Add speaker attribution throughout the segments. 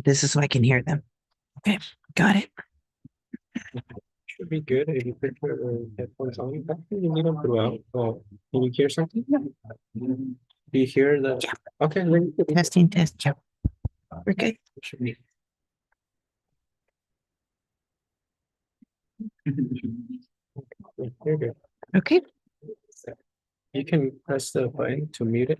Speaker 1: This is so I can hear them. Okay, got it.
Speaker 2: Should be good if you put your headphones on. Actually, you need them throughout. Oh, can you hear something? Do you hear the?
Speaker 1: Yeah.
Speaker 2: Okay, then
Speaker 1: Testing, test. Yep. We're good.
Speaker 2: it should be. You're good.
Speaker 1: Okay.
Speaker 2: You can press the button to mute it.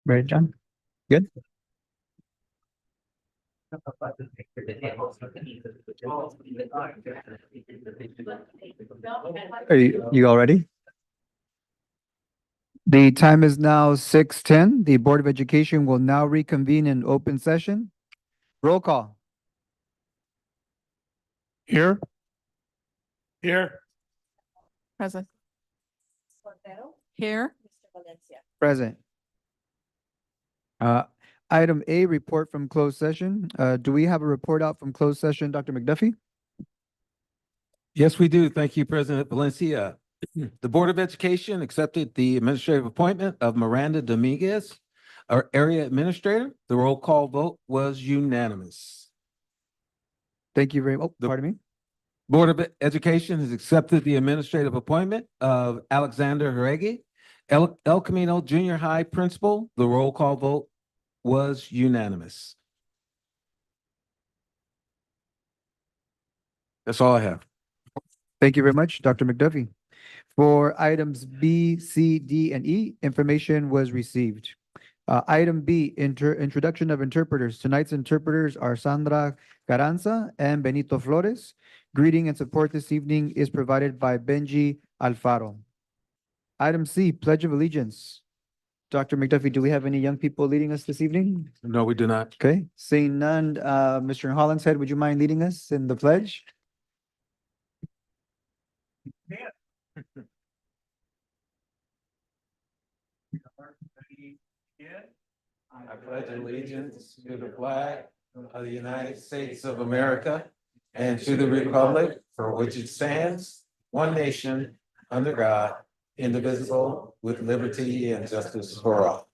Speaker 3: Right, John? Good? Are you all ready? The time is now 6:10. The Board of Education will now reconvene in open session. Roll call.
Speaker 4: Here. Here.
Speaker 5: Present. Here.
Speaker 3: Present. Item A, report from closed session. Do we have a report out from closed session, Dr. McDuffie?
Speaker 4: Yes, we do. Thank you, President Valencia. The Board of Education accepted the administrative appointment of Miranda Dominguez, our area administrator. The roll call vote was unanimous.
Speaker 3: Thank you very much.
Speaker 4: The-
Speaker 3: Pardon me?
Speaker 4: Board of Education has accepted the administrative appointment of Alexander Haregi, El Camino Junior High Principal. The roll call vote was unanimous. That's all I have.
Speaker 3: Thank you very much, Dr. McDuffie. For items B, C, D, and E, information was received. Item B, introduction of interpreters. Tonight's interpreters are Sandra Carranza and Benito Flores. Greeting and support this evening is provided by Benji Alfaro. Item C, Pledge of Allegiance. Dr. McDuffie, do we have any young people leading us this evening?
Speaker 4: No, we do not.
Speaker 3: Okay, seeing none, Mr. Hollinshead, would you mind leading us in the pledge?
Speaker 4: I pledge allegiance to the flag of the United States of America and to the republic for which it stands, one nation, under God, indivisible, with liberty and justice for all.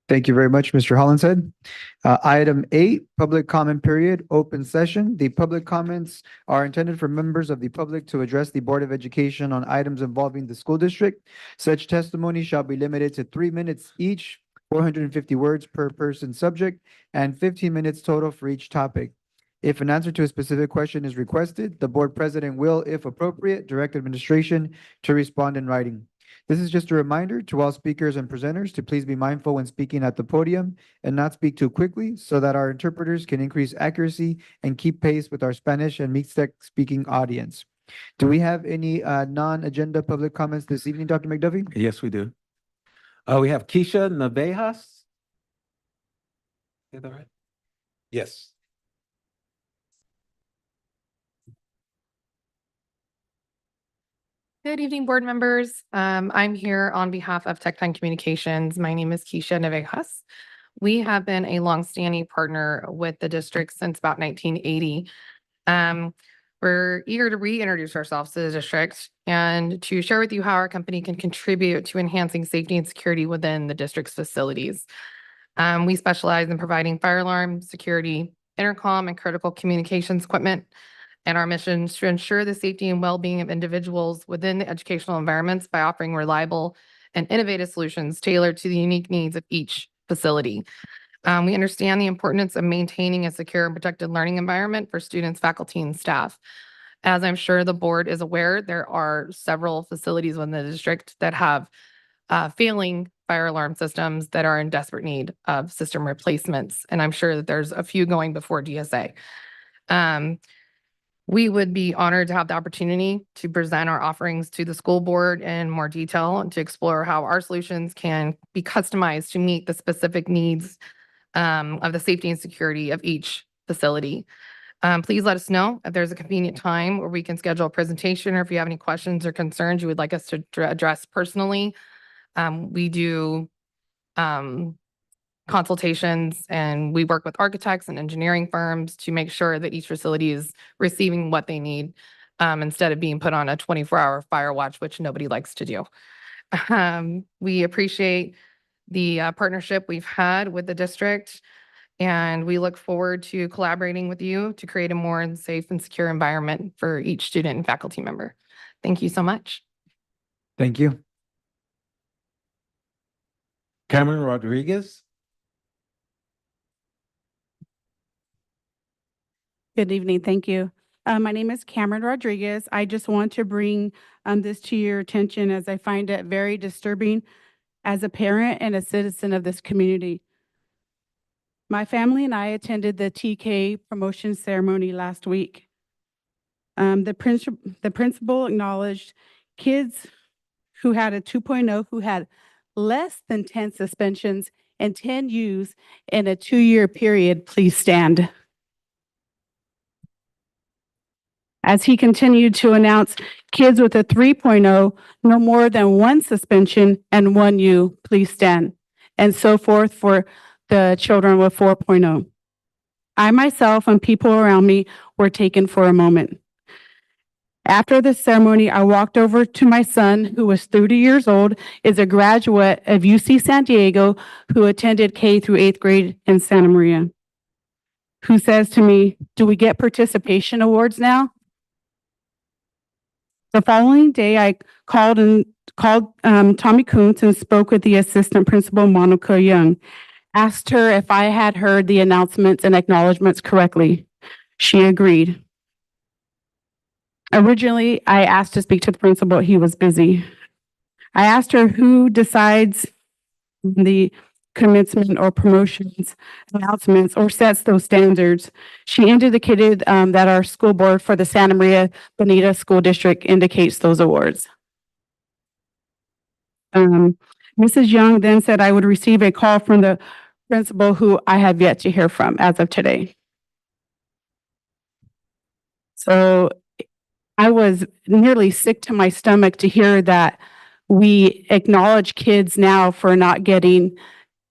Speaker 3: Thank you very much, Mr. Hollinshead. Item 8, public comment period, open session. The public comments are intended for members of the public to address the Board of Education on items involving the school district. Such testimony shall be limited to 3 minutes each, 450 words per person subject, and 15 minutes total for each topic. If an answer to a specific question is requested, the board president will, if appropriate, direct administration to respond in writing. This is just a reminder to all speakers and presenters to please be mindful when speaking at the podium and not speak too quickly so that our interpreters can increase accuracy and keep pace with our Spanish and Mixtec speaking audience. Do we have any non-agenda public comments this evening, Dr. McDuffie?
Speaker 4: Yes, we do. We have Keisha Navejas. Is that right? Yes.
Speaker 5: Good evening, board members. I'm here on behalf of Tech Time Communications. My name is Keisha Navejas. We have been a longstanding partner with the district since about 1980. We're eager to reintroduce ourselves to the district and to share with you how our company can contribute to enhancing safety and security within the district's facilities. We specialize in providing fire alarm, security, intercom, and critical communications equipment. And our mission is to ensure the safety and well-being of individuals within the educational environments by offering reliable and innovative solutions tailored to the unique needs of each facility. We understand the importance of maintaining a secure and protected learning environment for students, faculty, and staff. As I'm sure the board is aware, there are several facilities within the district that have failing fire alarm systems that are in desperate need of system replacements. And I'm sure that there's a few going before DSA. We would be honored to have the opportunity to present our offerings to the school board in more detail and to explore how our solutions can be customized to meet the specific needs of the safety and security of each facility. Please let us know if there's a convenient time where we can schedule a presentation, or if you have any questions or concerns you would like us to address personally. We do consultations, and we work with architects and engineering firms to make sure that each facility is receiving what they need instead of being put on a 24-hour fire watch, which nobody likes to do. We appreciate the partnership we've had with the district, and we look forward to collaborating with you to create a more safe and secure environment for each student and faculty member. Thank you so much.
Speaker 3: Thank you.
Speaker 4: Cameron Rodriguez.
Speaker 6: Good evening. Thank you. My name is Cameron Rodriguez. I just want to bring this to your attention as I find it very disturbing as a parent and a citizen of this community. My family and I attended the TK promotion ceremony last week. The principal acknowledged kids who had a 2.0 who had less than 10 suspensions and 10 U's in a 2-year period. Please stand. As he continued to announce kids with a 3.0, no more than 1 suspension and 1 U, please stand, and so forth for the children with 4.0. I myself and people around me were taken for a moment. After the ceremony, I walked over to my son, who was 30 years old, is a graduate of UC San Diego, who attended K through 8th grade in Santa Maria, who says to me, "Do we get participation awards now?" The following day, I called Tommy Kuntz and spoke with the assistant principal, Monica Young. Asked her if I had heard the announcements and acknowledgements correctly. She agreed. Originally, I asked to speak to the principal. He was busy. I asked her who decides the commencement or promotions announcements or sets those standards. She indicated that our school board for the Santa Maria Bonita School District indicates those awards. Mrs. Young then said I would receive a call from the principal, who I have yet to hear from as of today. So I was nearly sick to my stomach to hear that we acknowledge kids now for not getting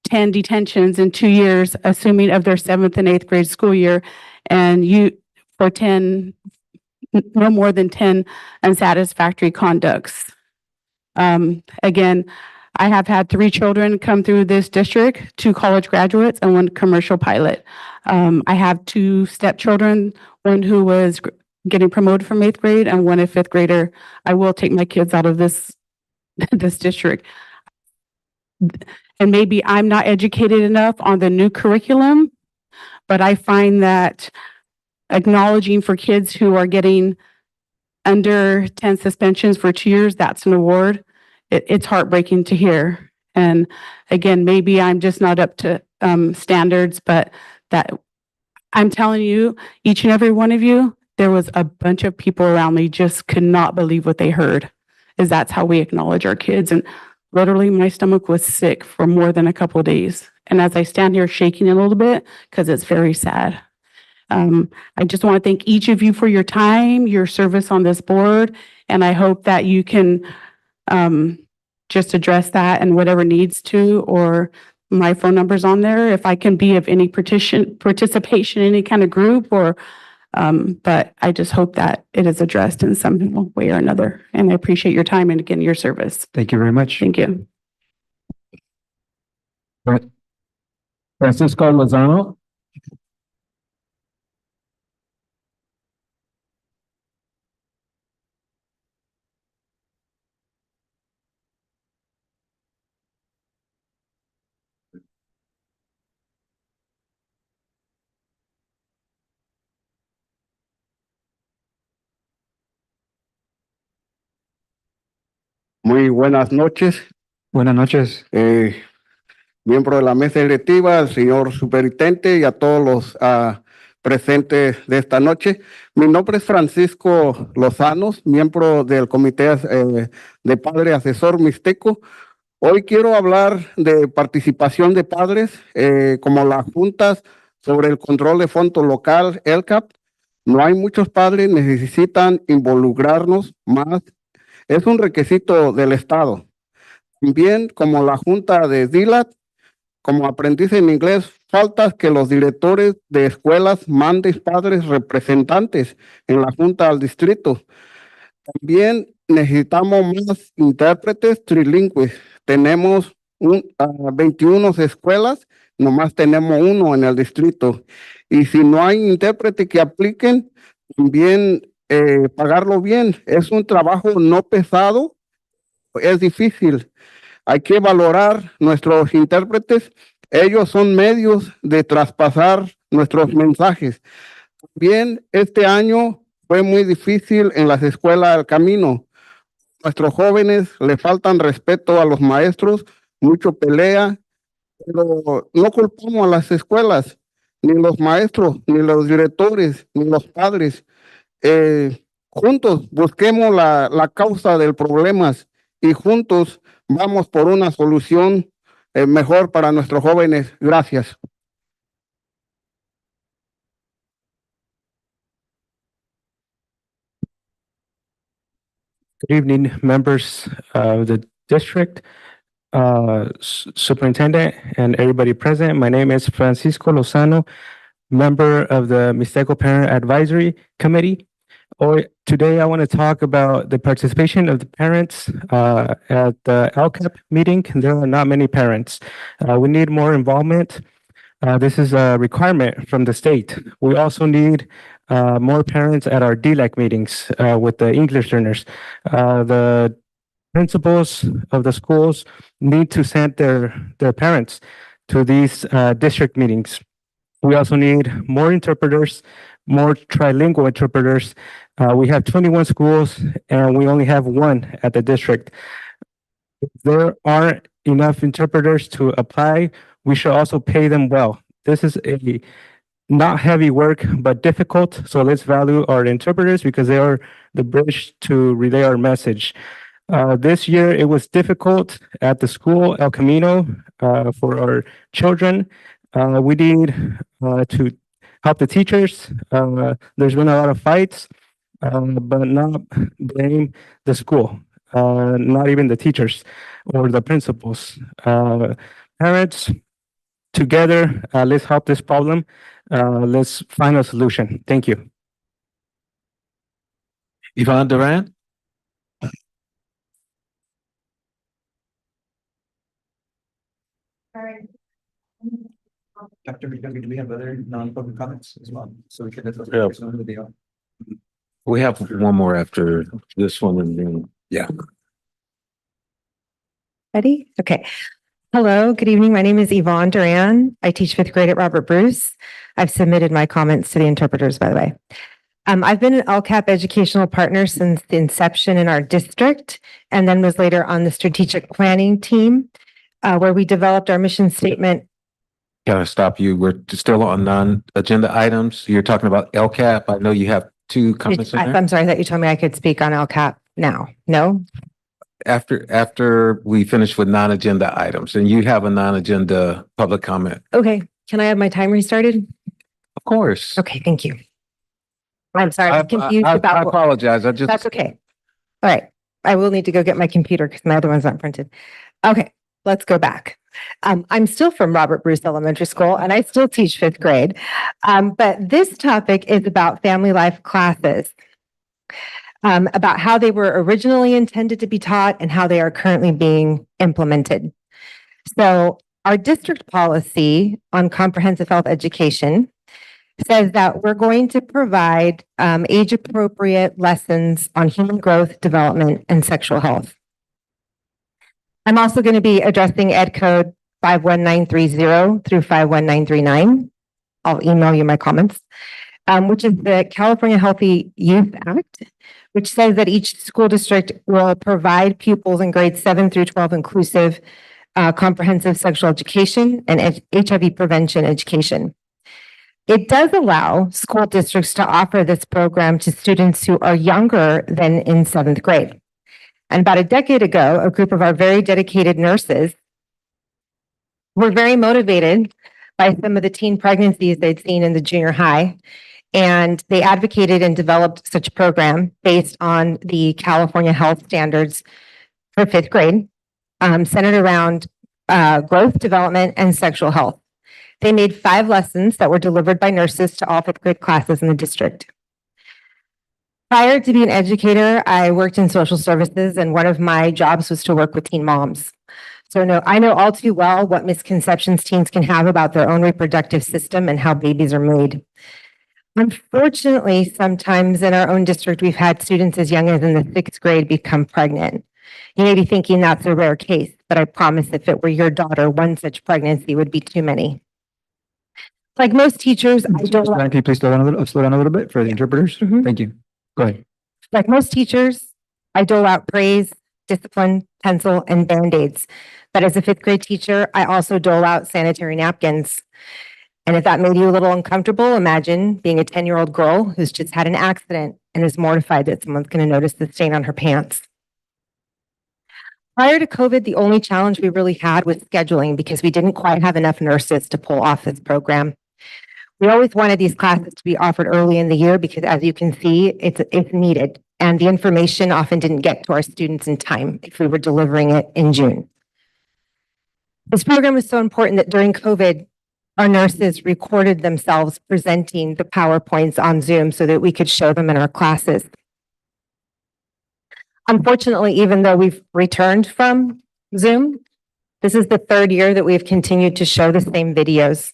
Speaker 6: 10 detentions in 2 years, assuming of their 7th and 8th grade school year, and for 10, no more than 10 unsatisfactory conducts. Again, I have had 3 children come through this district, 2 college graduates and 1 commercial pilot. I have 2 stepchildren, one who was getting promoted from 8th grade and 1 a 5th grader. I will take my kids out of this district. And maybe I'm not educated enough on the new curriculum, but I find that acknowledging for kids who are getting under 10 suspensions for 2 years, that's an award. It's heartbreaking to hear. And again, maybe I'm just not up to standards, but that I'm telling you, each and every one of you, there was a bunch of people around me just could not believe what they heard, is that's how we acknowledge our kids. And literally my stomach was sick for more than a couple of days. And as I stand here shaking a little bit, because it's very sad. I just want to thank each of you for your time, your service on this board, and I hope that you can just address that and whatever needs to, or my phone number's on there if I can be of any participation in any kind of group, or but I just hope that it is addressed in some way or another. And I appreciate your time and again, your service.
Speaker 3: Thank you very much.
Speaker 6: Thank you.
Speaker 4: Francisco Lozano.
Speaker 7: Muy buenas noches,
Speaker 3: Buenas noches,
Speaker 7: miembro de la mesa directiva, al señor superintendente y a todos los presentes de esta noche. Mi nombre es Francisco Lozano, miembro del Comité de Padre Asesor Mixteco. Hoy quiero hablar de participación de padres, como las juntas sobre el control de fondo local, ELCAP. No hay muchos padres, necesitan involucrarnos más. Es un requisito del Estado. También como la junta de DILAT, como aprendiz en inglés, falta que los directores de escuelas manden padres representantes en la junta al distrito. También necesitamos más intérpretes trilingües. Tenemos 21 escuelas, nomás tenemos 1 en el distrito. Y si no hay intérprete que apliquen, también pagarlo bien. Es un trabajo no pesado, es difícil. Hay que valorar nuestros intérpretes. Ellos son medios de traspasar nuestros mensajes. También este año Fue muy difícil en las escuelas del camino. Nuestros jóvenes le faltan respeto a los maestros, mucho pelea, pero no culpamos a las escuelas, ni los maestros, ni los directores, ni los padres. Juntos busquemos la causa del problema y juntos vamos por una solución mejor para nuestros jóvenes. Gracias.
Speaker 2: Good evening, members of the district, superintendent, and everybody present. My name is Francisco Lozano, member of the Mixteco Parent Advisory Committee. Today, I want to talk about the participation of the parents at the LCAP meeting. There are not many parents. We need more involvement. This is a requirement from the state. We also need more parents at our DLAC meetings with the English learners. The principals of the schools need to send their parents to these district meetings. We also need more interpreters, more trilingual interpreters. We have 21 schools and we only have one at the district. If there aren't enough interpreters to apply, we should also pay them well. This is a not heavy work, but difficult. So let's value our interpreters because they are the bridge to relay our message. This year, it was difficult at the school, El Camino, for our children. We need to help the teachers. There's been a lot of fights, but not blame the school, not even the teachers or the principals. Parents, together, let's help this problem. Let's find a solution. Thank you.
Speaker 4: Yvonne Duran?
Speaker 3: Dr. McDonough, do we have other non-public comments as well? So we can.
Speaker 4: Yeah. We have one more after this one and then, yeah.
Speaker 8: Ready? Okay. Hello, good evening. My name is Yvonne Duran. I teach fifth grade at Robert Bruce. I've submitted my comments to the interpreters, by the way. I've been an LCAP educational partner since the inception in our district, and then was later on the strategic planning team, where we developed our mission statement.
Speaker 4: Can I stop you? We're still on non-agenda items. You're talking about LCAP. I know you have two comments in there.
Speaker 8: I'm sorry, I thought you told me I could speak on LCAP now. No?
Speaker 4: After we finish with non-agenda items, and you have a non-agenda public comment.
Speaker 8: Okay. Can I have my time restarted?
Speaker 4: Of course.
Speaker 8: Okay, thank you. I'm sorry,
Speaker 4: I
Speaker 8: I'm confused
Speaker 4: I
Speaker 8: about.
Speaker 4: apologize.
Speaker 8: That's okay. All right. I will need to go get my computer because my other one's not printed. Okay, let's go back. I'm still from Robert Bruce Elementary School and I still teach fifth grade. But this topic is about family life classes, about how they were originally intended to be taught and how they are currently being implemented. So our district policy on comprehensive health education says that we're going to provide age-appropriate lessons on human growth, development, and sexual health. I'm also going to be addressing Ed Code 51930 through 51939. I'll email you my comments, which is the California Healthy Youth Act, which says that each school district will provide pupils in grades 7 through 12 inclusive comprehensive sexual education and HIV prevention education. It does allow school districts to offer this program to students who are younger than in 7th grade. And about a decade ago, a group of our very dedicated nurses were very motivated by some of the teen pregnancies they'd seen in the junior high. And they advocated and developed such a program based on the California health standards for 5th grade, centered around growth, development, and sexual health. They made 5 lessons that were delivered by nurses to all 5th grade classes in the district. Prior to being an educator, I worked in social services, and one of my jobs was to work with teen moms. So I know all too well what misconceptions teens can have about their own reproductive system and how babies are made. Unfortunately, sometimes in our own district, we've had students as young as in the 6th grade become pregnant. You may be thinking that's a rare case, but I promise if it were your daughter, one such pregnancy would be too many. Like most teachers, I don't.
Speaker 3: Can you please slow down a little bit for the interpreters?
Speaker 8: Mhm.
Speaker 3: Thank you.
Speaker 2: Go ahead.
Speaker 8: Like most teachers, I dole out praise, discipline, pencil, and Band-Aids. But as a fifth grade teacher, I also dole out sanitary napkins. And if that made you a little uncomfortable, imagine being a 10-year-old girl who's just had an accident and is mortified that someone's going to notice the stain on her pants. Prior to COVID, the only challenge we really had was scheduling because we didn't quite have enough nurses to pull off this program. We always wanted these classes to be offered early in the year because, as you can see, it's needed. And the information often didn't get to our students in time if we were delivering it in June. This program was so important that during COVID, our nurses recorded themselves presenting the PowerPoints on Zoom so that we could show them in our classes. Unfortunately, even though we've returned from Zoom, this is the third year that we've continued to show the same videos.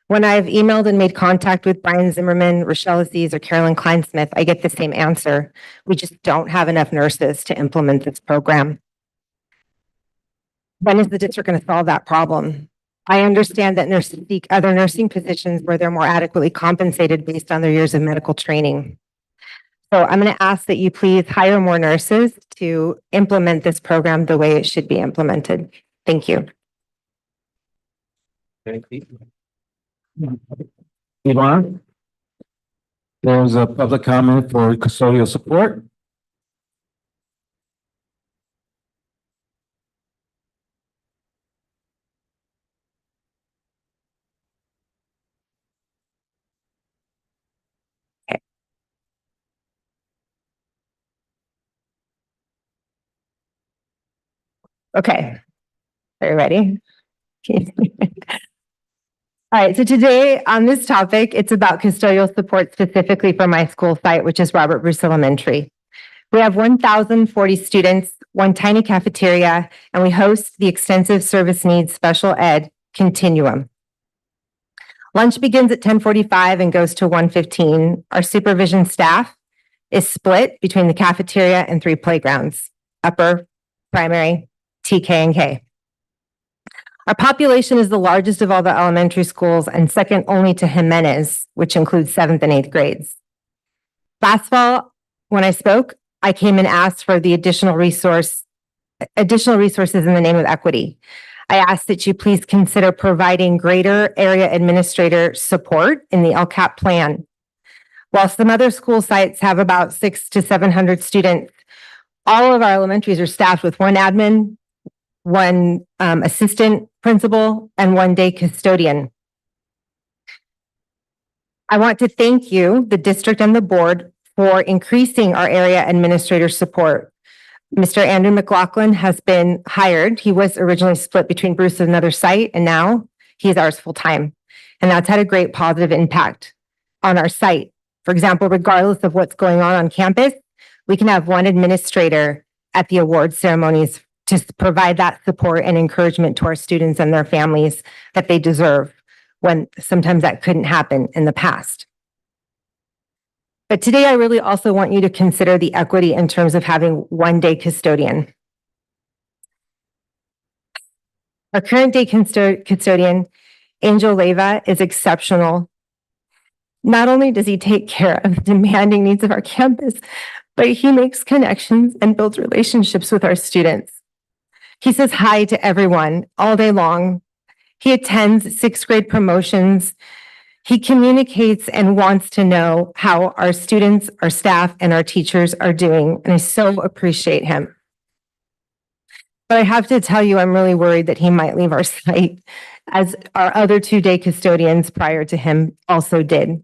Speaker 8: When I've emailed and made contact with Brian Zimmerman, Rochelle Aziz, or Carolyn Kleinsmith, I get the same answer. We just don't have enough nurses to implement this program. When is the district going to solve that problem? I understand that nurses seek other nursing positions where they're more adequately compensated based on their years of medical training. So I'm going to ask that you please hire more nurses to implement this program the way it should be implemented. Thank you.
Speaker 4: Yvonne? There's a public comment for custodial support.
Speaker 8: Okay. Are you ready? All right, so today on this topic, it's about custodial support specifically for my school site, which is Robert Bruce Elementary. We have 1,040 students, one tiny cafeteria, and we host the Extensive Service Needs Special Ed Continuum. Lunch begins at 10:45 and goes to 1:15. Our supervision staff is split between the cafeteria and 3 playgrounds, upper, primary, TK, and K. Our population is the largest of all the elementary schools and second only to Jimenez, which includes 7th and 8th grades. Last fall, when I spoke, I came and asked for the additional resources in the name of equity. I asked that you please consider providing greater area administrator support in the LCAP plan. While some other school sites have about 600 to 700 students, all of our elementaries are staffed with 1 admin, 1 assistant principal, and 1 day custodian. I want to thank you, the district and the board, for increasing our area administrator support. Mr. Andrew McLaughlin has been hired. He was originally split between Bruce and another site, and now he's ours full time. And that's had a great positive impact on our site. For example, regardless of what's going on campus, we can have 1 administrator at the award ceremonies to provide that support and encouragement to our students and their families that they deserve, when sometimes that couldn't happen in the past. But today, I really also want you to consider the equity in terms of having 1 day custodian. Our current day custodian, Angel Leva, is exceptional. Not only does he take care of the demanding needs of our campus, but he makes connections and builds relationships with our students. He says hi to everyone all day long. He attends 6th grade promotions. He communicates and wants to know how our students, our staff, and our teachers are doing, and I so appreciate him. But I have to tell you, I'm really worried that he might leave our site, as our other 2 day custodians prior to him also did.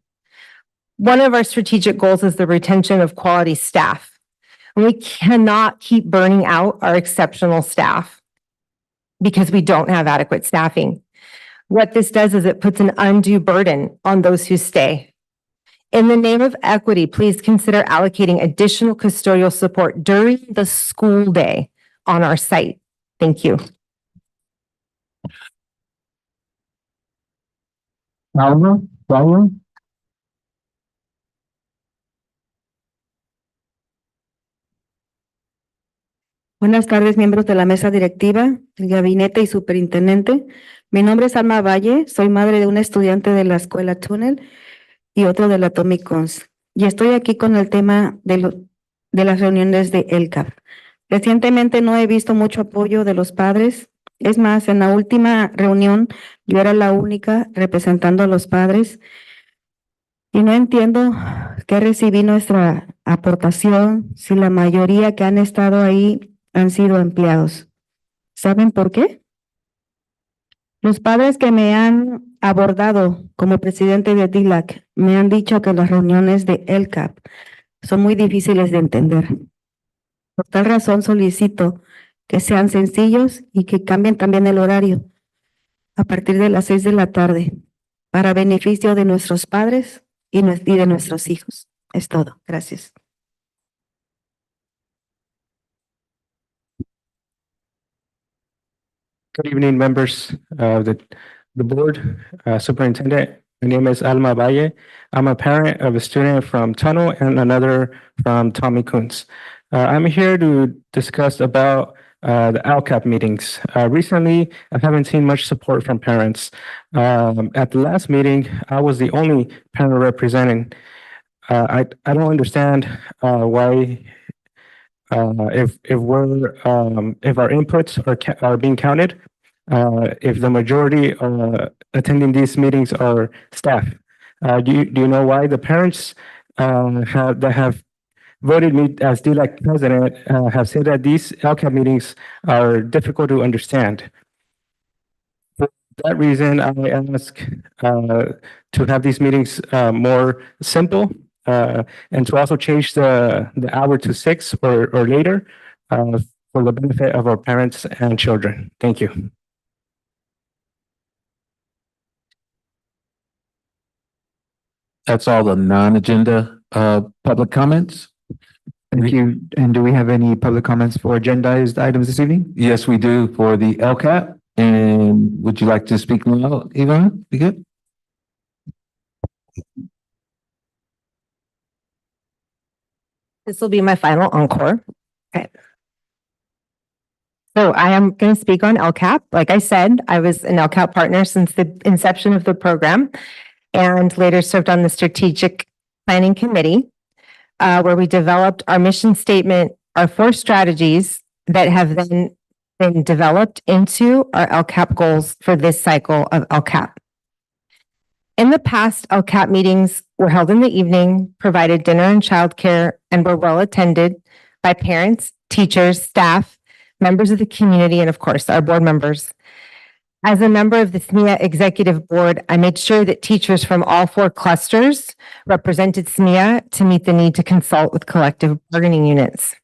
Speaker 8: One of our strategic goals is the retention of quality staff. And we cannot keep burning out our exceptional staff because we don't have adequate staffing. What this does is it puts an undue burden on those who stay. In the name of equity, please consider allocating additional custodial support during the school day on our site. Thank you.
Speaker 4: Alma, Brian?
Speaker 9: Buenas tardes, miembros de la mesa directiva, el gabinete y superintendente. Mi nombre es Alma Valle, soy madre de una estudiante de la escuela Túnel y otro de la Tommy Cons. y estoy aquí con el tema de las reuniones de ELCAP. Recientemente no he visto mucho apoyo de los padres. Es más, en la última reunión yo era la única representando a los padres y no entiendo qué recibí nuestra aportación si la mayoría que han estado ahí han sido empleados. ¿Saben por qué? Los padres que me han abordado como presidente de DILAC me han dicho que las reuniones de ELCAP son muy difíciles de entender. Por tal razón solicito que sean sencillos y que cambien también el horario a partir de las 6 de la tarde para beneficio de nuestros padres y de nuestros hijos. Es todo. Gracias.
Speaker 2: Good evening, members of the board, superintendent. My name is Alma Valle. I'm a parent of a student from Tunnel and another from Tommy Kuntz. I'm here to discuss about the LCAP meetings. Recently, I haven't seen much support from parents. At the last meeting, I was the only parent representing. I don't understand why if our inputs are being counted, if the majority attending these meetings are staff. Do you know why the parents have voted me as DLAC president have said that these LCAP meetings are difficult to understand? For that reason, I ask to have these meetings more simple. And to also change the hour to 6 or later for the benefit of our parents and children. Thank you.
Speaker 4: That's all the non-agenda public comments.
Speaker 3: Thank you. And do we have any public comments for agendized items this evening?
Speaker 4: Yes, we do for the LCAP. And would you like to speak now, Yvonne? Be good?
Speaker 8: This will be my final encore. Okay. So I am going to speak on LCAP. Like I said, I was an LCAP partner since the inception of the program and later served on the strategic planning committee, where we developed our mission statement, our 4 strategies that have then been developed into our LCAP goals for this cycle of LCAP. In the past, LCAP meetings were held in the evening, provided dinner and childcare, and were well attended by parents, teachers, staff, members of the community, and of course, our board members. As a member of the SMEA Executive Board, I made sure that teachers from all 4 clusters represented SMEA to meet the need to consult with collective bargaining units.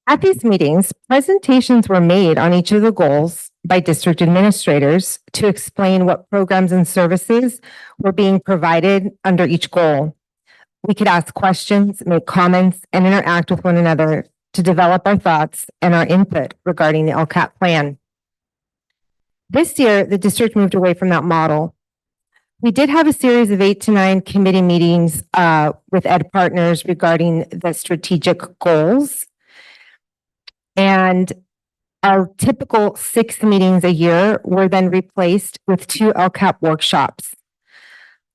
Speaker 8: At these meetings, presentations were made on each of the goals by district administrators to explain what programs and services were being provided under each goal. We could ask questions, make comments, and interact with one another to develop our thoughts and our input regarding the LCAP plan. This year, the district moved away from that model. We did have a series of 8 to 9 committee meetings with ed partners regarding the strategic goals. And our typical 6 meetings a year were then replaced with 2 LCAP workshops.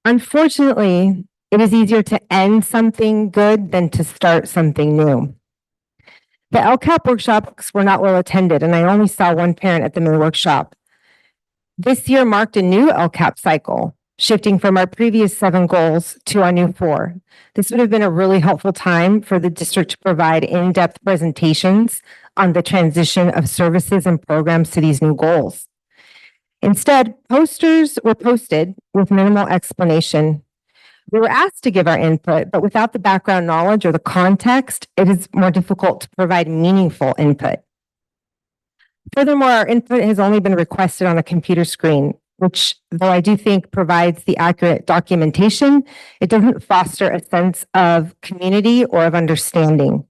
Speaker 8: Unfortunately, it is easier to end something good than to start something new. The LCAP workshops were not well attended, and I only saw 1 parent at the May workshop. This year marked a new LCAP cycle, shifting from our previous 7 goals to our new 4. This would have been a really helpful time for the district to provide in-depth presentations on the transition of services and programs to these new goals. Instead, posters were posted with minimal explanation. We were asked to give our input, but without the background knowledge or the context, it is more difficult to provide meaningful input. Furthermore, our input has only been requested on a computer screen, which, though I do think provides the accurate documentation, it doesn't foster a sense of community or of understanding.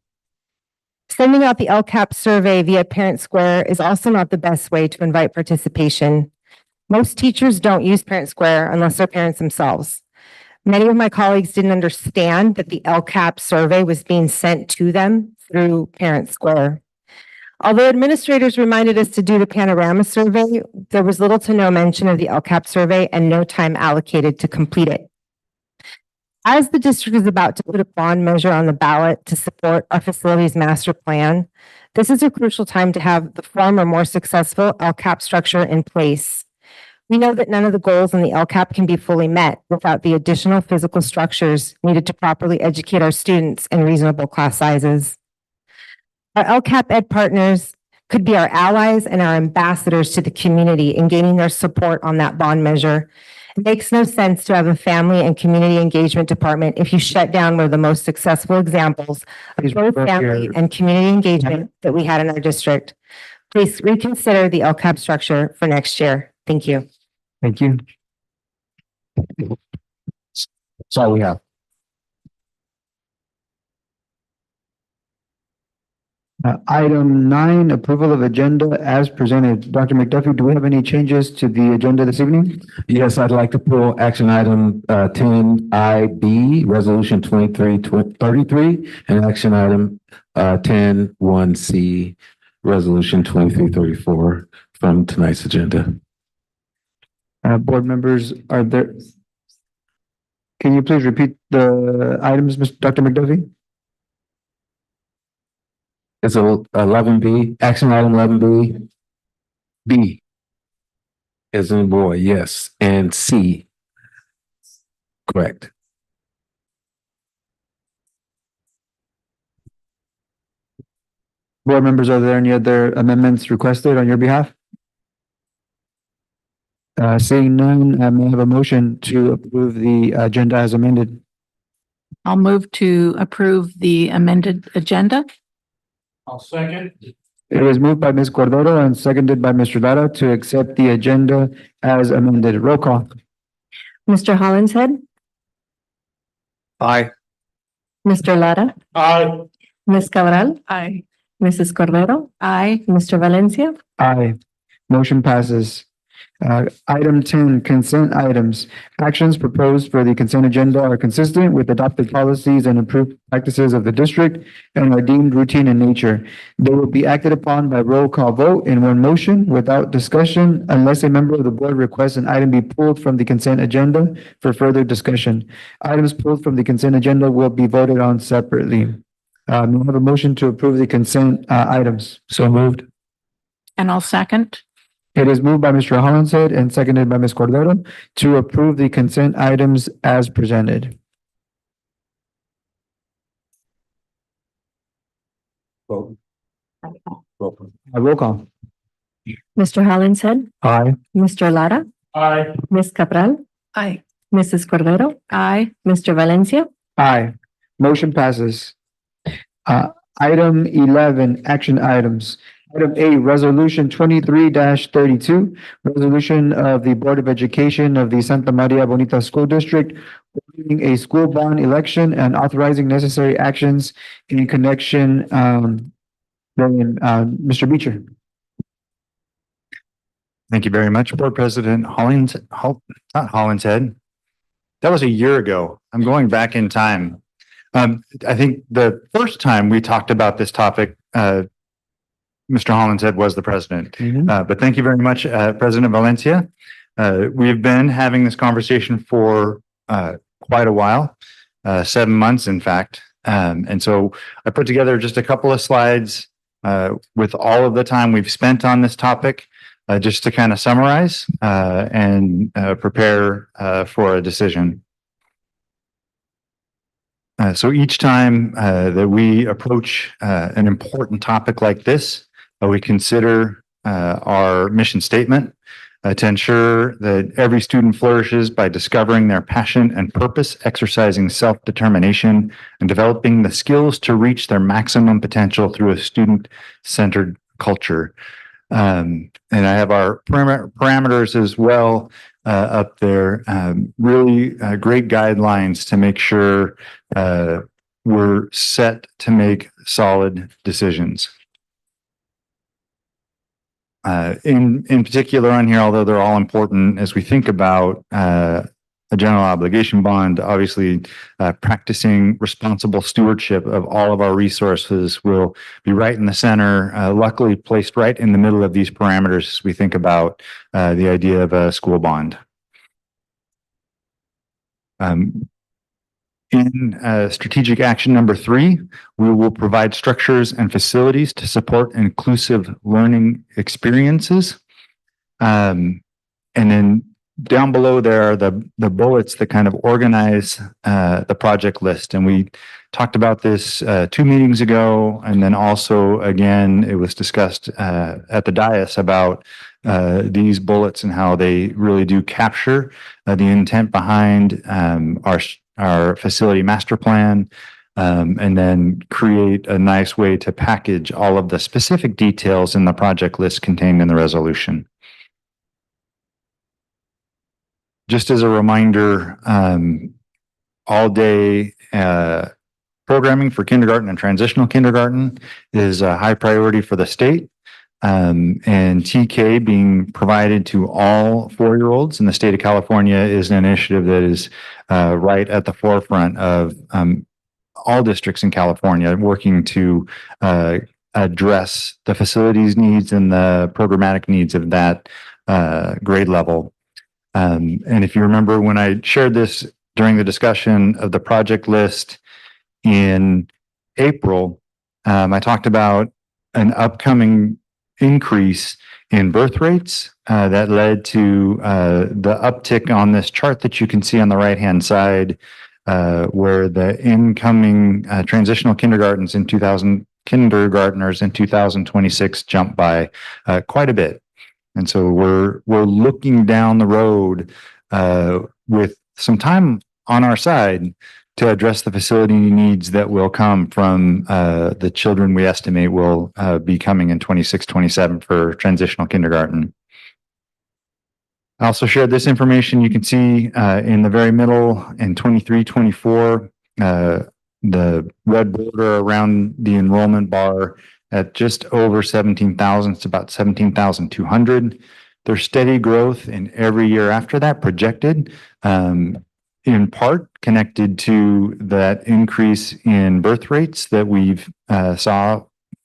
Speaker 8: Sending out the LCAP survey via Parent Square is also not the best way to invite participation. Most teachers don't use Parent Square unless they're parents themselves. Many of my colleagues didn't understand that the LCAP survey was being sent to them through Parent Square. Although administrators reminded us to do the panorama survey, there was little to no mention of the LCAP survey and no time allocated to complete it. As the district is about to put a bond measure on the ballot to support our facilities master plan, this is a crucial time to have the former more successful LCAP structure in place. We know that none of the goals in the LCAP can be fully met without the additional physical structures needed to properly educate our students in reasonable class sizes. Our LCAP Ed partners could be our allies and our ambassadors to the community in gaining their support on that bond measure. It makes no sense to have a family and community engagement department if you shut down one of the most successful examples
Speaker 3: Please
Speaker 8: of both
Speaker 3: refer
Speaker 8: family
Speaker 3: your-
Speaker 8: and community engagement that we had in our district. Please reconsider the LCAP structure for next year. Thank you.
Speaker 3: Thank you.
Speaker 7: That's all we have.
Speaker 3: Item 9, approval of agenda as presented. Dr. McDuffie, do we have any changes to the agenda this evening?
Speaker 4: Yes, I'd like to pull action item 10IB, resolution 2333, and action item 10-1C, resolution 2334 from tonight's agenda.
Speaker 3: Board members, are there? Can you please repeat the items, Dr. McDuffie?
Speaker 4: It's 11B, action item 11B. B as in boy, yes, and C. Correct.
Speaker 3: Board members, are there any other amendments requested on your behalf? Seeing none, may I have a motion to approve the agenda as amended?
Speaker 1: I'll move to approve the amended agenda.
Speaker 2: I'll second.
Speaker 3: It was moved by Ms. Cordero and seconded by Mr. Lara to accept the agenda as amended. Roll call.
Speaker 9: Mr. Hollinshead,
Speaker 3: Aye.
Speaker 9: Mr. Lara,
Speaker 2: Aye.
Speaker 9: Ms. Cabral,
Speaker 1: Aye.
Speaker 9: Mrs. Cordero,
Speaker 1: Aye.
Speaker 9: Mr. Valencia.
Speaker 3: Aye. Motion passes. Item 10, consent items. Actions proposed for the consent agenda are consistent with adopted policies and approved practices of the district and are deemed routine in nature. They will be acted upon by roll call vote in one motion without discussion unless a member of the board requests an item be pulled from the consent agenda for further discussion. Items pulled from the consent agenda will be voted on separately. May I have a motion to approve the consent items?
Speaker 4: So moved.
Speaker 1: And I'll second.
Speaker 3: It is moved by Mr. Hollinshead and seconded by Ms. Cordero to approve the consent items as presented.
Speaker 4: Vote.
Speaker 3: Roll call.
Speaker 9: Mr. Hollinshead,
Speaker 3: Aye.
Speaker 9: Mr. Lara,
Speaker 2: Aye.
Speaker 9: Ms. Cabral,
Speaker 1: Aye.
Speaker 9: Mrs. Cordero,
Speaker 1: Aye.
Speaker 9: Mr. Valencia.
Speaker 3: Aye. Motion passes. Item 11, action items. Item A, resolution 23-32, resolution of the Board of Education of the Santa Maria Bonita School District, ordering a school bond election and authorizing necessary actions in connection, Mr. Beecher.
Speaker 10: Thank you very much, Board President not Hollinshead. That was a year ago. I'm going back in time. I think the first time we talked about this topic, Mr. Hollinshead was the president. But thank you very much, President Valencia. We've been having this conversation for quite a while, 7 months, in fact. And so I put together just a couple of slides with all of the time we've spent on this topic, just to kind of summarize and prepare for a decision. So each time that we approach an important topic like this, we consider our mission statement to ensure that every student flourishes by discovering their passion and purpose, exercising self-determination, and developing the skills to reach their maximum potential through a student-centered culture. And I have our parameters as well up there. Really great guidelines to make sure we're set to make solid decisions. In particular on here, although they're all important as we think about a general obligation bond, obviously practicing responsible stewardship of all of our resources will be right in the center, luckily placed right in the middle of these parameters as we think about the idea of a school bond. In strategic action number 3, we will provide structures and facilities to support inclusive learning experiences. And then down below there are the bullets that kind of organize the project list. And we talked about this 2 meetings ago, and then also again, it was discussed at the dais about these bullets and how they really do capture the intent behind our facility master plan, and then create a nice way to package all of the specific details in the project list contained in the resolution. Just as a reminder, all day programming for kindergarten and transitional kindergarten is a high priority for the state. And TK being provided to all 4-year-olds in the state of California is an initiative that is right at the forefront of all districts in California working to address the facilities needs and the programmatic needs of that grade level. And if you remember when I shared this during the discussion of the project list in April, I talked about an upcoming increase in birth rates that led to the uptick on this chart that you can see on the right-hand side, where the incoming transitional kindergartners in 2026 jumped by quite a bit. And so we're looking down the road with some time on our side to address the facility needs that will come from the children we estimate will be coming in 26-27 for transitional kindergarten. I also shared this information. You can see in the very middle in 23-24, the red border around the enrollment bar at just over 17,000. It's about 17,200. There's steady growth in every year after that projected, in part connected to that increase in birth rates that we've saw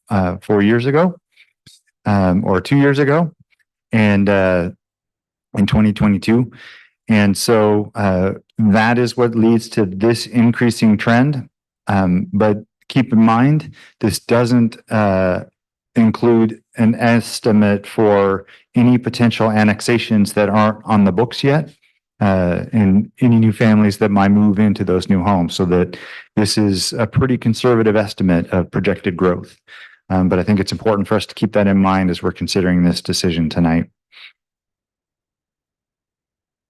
Speaker 10: 4 years ago, or 2 years ago, and in 2022. And so that is what leads to this increasing trend. But keep in mind, this doesn't include an estimate for any potential annexations that aren't on the books yet, and any new families that might move into those new homes, so that this is a pretty conservative estimate of projected growth. But I think it's important for us to keep that in mind as we're considering this decision tonight.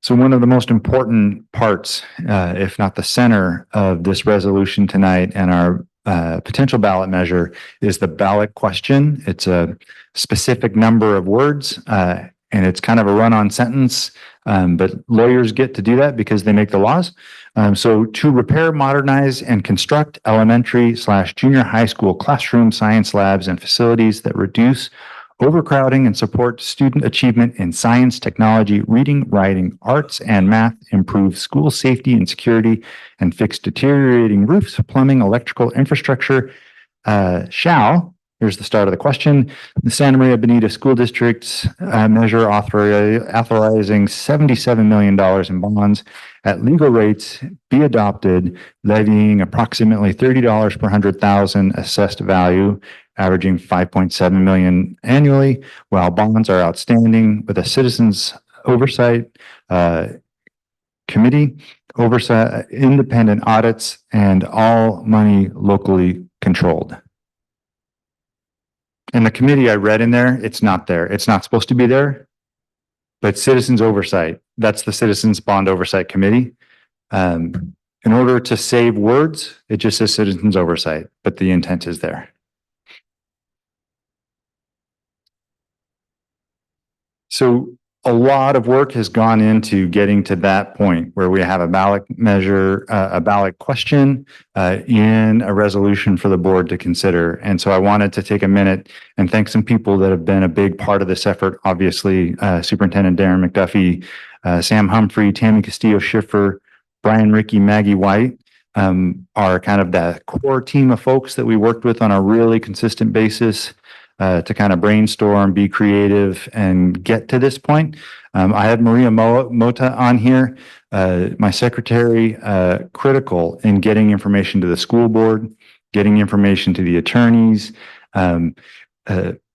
Speaker 10: So one of the most important parts, if not the center of this resolution tonight and our potential ballot measure, is the ballot question. It's a specific number of words, and it's kind of a run-on sentence, but lawyers get to do that because they make the laws. So to repair, modernize, and construct elementary/junior high school classroom science labs and facilities that reduce overcrowding and support student achievement in science, technology, reading, writing, arts, and math, improve school safety and security, and fix deteriorating roofs, plumbing, electrical infrastructure, shall, here's the start of the question, the Santa Maria Bonita School District's measure authorizing $77 million in bonds at legal rates be adopted, levying approximately $30 per 100,000 assessed value, averaging 5.7 million annually, while bonds are outstanding, with a citizens oversight committee, oversight, independent audits, and all money locally controlled. And the committee I read in there, it's not there. It's not supposed to be there, but citizens oversight, that's the Citizens Bond Oversight Committee. In order to save words, it just says citizens oversight, but the intent is there. So a lot of work has gone into getting to that point where we have a ballot measure, a ballot question in a resolution for the board to consider. And so I wanted to take a minute and thank some people that have been a big part of this effort. Obviously, Superintendent Darren McDuffie, Sam Humphrey, Tammy Castillo-Schiffer, Brian Rickey, Maggie White are kind of the core team of folks that we worked with on a really consistent basis. to kind of brainstorm, be creative, and get to this point. I have Maria Mota on here, my secretary, critical in getting information to the school board, getting information to the attorneys.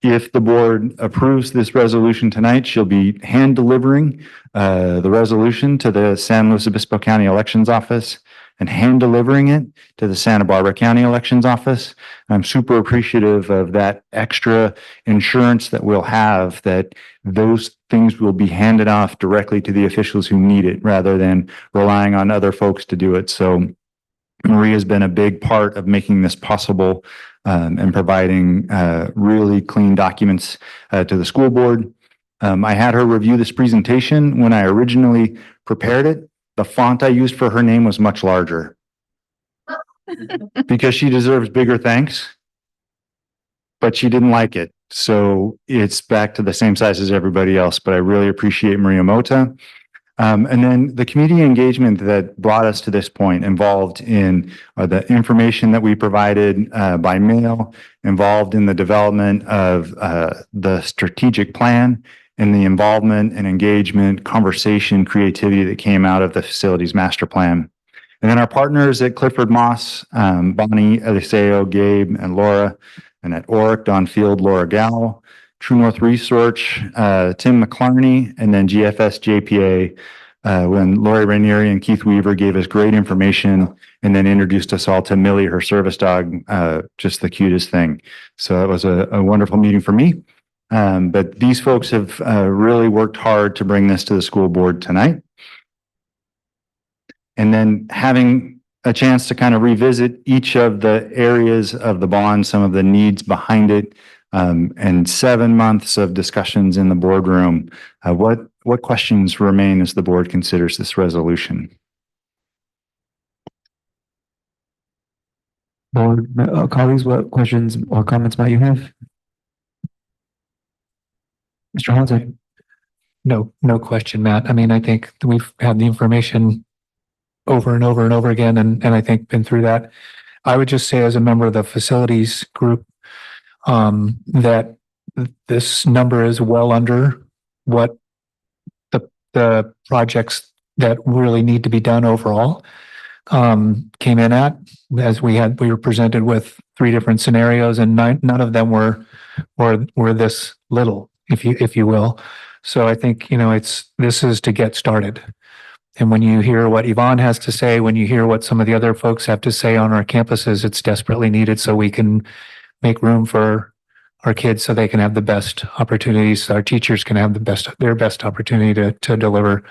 Speaker 10: If the board approves this resolution tonight, she'll be hand delivering the resolution to the San Luis Obispo County Elections Office and hand delivering it to the Santa Barbara County Elections Office. I'm super appreciative of that extra insurance that we'll have, that those things will be handed off directly to the officials who need it rather than relying on other folks to do it. So Maria's been a big part of making this possible and providing really clean documents to the school board. I had her review this presentation when I originally prepared it. The font I used for her name was much larger because she deserves bigger thanks, but she didn't like it. So it's back to the same size as everybody else, but I really appreciate Maria Mota. And then the community engagement that brought us to this point involved in the information that we provided by mail, involved in the development of the strategic plan, and the involvement and engagement, conversation, creativity that came out of the facilities master plan. And then our partners at Clifford Moss, Bonnie Eliseo, Gabe, and Laura, and at ORIC, Don Field, Laura Gow, True North Research, Tim McClarney, and then GFS JPA, when Lori Rainieri and Keith Weaver gave us great information and then introduced us all to Millie, her service dog, just the cutest thing. So it was a wonderful meeting for me. But these folks have really worked hard to bring this to the school board tonight. And then having a chance to kind of revisit each of the areas of the bond, some of the needs behind it, and 7 months of discussions in the boardroom. What questions remain as the board considers this resolution?
Speaker 3: Board colleagues, what questions or comments might you have? Mr. Hansen?
Speaker 11: No question, Matt. I mean, I think we've had the information over and over and over again, and I think been through that. I would just say as a member of the facilities group, that this number is well under what the projects that really need to be done overall came in at, as we were presented with 3 different scenarios, and none of them were this little, if you will. So I think, this is to get started. And when you hear what Yvonne has to say, when you hear what some of the other folks have to say on our campuses, it's desperately needed so we can make room for our kids so they can have the best opportunities. Our teachers can have their best opportunity to deliver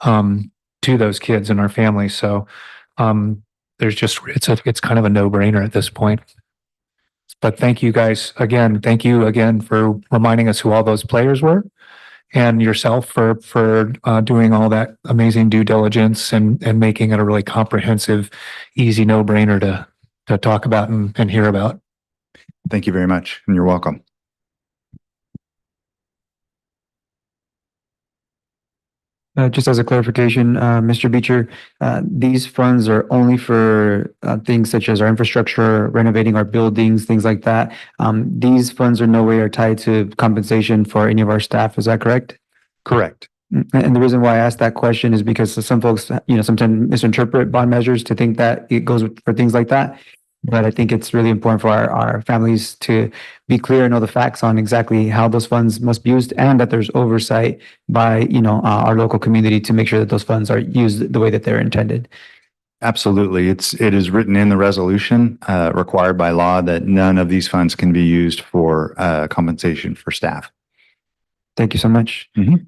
Speaker 11: to those kids and our families. So it's kind of a no-brainer at this point. But thank you guys again. Thank you again for reminding us who all those players were, and yourself for doing all that amazing due diligence and making it a really comprehensive, easy no-brainer to talk about and hear about.
Speaker 10: Thank you very much, and you're welcome.
Speaker 3: Just as a clarification, Mr. Beecher, these funds are only for things such as our infrastructure, renovating our buildings, things like that. These funds are no way are tied to compensation for any of our staff. Is that correct?
Speaker 10: Correct.
Speaker 3: And the reason why I asked that question is because some folks, sometimes misinterpret bond measures to think that it goes for things like that. But I think it's really important for our families to be clear and know the facts on exactly how those funds must be used, and that there's oversight by, our local community to make sure that those funds are used the way that they're intended.
Speaker 10: Absolutely. It is written in the resolution, required by law, that none of these funds can be used for compensation for staff.
Speaker 3: Thank you so much.
Speaker 10: Mhm.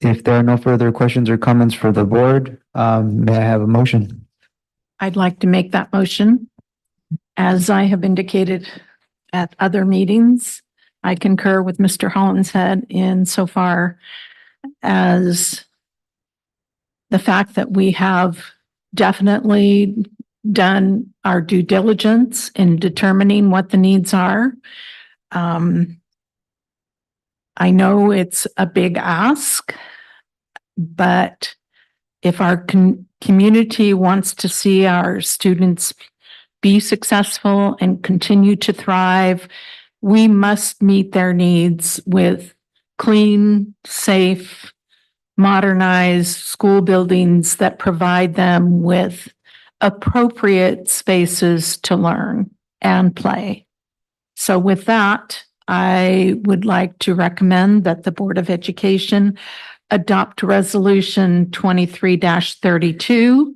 Speaker 3: If there are no further questions or comments for the board, may I have a motion?
Speaker 1: I'd like to make that motion. As I have indicated at other meetings, I concur with Mr. Hollinshead insofar as the fact that we have definitely done our due diligence in determining what the needs are. I know it's a big ask, but if our community wants to see our students be successful and continue to thrive we must meet their needs with clean, safe, modernized school buildings that provide them with appropriate spaces to learn and play. So with that, I would like to recommend that the Board of Education adopt Resolution 23-32,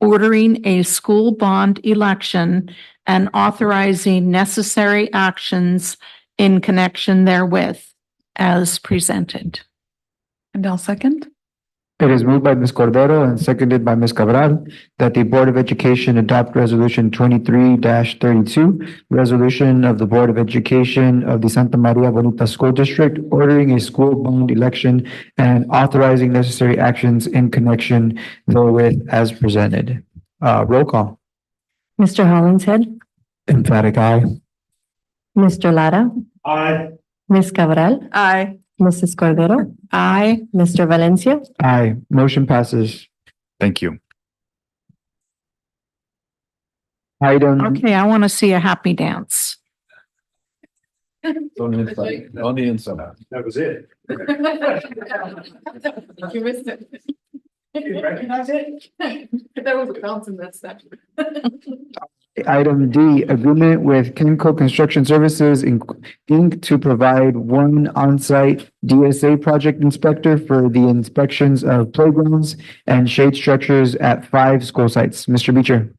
Speaker 1: ordering a school bond election and authorizing necessary actions in connection therewith as presented. And I'll second.
Speaker 3: It is moved by Ms. Cordero and seconded by Ms. Cabral that the Board of Education adopt Resolution 23-32, resolution of the Board of Education of the Santa Maria Bonita School District ordering a school bond election and authorizing necessary actions in connection therewith as presented. Roll call.
Speaker 9: Mr. Hollingshead,
Speaker 3: Emphatic aye.
Speaker 9: Mr. Lara,
Speaker 10: Aye.
Speaker 9: Ms. Cabral,
Speaker 1: Aye.
Speaker 9: Mrs. Cordero,
Speaker 1: Aye.
Speaker 9: Mr. Valencia.
Speaker 3: Aye. Motion passes.
Speaker 10: Thank you.
Speaker 3: Item,
Speaker 1: Okay, I want to see a happy dance.
Speaker 4: On the inside. On the inside.
Speaker 10: That was it.
Speaker 5: You missed it.
Speaker 10: You recognize it?
Speaker 5: There was a bounce in that step.
Speaker 3: item D, agreement with Kenco Construction Services Inc. to provide one on-site DSA project inspector for the inspections of playgrounds and shade structures at 5 school sites. Mr. Beecher.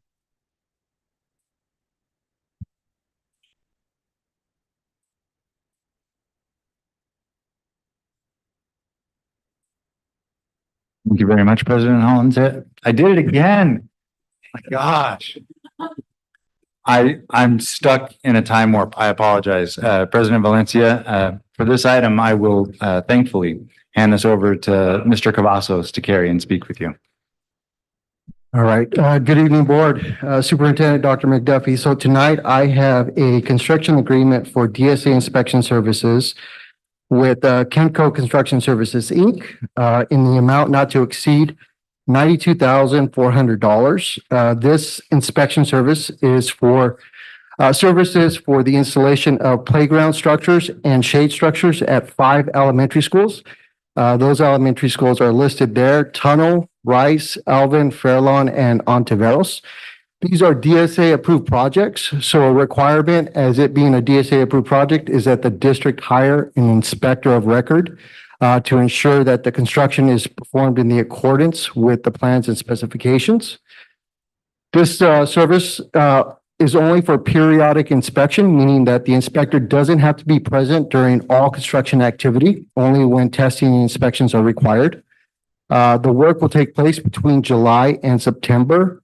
Speaker 10: Thank you very much, President Hollins. I did it again. My gosh. I'm stuck in a time warp. I apologize. President Valencia, for this item, I will thankfully hand this over to Mr. Cavazos to carry and speak with you.
Speaker 12: All right. Good evening, Board. Superintendent Dr. McDuffie. So tonight I have a construction agreement for DSA inspection services with Kenco Construction Services, Inc. In the amount not to exceed $92,400. This inspection service is for services for the installation of playground structures and shade structures at 5 elementary schools. Those elementary schools are listed there: Tunnel, Rice, Alvin, Fairlawn, and Ontiveros. These are DSA approved projects. So a requirement, as it being a DSA approved project, is that the district hire an inspector of record to ensure that the construction is performed in the accordance with the plans and specifications. This service is only for periodic inspection, meaning that the inspector doesn't have to be present during all construction activity, only when testing and inspections are required. The work will take place between July and September.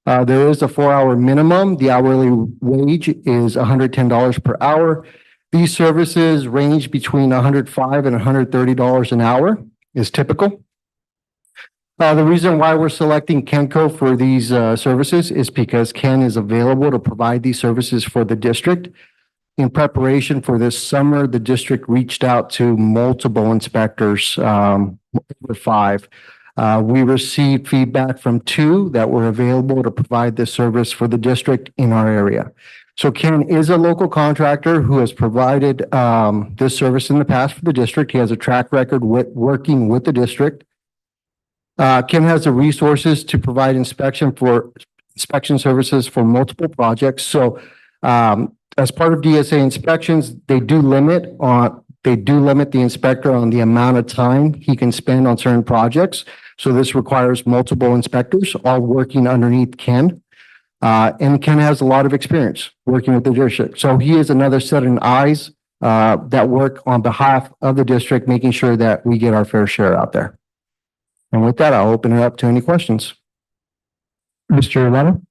Speaker 12: There is a 4-hour minimum. The hourly wage is $110 per hour. These services range between $105 and $130 an hour is typical. The reason why we're selecting Kenco for these services is because Ken is available to provide these services for the district. In preparation for this summer, the district reached out to multiple inspectors, over 5. We received feedback from 2 that were available to provide this service for the district in our area. So Ken is a local contractor who has provided this service in the past for the district. He has a track record with working with the district. Ken has the resources to provide inspection services for multiple projects. So as part of DSA inspections, they do limit the inspector on the amount of time he can spend on certain projects. So this requires multiple inspectors all working underneath Ken. And Ken has a lot of experience working with the district. So he is another set of eyes that work on behalf of the district, making sure that we get our fair share out there. And with that, I'll open it up to any questions.
Speaker 3: Mr. Leno?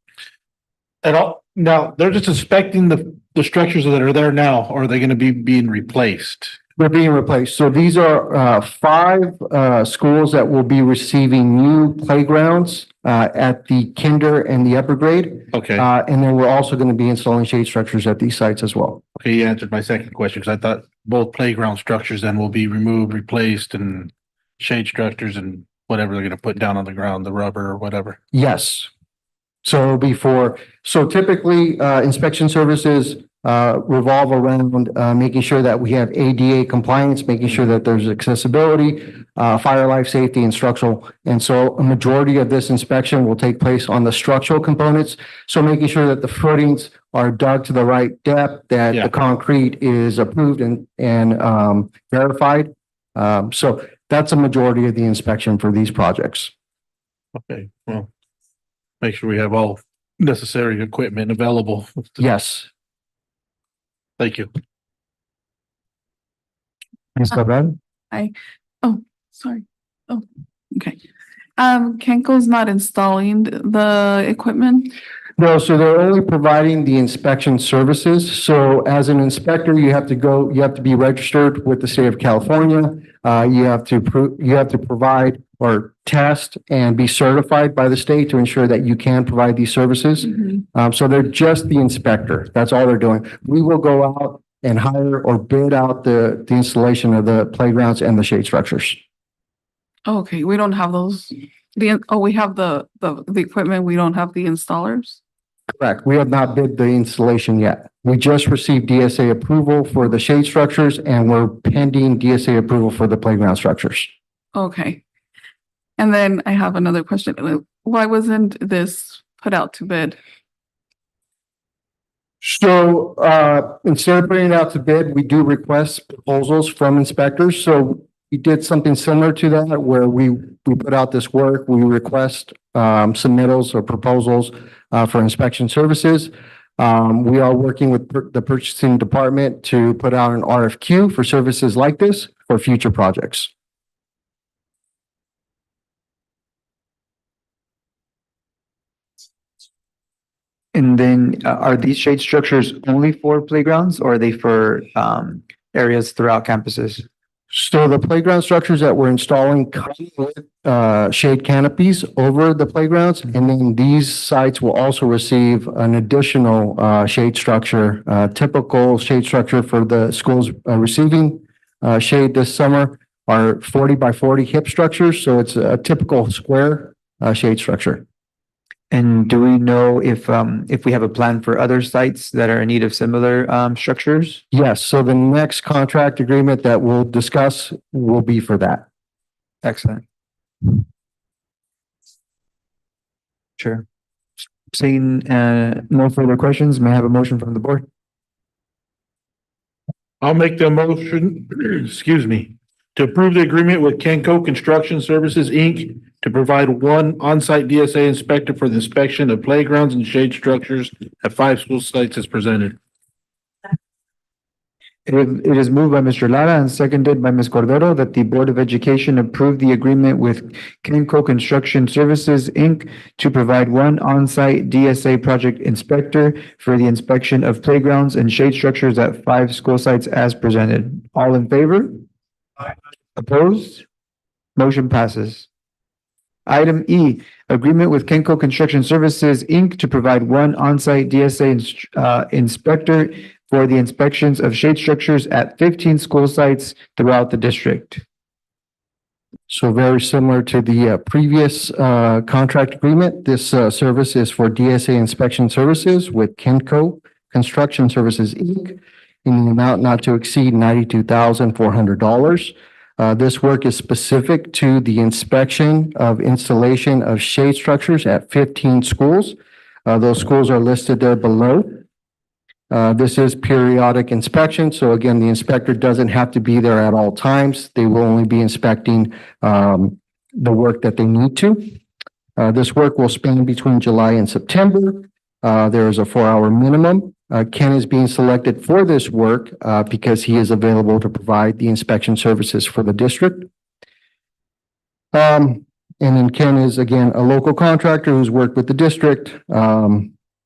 Speaker 13: At all, now, they're just inspecting the structures that are there now, or are they gonna be being replaced?
Speaker 12: They're being replaced. So these are 5 schools that will be receiving new playgrounds at the kinder and the upper grade.
Speaker 13: Okay,
Speaker 12: And then we're also going to be installing shade structures at these sites as well.
Speaker 13: okay, you answered my second question, because I thought both playground structures then will be removed, replaced, and shade structures and whatever they're gonna put down on the ground, the rubber or whatever.
Speaker 12: Yes. So typically inspection services revolve around making sure that we have ADA compliance, making sure that there's accessibility, fire, life safety, and structural. And so a majority of this inspection will take place on the structural components. So making sure that the footings are dug to the right depth, that
Speaker 13: Yeah.
Speaker 12: the concrete is approved and verified. So that's a majority of the inspection for these projects.
Speaker 13: Okay, well, make sure we have all necessary equipment available.
Speaker 12: Yes.
Speaker 13: Thank you.
Speaker 3: Ms. Cabral?
Speaker 14: Sorry. Oh, okay. Kenko's not installing the equipment?
Speaker 12: No, so they're only providing the inspection services. So as an inspector, you have to be registered with the state of California. You have to provide or test and be certified by the state to ensure that you can provide these services. So they're just the inspector. That's all they're doing. We will go out and hire or bid out the installation of the playgrounds and the shade structures.
Speaker 14: Okay, we don't have those. We have the equipment. We don't have the installers.
Speaker 12: Correct. We have not bid the installation yet. We just received DSA approval for the shade structures and we're pending DSA approval for the playground structures.
Speaker 14: Okay. And then I have another question. Why wasn't this put out to bid?
Speaker 12: So instead of putting it out to bid, we do request proposals from inspectors. So we did something similar to that where we put out this work, we request submittals or proposals for inspection services. We are working with the purchasing department to put out an RFQ for services like this for future projects.
Speaker 3: And then are these shade structures only for playgrounds or are they for areas throughout campuses?
Speaker 12: So the playground structures that we're installing come with shade canopies over the playgrounds. And then these sites will also receive an additional shade structure. Typical shade structure for the schools receiving shade this summer are 40 by 40 hip structures. So it's a typical square shade structure.
Speaker 3: And do we know if we have a plan for other sites that are in need of similar structures?
Speaker 12: Yes, so the next contract agreement that we'll discuss will be for that.
Speaker 3: Excellent. Sure. Seeing no further questions, may I have a motion from the board?
Speaker 13: I'll make the motion, excuse me, to approve the agreement with Kenko Construction Services, Inc. to provide one on-site DSA inspector for the inspection of playgrounds and shade structures at 5 school sites as presented.
Speaker 3: It is moved by Mr. Lara and seconded by Ms. Cordero that the Board of Education approve the agreement with Kenko Construction Services, Inc. to provide one on-site DSA project inspector for the inspection of playgrounds and shade structures at 5 school sites as presented. All in favor? Opposed? Motion passes. Item E, agreement with Kenko Construction Services, Inc. to provide one on-site DSA inspector for the inspections of shade structures at 15 school sites throughout the district.
Speaker 12: So very similar to the previous contract agreement, this service is for DSA inspection services with Kenko Construction Services, Inc. in the amount not to exceed $92,400. This work is specific to the inspection of installation of shade structures at 15 schools. Those schools are listed there below. This is periodic inspection. So again, the inspector doesn't have to be there at all times. They will only be inspecting the work that they need to. This work will span between July and September. There is a 4-hour minimum. Ken is being selected for this work because he is available to provide the inspection services for the district. And then Ken is again a local contractor who's worked with the district.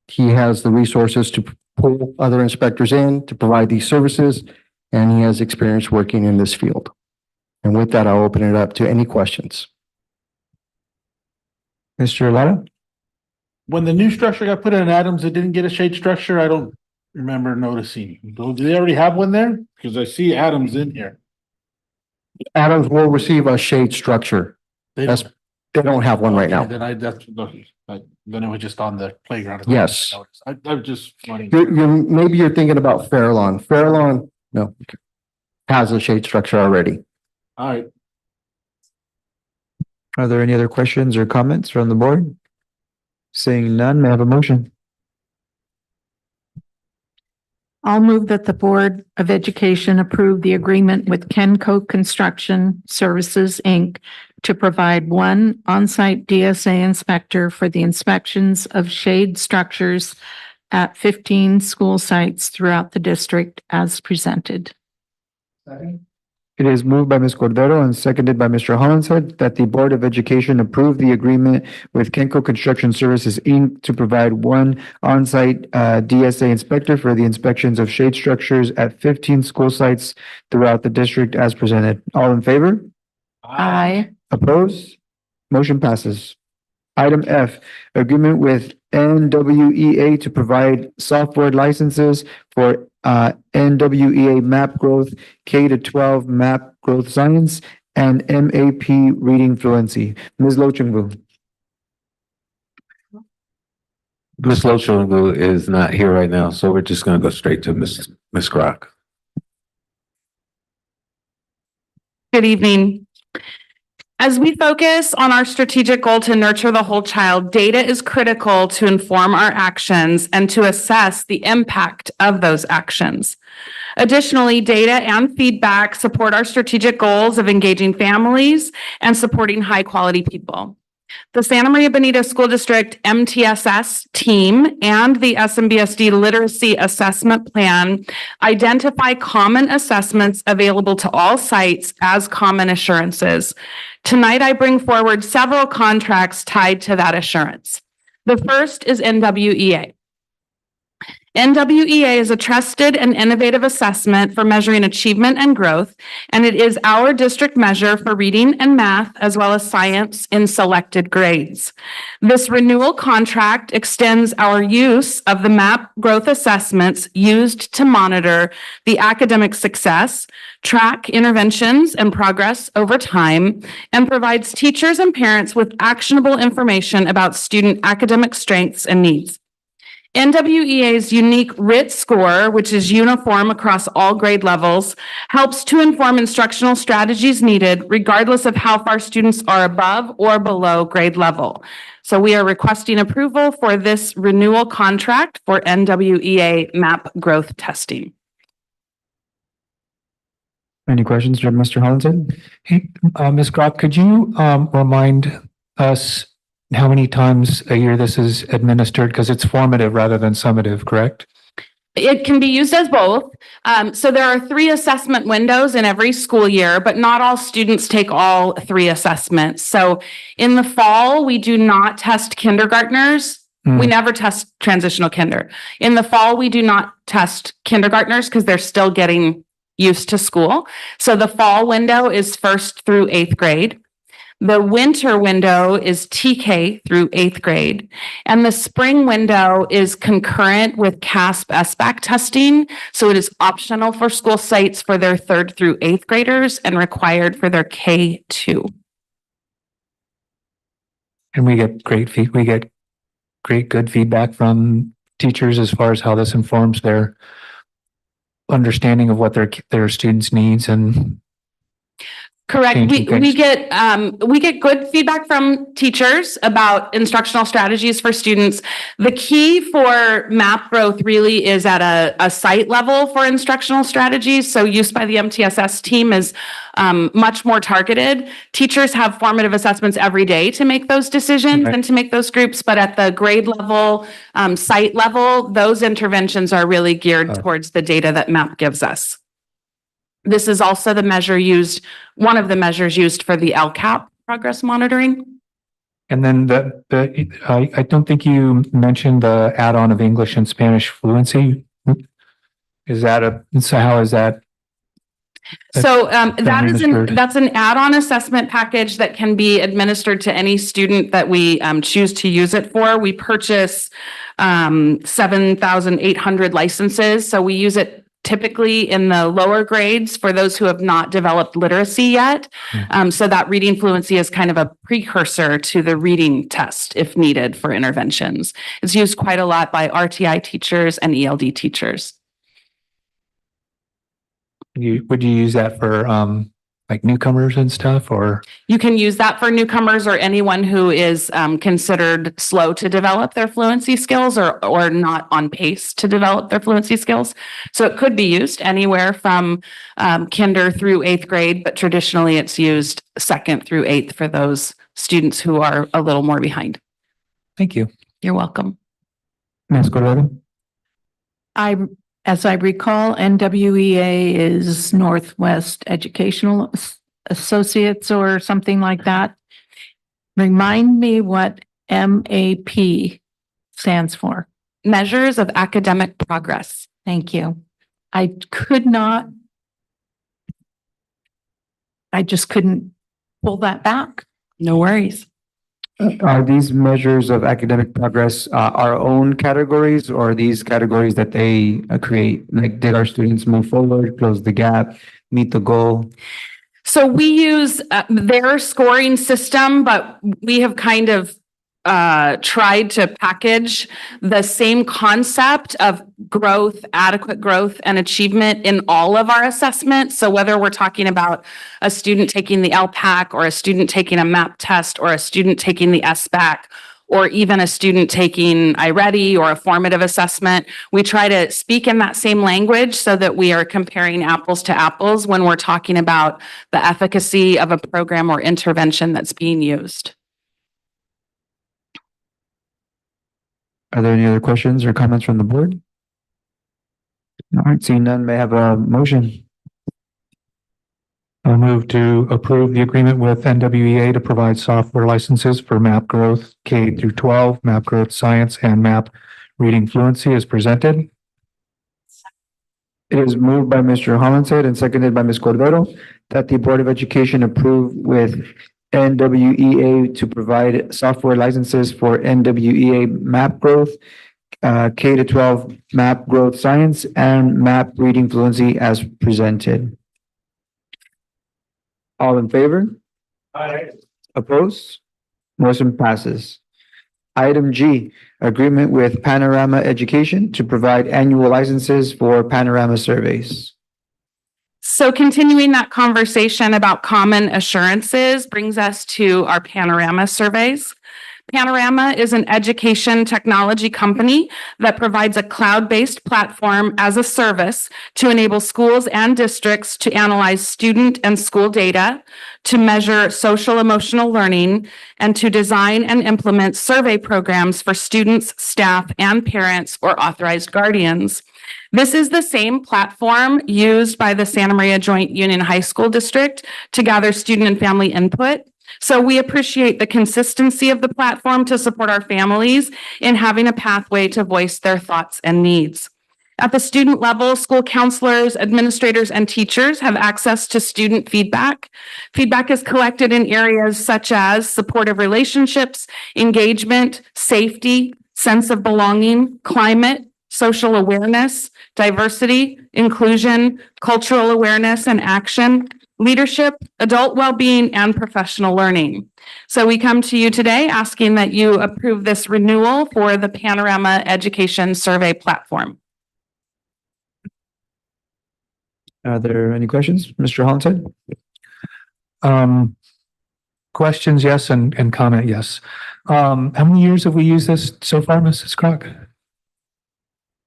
Speaker 12: He has the resources to pull other inspectors in to provide these services, and he has experience working in this field. And with that, I'll open it up to any questions.
Speaker 3: Mr. Lara?
Speaker 13: When the new structure got put in Adams, it didn't get a shade structure. I don't remember noticing. Do they already have one there? Because I see Adams in here.
Speaker 12: Adams will receive a shade structure.
Speaker 13: They
Speaker 12: That's
Speaker 13: don't-
Speaker 12: They don't have one right now.
Speaker 13: Then then it was just on the playground.
Speaker 12: Yes.
Speaker 13: I was just wondering.
Speaker 12: Maybe you're thinking about Fairlawn. Fairlawn, no, has a shade structure already.
Speaker 13: All right.
Speaker 3: Are there any other questions or comments from the board? Seeing none, may I have a motion?
Speaker 1: I'll move that the Board of Education approve the agreement with Kenco Construction Services, Inc. to provide one on-site DSA inspector for the inspections of shade structures at 15 school sites throughout the district as presented.
Speaker 3: It is moved by Ms. Cordero and seconded by Mr. Hollinshead that the Board of Education approve the agreement with Kenco Construction Services, Inc. to provide one on-site DSA inspector for the inspections of shade structures at 15 school sites throughout the district as presented. All in favor?
Speaker 1: Aye.
Speaker 3: Opposed? Motion passes. Item F, agreement with NWEA to provide software licenses for NWEA Map Growth, K-12 Map Growth Science, and MAP Reading Fluency. Ms. Lochengu.
Speaker 4: Ms. Lochengu is not here right now, so we're just gonna go straight to Ms. Grok.
Speaker 6: Good evening. As we focus on our strategic goal to nurture the whole child, data is critical to inform our actions and to assess the impact of those actions. Additionally, data and feedback support our strategic goals of engaging families and supporting high-quality people. The Santa Maria Bonita School District MTSS team and the SMBSD Literacy Assessment Plan identify common assessments available to all sites as common assurances. Tonight, I bring forward several contracts tied to that assurance. The first is NWEA. NWEA is a trusted and innovative assessment for measuring achievement and growth, and it is our district measure for reading and math, as well as science in selected grades. This renewal contract extends our use of the MAP growth assessments used to monitor the academic success, track interventions and progress over time, and provides teachers and parents with actionable information about student academic strengths and needs. NWEA's unique RIT score, which is uniform across all grade levels, helps to inform instructional strategies needed regardless of how far students are above or below grade level. So we are requesting approval for this renewal contract for NWEA MAP growth testing.
Speaker 3: Any questions from Mr. Hollinshead?
Speaker 11: Hey, Ms. Grok, could you remind us how many times a year this is administered? Because it's formative rather than summative, correct?
Speaker 6: It can be used as both. So there are 3 assessment windows in every school year, but not all students take all 3 assessments. So in the fall, we do not test kindergartners. We never test transitional kinder. In the fall, we do not test kindergartners because they're still getting used to school. So the fall window is 1st through 8th grade. The winter window is TK through 8th grade, and the spring window is concurrent with CASP SBAC testing. So it is optional for school sites for their 3rd through 8th graders and required for their K2.
Speaker 11: And we get good feedback from teachers as far as how this informs their understanding of what their students' needs and.
Speaker 6: Correct. We get good feedback from teachers about instructional strategies for students. The key for MAP growth really is at a site level for instructional strategies. So use by the MTSS team is much more targeted. Teachers have formative assessments every day to make those decisions and to make those groups, but at the grade level, site level, those interventions are really geared towards the data that MAP gives us. This is also the measure used, one of the measures used for the LCAP progress monitoring.
Speaker 11: And then I don't think you mentioned the add-on of English and Spanish fluency. So how is that?
Speaker 6: So that's an add-on assessment package that can be administered to any student that we choose to use it for. We purchase 7,800 licenses, so we use it typically in the lower grades for those who have not developed literacy yet. So that reading fluency is kind of a precursor to the reading test if needed for interventions. It's used quite a lot by RTI teachers and ELD teachers.
Speaker 11: Would you use that for like newcomers and stuff, or?
Speaker 6: You can use that for newcomers or anyone who is considered slow to develop their fluency skills or not on pace to develop their fluency skills. So it could be used anywhere from kinder through 8th grade, but traditionally it's used 2nd through 8th for those students who are a little more behind.
Speaker 11: Thank you.
Speaker 6: You're welcome.
Speaker 2: Ms. Cordero?
Speaker 1: As I recall, NWEA is Northwest Educational Associates or something like that. Remind me what MAP stands for.
Speaker 6: Measures of academic progress.
Speaker 1: Thank you. I just couldn't pull that back.
Speaker 6: No worries.
Speaker 3: Are these measures of academic progress our own categories, or are these categories that they create? Like, did our students move forward, close the gap, meet the goal?
Speaker 6: So we use their scoring system, but we have kind of tried to package the same concept of growth, adequate growth and achievement in all of our assessments. So whether we're talking about a student taking the LPAC or a student taking a MAP test or a student taking the SBAC or even a student taking iReady or a formative assessment, we try to speak in that same language so that we are comparing apples to apples when we're talking about the efficacy of a program or intervention that's being used.
Speaker 3: Are there any other questions or comments from the board? All right, seeing none, may I have a motion?
Speaker 11: I'll move to approve the agreement with NWEA to provide software licenses for MAP Growth K through 12, MAP Growth Science, and MAP Reading Fluency as presented.
Speaker 3: It is moved by Mr. Hollinshead and seconded by Ms. Cordero that the Board of Education approve with NWEA to provide software licenses for NWEA MAP Growth, K to 12 MAP Growth Science, and MAP Reading Fluency as presented. All in favor?
Speaker 13: Aye.
Speaker 3: Opposed? Motion passes. Item G, agreement with Panorama Education to provide annual licenses for Panorama surveys.
Speaker 6: So continuing that conversation about common assurances brings us to our Panorama surveys. Panorama is an education technology company that provides a cloud-based platform as a service to enable schools and districts to analyze student and school data, to measure social emotional learning, and to design and implement survey programs for students, staff, and parents or authorized guardians. This is the same platform used by the Santa Maria Joint Union High School District to gather student and family input. So we appreciate the consistency of the platform to support our families in having a pathway to voice their thoughts and needs. At the student level, school counselors, administrators, and teachers have access to student feedback. Feedback is collected in areas such as supportive relationships, engagement, safety, sense of belonging, climate, social awareness, diversity, inclusion, cultural awareness and action, leadership, adult well-being, and professional learning. So we come to you today asking that you approve this renewal for the Panorama Education Survey Platform.
Speaker 3: Are there any questions? Mr. Hollinshead?
Speaker 11: Questions, yes, and comment, yes. How many years have we used this so far, Mrs. Crock?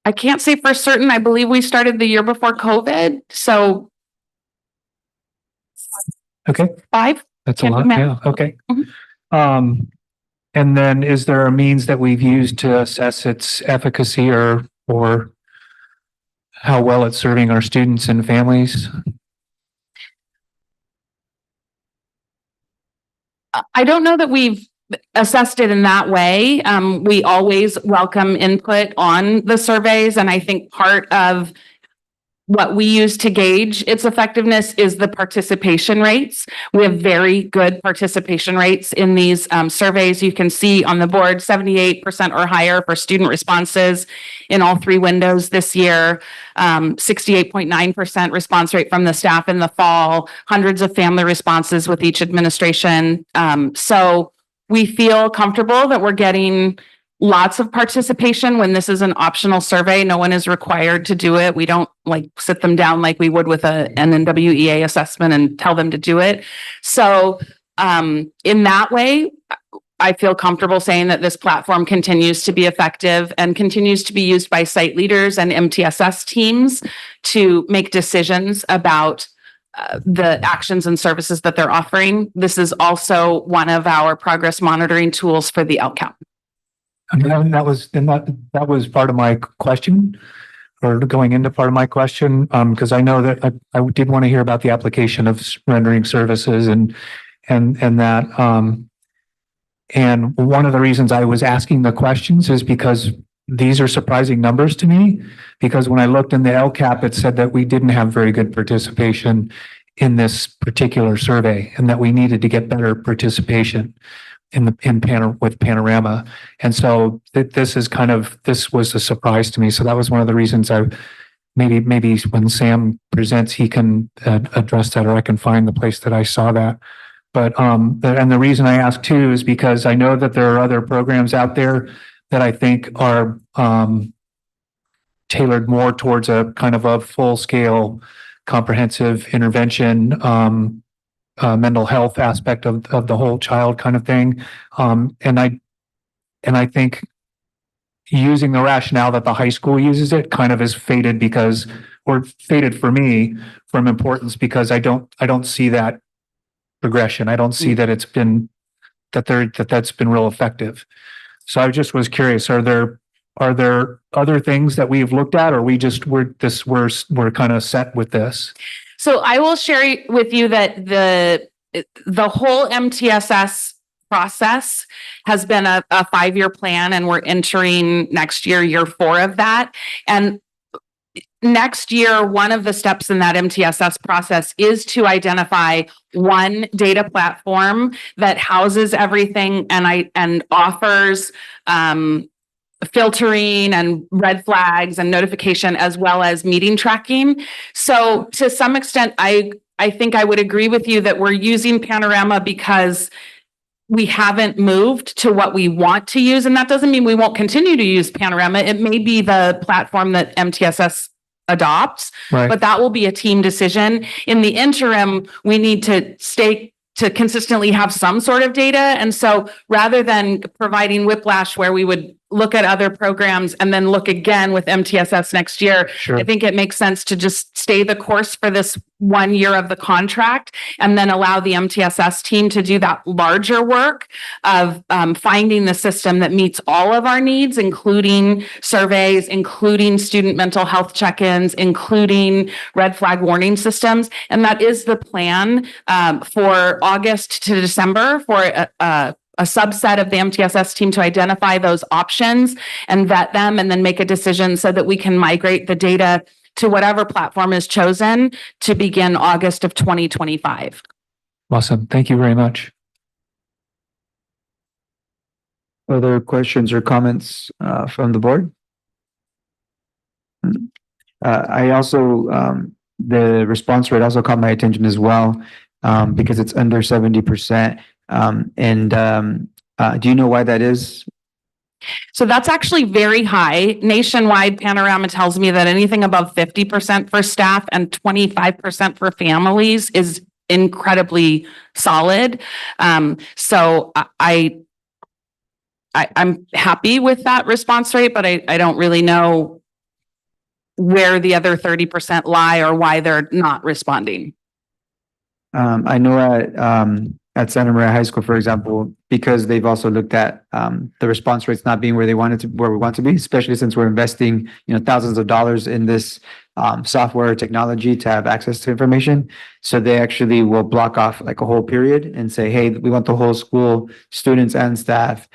Speaker 6: I can't say for certain. I believe we started the year before COVID, so
Speaker 11: Okay,
Speaker 6: 5.
Speaker 11: that's a
Speaker 6: Can't do
Speaker 11: lot,
Speaker 6: math.
Speaker 11: yeah, okay.
Speaker 6: Mhm.
Speaker 11: And then is there a means that we've used to assess its efficacy or how well it's serving our students and families?
Speaker 6: I don't know that we've assessed it in that way. We always welcome input on the surveys, and I think part of what we use to gauge its effectiveness is the participation rates. We have very good participation rates in these surveys. You can see on the board 78% or higher for student responses in all three windows this year. 68.9% response rate from the staff in the fall, hundreds of family responses with each administration. So we feel comfortable that we're getting lots of participation when this is an optional survey. No one is required to do it. We don't like sit them down like we would with an NWEA assessment and tell them to do it. So in that way, I feel comfortable saying that this platform continues to be effective and continues to be used by site leaders and MTSS teams to make decisions about the actions and services that they're offering. This is also one of our progress monitoring tools for the LCAP.
Speaker 11: And that was part of my question, or going into part of my question, because I know that I did want to hear about the application of rendering services and that. And one of the reasons I was asking the questions is because these are surprising numbers to me, because when I looked in the LCAP, it said that we didn't have very good participation in this particular survey and that we needed to get better participation with Panorama. And so this was a surprise to me. So that was one of the reasons maybe when Sam presents, he can address that, or I can find the place that I saw that. But and the reason I ask too is because I know that there are other programs out there that I think are tailored more towards a kind of a full-scale comprehensive intervention, mental health aspect of the whole child kind of thing. And I think using the rationale that the high school uses it kind of is faded faded for me from importance, because I don't see that progression. I don't see that that's been real effective. So I just was curious, are there other things that we've looked at, or we're kind of set with this?
Speaker 6: So I will share with you that the whole MTSS process has been a 5-year plan, and we're entering next year, year 4 of that. And next year, one of the steps in that MTSS process is to identify one data platform that houses everything and offers filtering and red flags and notification, as well as meeting tracking. So to some extent, I think I would agree with you that we're using Panorama because we haven't moved to what we want to use. And that doesn't mean we won't continue to use Panorama. It may be the platform that MTSS adopts,
Speaker 11: right,
Speaker 6: but that will be a team decision. In the interim, we need to consistently have some sort of data. And so rather than providing whiplash where we would look at other programs and then look again with MTSS next year,
Speaker 11: sure,
Speaker 6: I think it makes sense to just stay the course for this 1 year of the contract and then allow the MTSS team to do that larger work of finding the system that meets all of our needs, including surveys, including student mental health check-ins, including red flag warning systems. And that is the plan for August to December for a subset of the MTSS team to identify those options and vet them, and then make a decision so that we can migrate the data to whatever platform is chosen to begin August of 2025.
Speaker 11: Awesome. Thank you very much.
Speaker 3: Other questions or comments from the board? I also, the response rate also caught my attention as well, because it's under 70%. Do you know why that is?
Speaker 6: So that's actually very high. Nationwide, Panorama tells me that anything above 50% for staff and 25% for families is incredibly solid. So I'm happy with that response rate, but I don't really know where the other 30% lie or why they're not responding.
Speaker 3: I know at Santa Maria High School, for example, because they've also looked at the response rates not being where we want to be, especially since we're investing, thousands of dollars in this software technology to have access to information. So they actually will block off like a whole period and say, hey, we want the whole school, students and staff,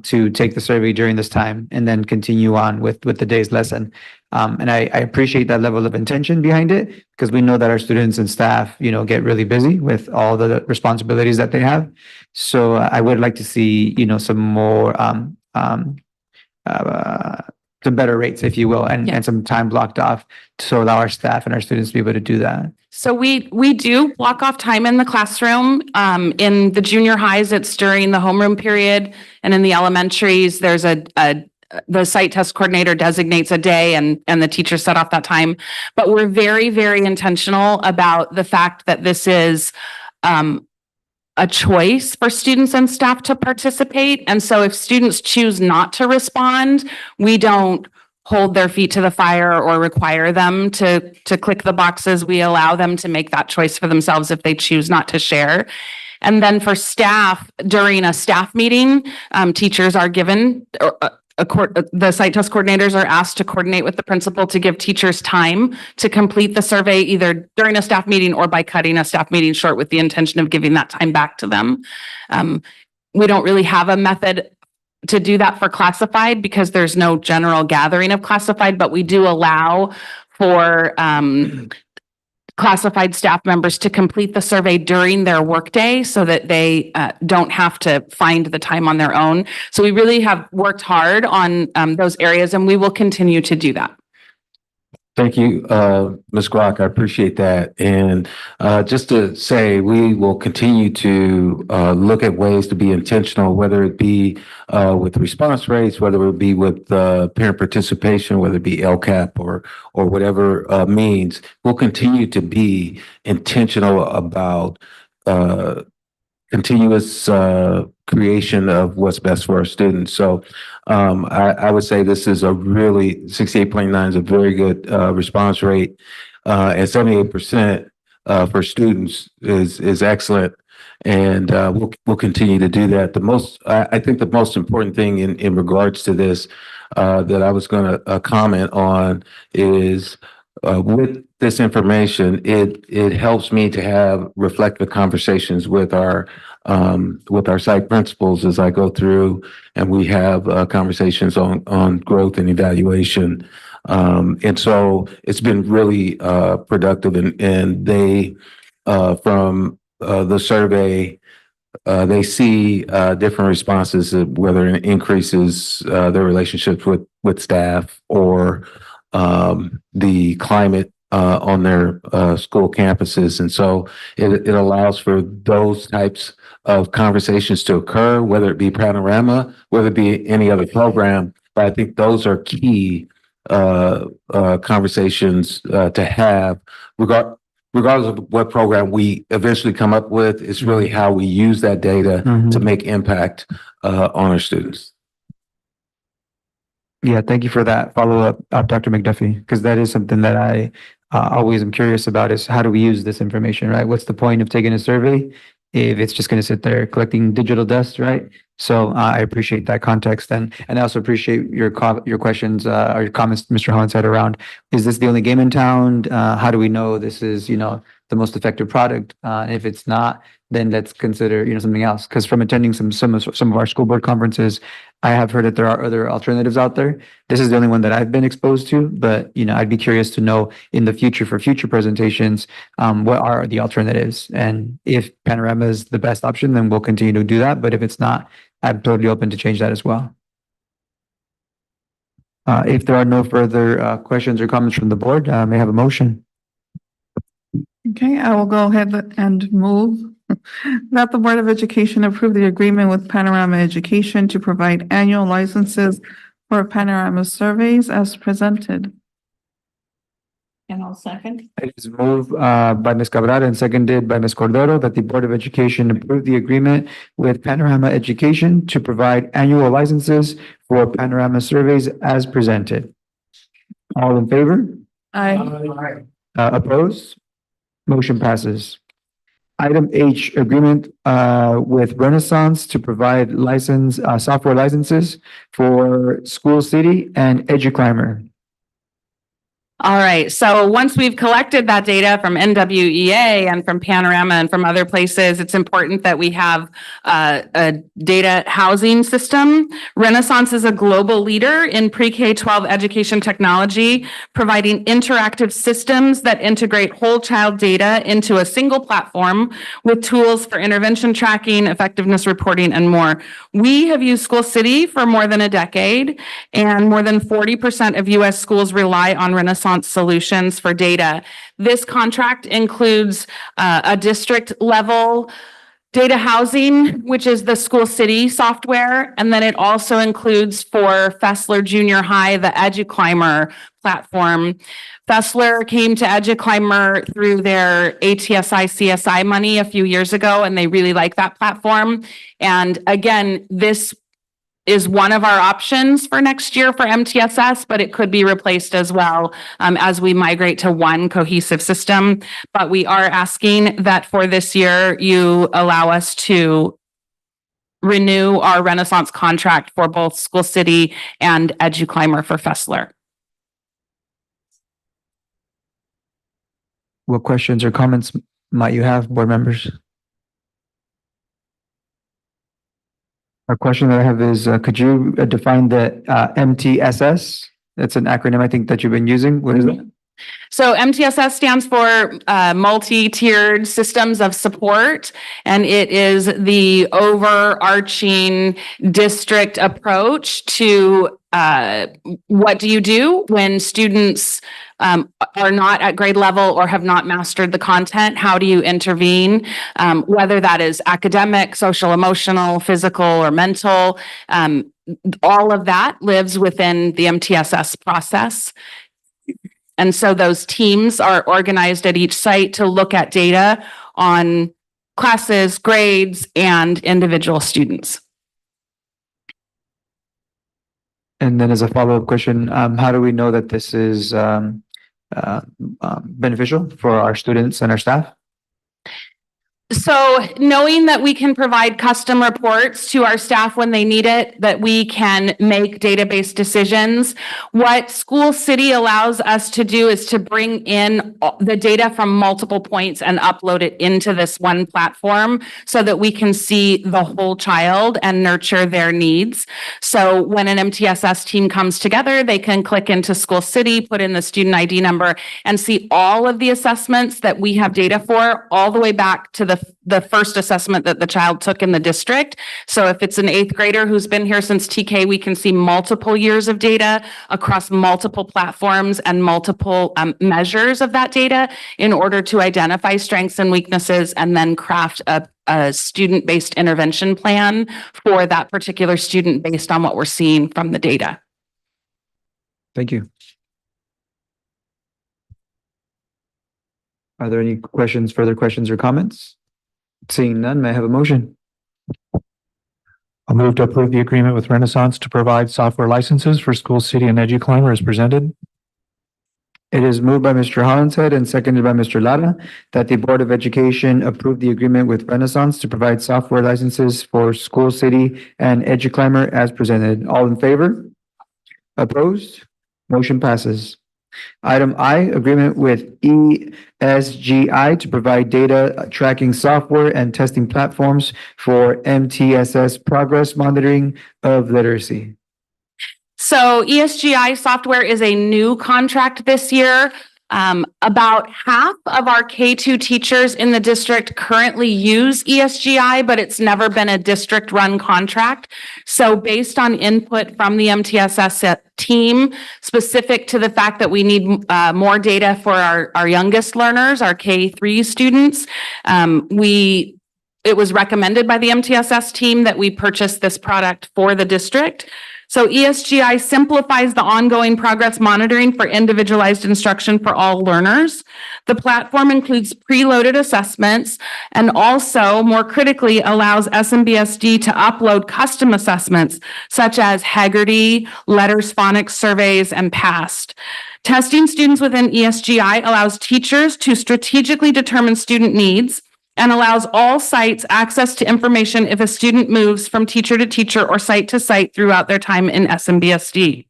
Speaker 3: to take the survey during this time, and then continue on with the day's lesson. And I appreciate that level of intention behind it because we know that our students and staff, get really busy with all the responsibilities that they have. So I would like to see, some more, some better rates, if you will, and some time blocked off to allow our staff and our students to be able to do that.
Speaker 6: So we do block off time in the classroom. In the junior highs, it's during the homeroom period. And in the elementaries, there's the site test coordinator designates a day and the teachers set off that time. But we're very, very intentional about the fact that this is a choice for students and staff to participate. And so if students choose not to respond, we don't hold their feet to the fire or require them to click the boxes. We allow them to make that choice for themselves if they choose not to share. And then for staff, during a staff meeting, teachers are given, the site test coordinators are asked to coordinate with the principal to give teachers time to complete the survey, either during a staff meeting or by cutting a staff meeting short with the intention of giving that time back to them. We don't really have a method to do that for classified because there's no general gathering of classified, but we do allow for classified staff members to complete the survey during their workday so that they don't have to find the time on their own. So we really have worked hard on those areas and we will continue to do that.
Speaker 4: Thank you, Ms. Glock. I appreciate that. And just to say, we will continue to look at ways to be intentional, whether it be with response rates, whether it be with parent participation, whether it be LCAP or whatever means. We'll continue to be intentional about continuous creation of what's best for our students. So I would say this is a really 68.9 is a very good response rate, and 78% for students is excellent. And we'll continue to do that. I think the most important thing in regards to this that I was going to comment on is with this information, it helps me to have reflective conversations with our site principals as I go through, and we have conversations on growth and evaluation. And so it's been really productive, and they from the survey, they see different responses, whether it increases their relationships with staff or the climate on their school campuses. And so it allows for those types of conversations to occur, whether it be Panorama, whether it be any other program. But I think those are key conversations to have, regardless of what program we eventually come up with. It's really how we use that data to make impact on our students.
Speaker 3: Yeah, thank you for that follow-up, Dr. McDuffie, because that is something that I always am curious about is how do we use this information, right? What's the point of taking a survey if it's just going to sit there collecting digital dust, right? So I appreciate that context, and I also appreciate your questions or your comments, Mr. Holland said around, is this the only game in town? How do we know this is, the most effective product? And if it's not, then let's consider, something else. Because from attending some of our school board conferences, I have heard that there are other alternatives out there. This is the only one that I've been exposed to, but I'd be curious to know in the future for future presentations, what are the alternatives? And if Panorama is the best option, then we'll continue to do that. But if it's not, I'm totally open to change that as well. If there are no further questions or comments from the board, may I have a motion?
Speaker 14: Okay, I will go ahead and move that the Board of Education approve the agreement with Panorama Education to provide annual licenses for Panorama surveys as presented.
Speaker 1: And I'll second.
Speaker 3: It is moved by Ms. Cabrera and seconded by Ms. Cordero that the Board of Education approve the agreement with Panorama Education to provide annual licenses for Panorama surveys as presented. All in favor?
Speaker 14: Aye.
Speaker 3: Opposed? Motion passes. Item H, agreement with Renaissance to provide software licenses for School City and EduClimber.
Speaker 6: All right, so once we've collected that data from NWEA and from Panorama and from other places, it's important that we have a data housing system. Renaissance is a global leader in pre-K 12 education technology, providing interactive systems that integrate whole child data into a single platform with tools for intervention tracking, effectiveness reporting, and more. We have used School City for more than a decade, and more than 40% of US schools rely on Renaissance solutions for data. This contract includes a district level data housing, which is the School City software, and then it also includes for Fessler Junior High, the EduClimber platform. Fessler came to EduClimber through their ATSI CSI money a few years ago, and they really like that platform. And again, this is one of our options for next year for MTSS, but it could be replaced as well as we migrate to one cohesive system. But we are asking that for this year, you allow us to renew our Renaissance contract for both School City and EduClimber for Fessler.
Speaker 3: What questions or comments might you have, board members? A question that I have is, could you define the MTSS? That's an acronym I think that you've been using. What is that?
Speaker 6: So MTSS stands for multi-tiered systems of support, and it is the overarching district approach to what do you do when students are not at grade level or have not mastered the content? How do you intervene? Whether that is academic, social, emotional, physical, or mental, all of that lives within the MTSS process. And so those teams are organized at each site to look at data on classes, grades, and individual students.
Speaker 3: And then as a follow-up question, how do we know that this is beneficial for our students and our staff?
Speaker 6: So knowing that we can provide custom reports to our staff when they need it, that we can make database decisions. What School City allows us to do is to bring in the data from multiple points and upload it into this one platform so that we can see the whole child and nurture their needs. So when an MTSS team comes together, they can click into School City, put in the student ID number, and see all of the assessments that we have data for, all the way back to the first assessment that the child took in the district. So if it's an 8th grader who's been here since TK, we can see multiple years of data across multiple platforms and multiple measures of that data in order to identify strengths and weaknesses and then craft a student-based intervention plan for that particular student based on what we're seeing from the data.
Speaker 3: Thank you. Are there any questions, further questions or comments? Seeing none, may I have a motion?
Speaker 11: I'll move to approve the agreement with Renaissance to provide software licenses for School City and EduClimber as presented.
Speaker 3: It is moved by Mr. Hollinshead and seconded by Mr. Lara that the Board of Education approve the agreement with Renaissance to provide software licenses for School City and EduClimber as presented. All in favor? Opposed? Motion passes. Item I, agreement with ESGI to provide data tracking software and testing platforms for MTSS progress monitoring of literacy.
Speaker 6: So ESGI software is a new contract this year. About half of our K-2 teachers in the district currently use ESGI, but it's never been a district-run contract. So based on input from the MTSS team, specific to the fact that we need more data for our youngest learners, our K-3 students, it was recommended by the MTSS team that we purchase this product for the district. So ESGI simplifies the ongoing progress monitoring for individualized instruction for all learners. The platform includes preloaded assessments and also, more critically, allows SMBSD to upload custom assessments such as Haggerty, Letters Phonics surveys, and PAST. Testing students within ESGI allows teachers to strategically determine student needs and allows all sites access to information if a student moves from teacher to teacher or site to site throughout their time in SMBSD.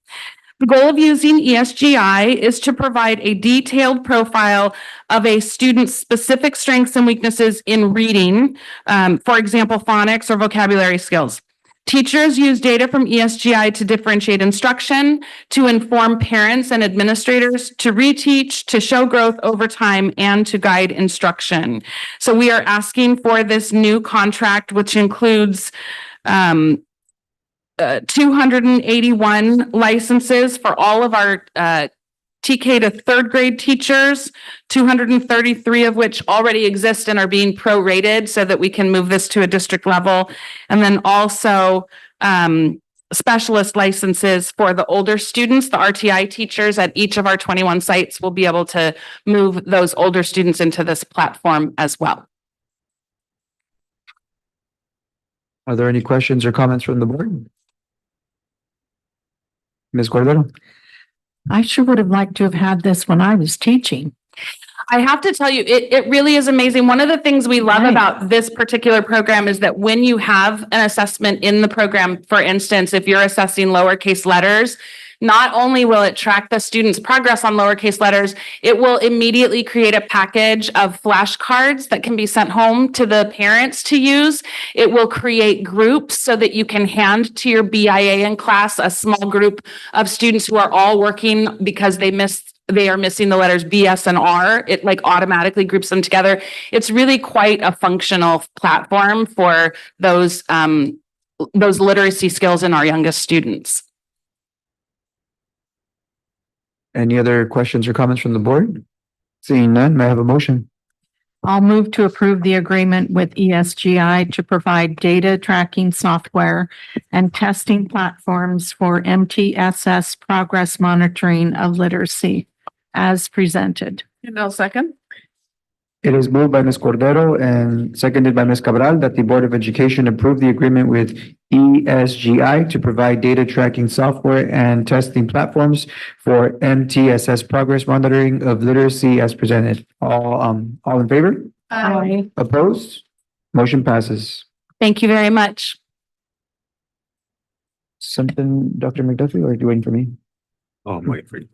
Speaker 6: The goal of using ESGI is to provide a detailed profile of a student's specific strengths and weaknesses in reading, for example, phonics or vocabulary skills. Teachers use data from ESGI to differentiate instruction, to inform parents and administrators, to reteach, to show growth over time, and to guide instruction. So we are asking for this new contract, which includes 281 licenses for all of our TK to third grade teachers, 233 of which already exist and are being prorated so that we can move this to a district level. And then also specialist licenses for the older students. The RTI teachers at each of our 21 sites will be able to move those older students into this platform as well.
Speaker 3: Are there any questions or comments from the board? Ms. Cordero?
Speaker 1: I sure would have liked to have had this when I was teaching.
Speaker 6: I have to tell you, it really is amazing. One of the things we love
Speaker 1: Right.
Speaker 6: about this particular program is that when you have an assessment in the program, for instance, if you're assessing lowercase letters, not only will it track the student's progress on lowercase letters, it will immediately create a package of flashcards that can be sent home to the parents to use. It will create groups so that you can hand to your BIA in class a small group of students who are all working because they are missing the letters B, S, and R. It like automatically groups them together. It's really quite a functional platform for those literacy skills in our youngest students.
Speaker 3: Any other questions or comments from the board? Seeing none, may I have a motion?
Speaker 1: I'll move to approve the agreement with ESGI to provide data tracking software and testing platforms for MTSS progress monitoring of literacy as presented.
Speaker 14: And I'll second.
Speaker 3: It is moved by Ms. Cordero and seconded by Ms. Cabral that the Board of Education approve the agreement with ESGI to provide data tracking software and testing platforms for MTSS progress monitoring of literacy as presented. All in favor?
Speaker 1: Aye.
Speaker 3: Opposed? Motion passes.
Speaker 6: Thank you very much.
Speaker 3: Something, Dr. McDuffie, or are you waiting for me?
Speaker 4: Oh, I'm waiting for you.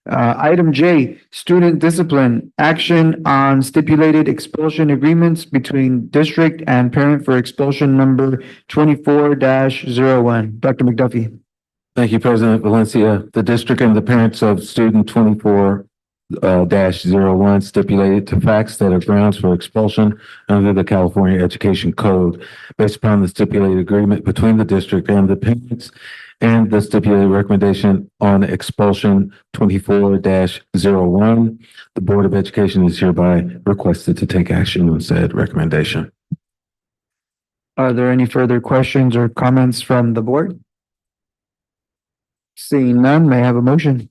Speaker 3: Item J, student discipline, action on stipulated expulsion agreements between district and parent for expulsion number 24-01. Dr. McDuffie.
Speaker 4: Thank you, President Valencia. The district and the parents of student 24-01 stipulated to facts that are grounds for expulsion under the California Education Code. Based upon the stipulated agreement between the district and the parents and the stipulated recommendation on expulsion 24-01, the Board of Education is hereby requested to take action on said recommendation.
Speaker 3: Are there any further questions or comments from the board? Seeing none, may I have a motion?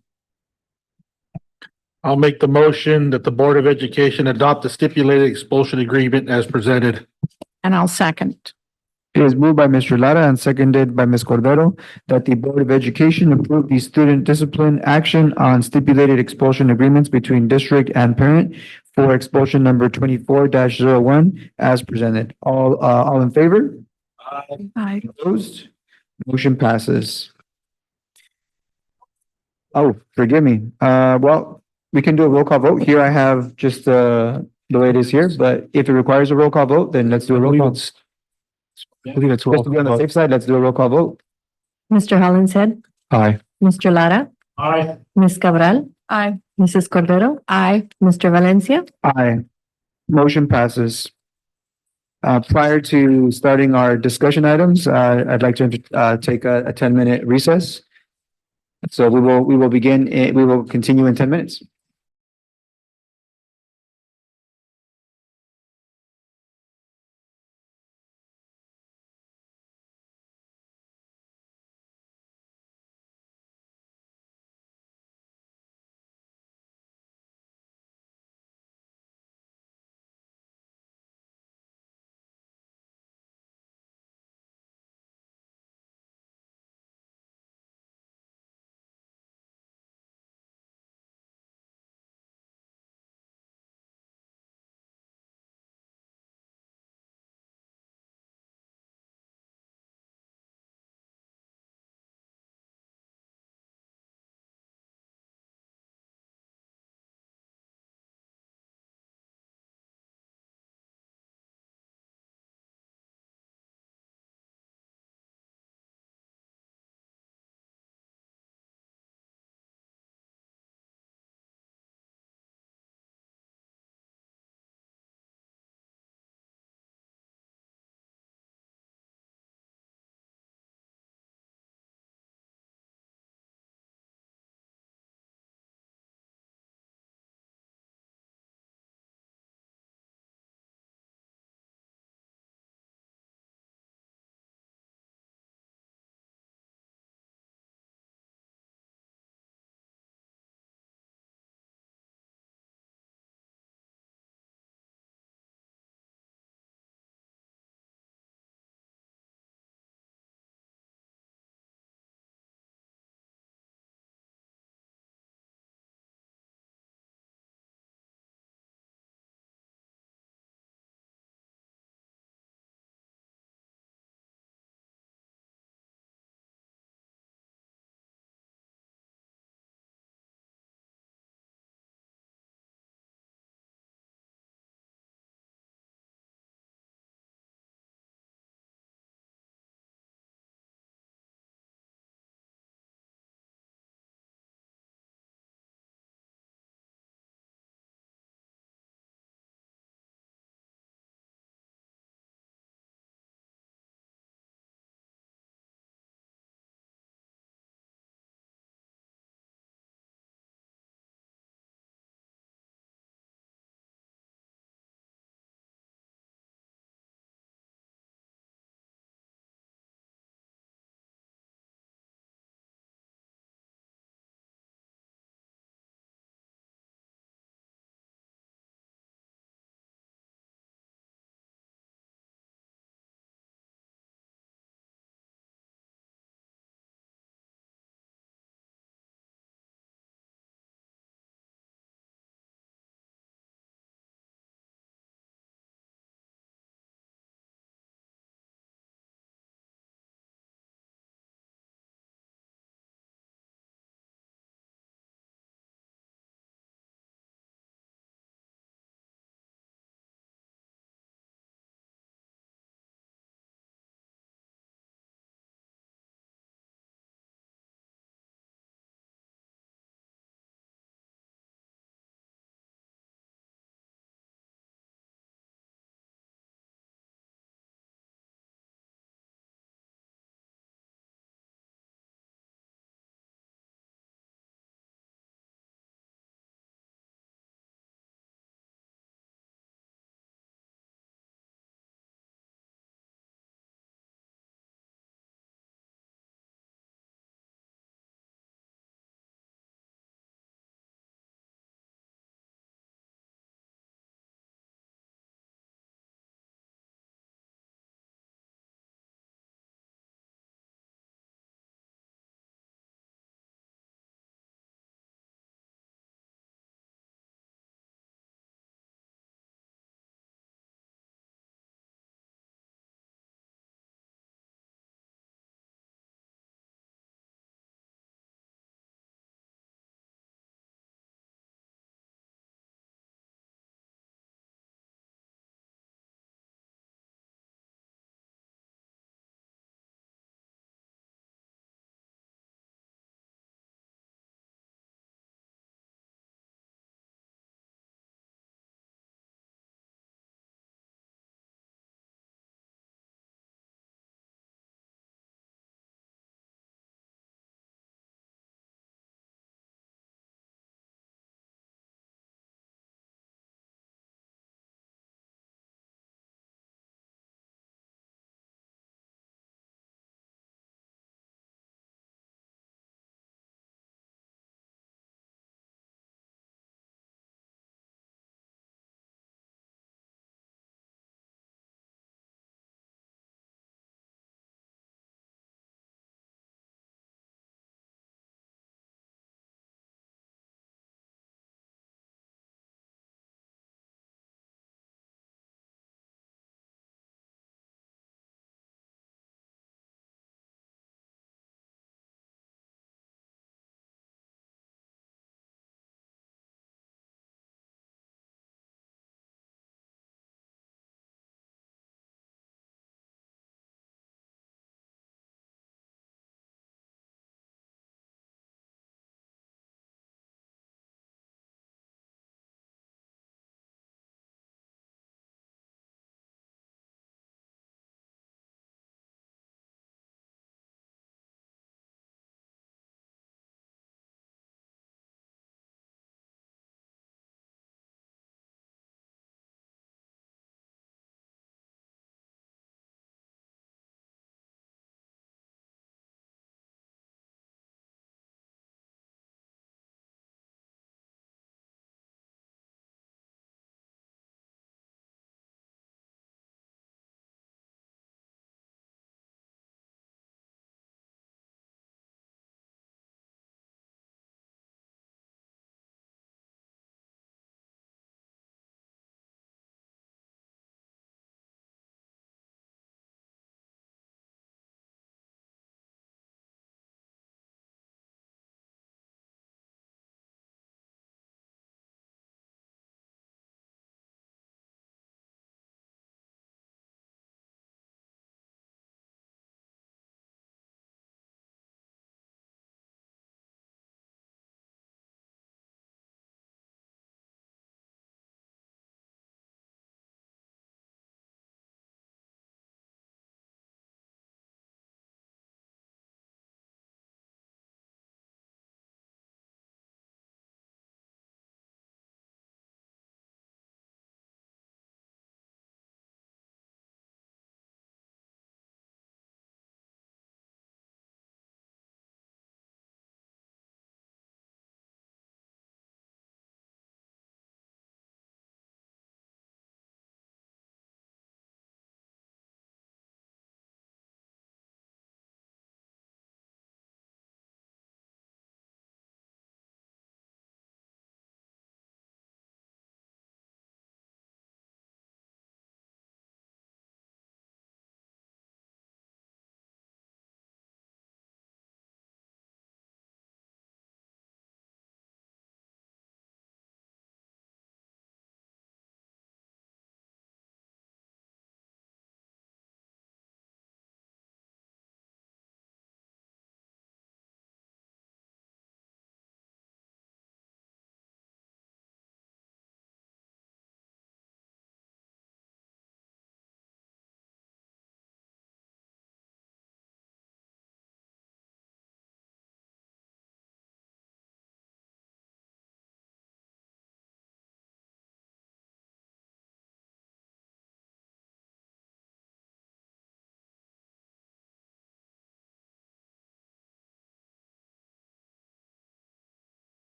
Speaker 13: I'll make the motion that the Board of Education adopt the stipulated expulsion agreement as presented.
Speaker 1: And I'll second.
Speaker 3: It is moved by Mr. Lara and seconded by Ms. Cordero that the Board of Education approve the student discipline action on stipulated expulsion agreements between district and parent for expulsion number 24-01 as presented. All in favor?
Speaker 14: Aye.
Speaker 3: Opposed? Motion passes. Oh, forgive me. Well, we can do a roll call vote. Here I have just the way it is here, but if it requires a roll call vote, then let's do a roll call.
Speaker 11: I believe it's
Speaker 3: Just to be on the safe side, let's do a roll call vote.
Speaker 9: Mr. Hollinshead,
Speaker 11: Aye.
Speaker 9: Mr. Lara,
Speaker 13: Aye.
Speaker 9: Ms. Cabral,
Speaker 14: Aye.
Speaker 9: Mrs. Cordero,
Speaker 1: Aye.
Speaker 9: Mr. Valencia.
Speaker 3: Aye. Motion passes. Prior to starting our discussion items, I'd like to take a 10-minute recess. So we will continue in 10 minutes.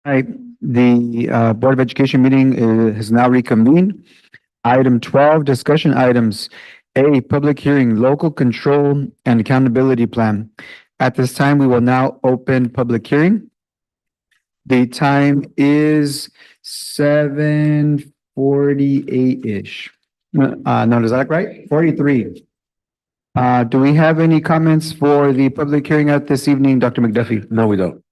Speaker 3: Right, the Board of Education meeting has now reconvened. Item 12, discussion items. A, public hearing, local control and accountability plan. At this time, we will now open public hearing. The time is 7:48-ish. No, is that right? 43. Do we have any comments for the public hearing at this evening, Dr. McDuffie? No, we don't.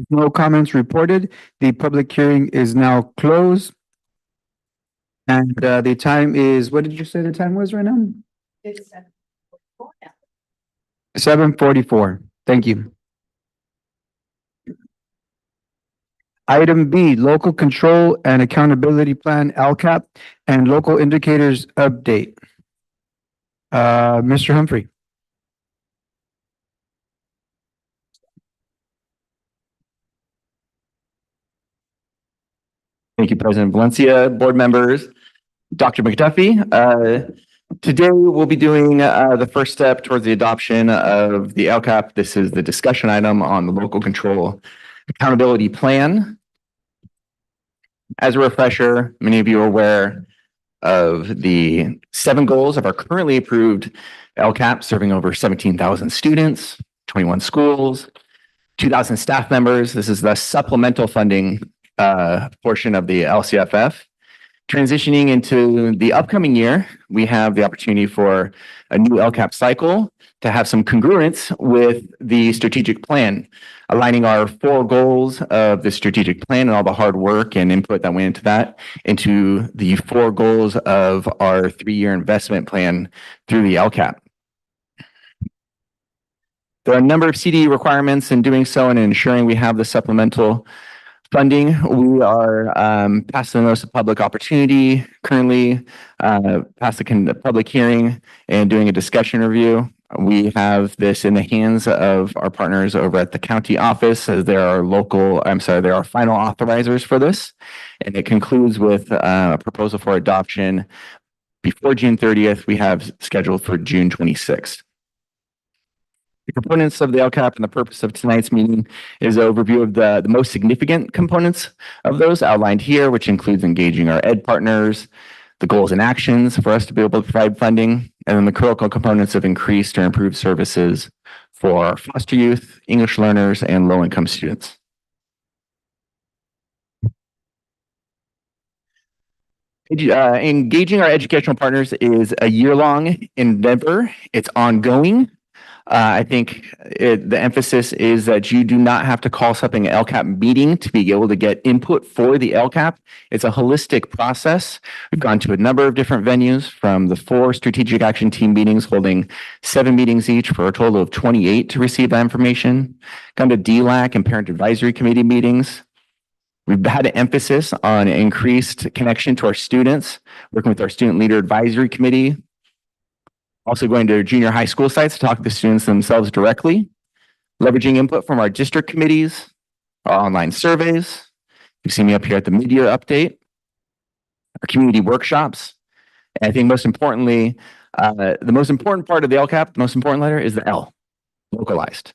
Speaker 3: No comments reported. The public hearing is now closed. And the time is, what did you say the time was right now? 7:44. Thank you. Item B, local control and accountability plan, LCAP, and local indicators update. Mr. Humphrey.
Speaker 15: Thank you, President Valencia, board members, Dr. McDuffie. Today we'll be doing the first step towards the adoption of the LCAP. This is the discussion item on the local control accountability plan. As a refresher, many of you are aware of the 7 goals of our currently approved LCAP, serving over 17,000 students, 21 schools, 2,000 staff members. This is the supplemental funding portion of the LCFF. Transitioning into the upcoming year, we have the opportunity for a new LCAP cycle to have some congruence with the strategic plan, aligning our 4 goals of the strategic plan and all the hard work and input that went into that into the 4 goals of our 3-year investment plan through the LCAP. There are a number of CD requirements in doing so and ensuring we have the supplemental funding. We are past the notice of public opportunity currently, past the public hearing and doing a discussion review. We have this in the hands of our partners over at the county office as there are final authorizers for this. And it concludes with a proposal for adoption before June 30th. We have scheduled for June 26th. The components of the LCAP and the purpose of tonight's meeting is an overview of the most significant components of those outlined here, which includes engaging our ed partners, the goals and actions for us to be able to provide funding, and then the critical components of increased or improved services for foster youth, English learners, and low-income students. Engaging our educational partners is a year-long endeavor. It's ongoing. I think the emphasis is that you do not have to call something an LCAP meeting to be able to get input for the LCAP. It's a holistic process. We've gone to a number of different venues, from the 4 strategic action team meetings, holding 7 meetings each for a total of 28 to receive that information. Come to DLAC and parent advisory committee meetings. We've had an emphasis on increased connection to our students, working with our student leader advisory committee. Also going to junior high school sites to talk to the students themselves directly, leveraging input from our district committees, our online surveys. You see me up here at the media update, our community workshops. And I think most importantly, the most important part of the LCAP, the most important letter is the L, localized.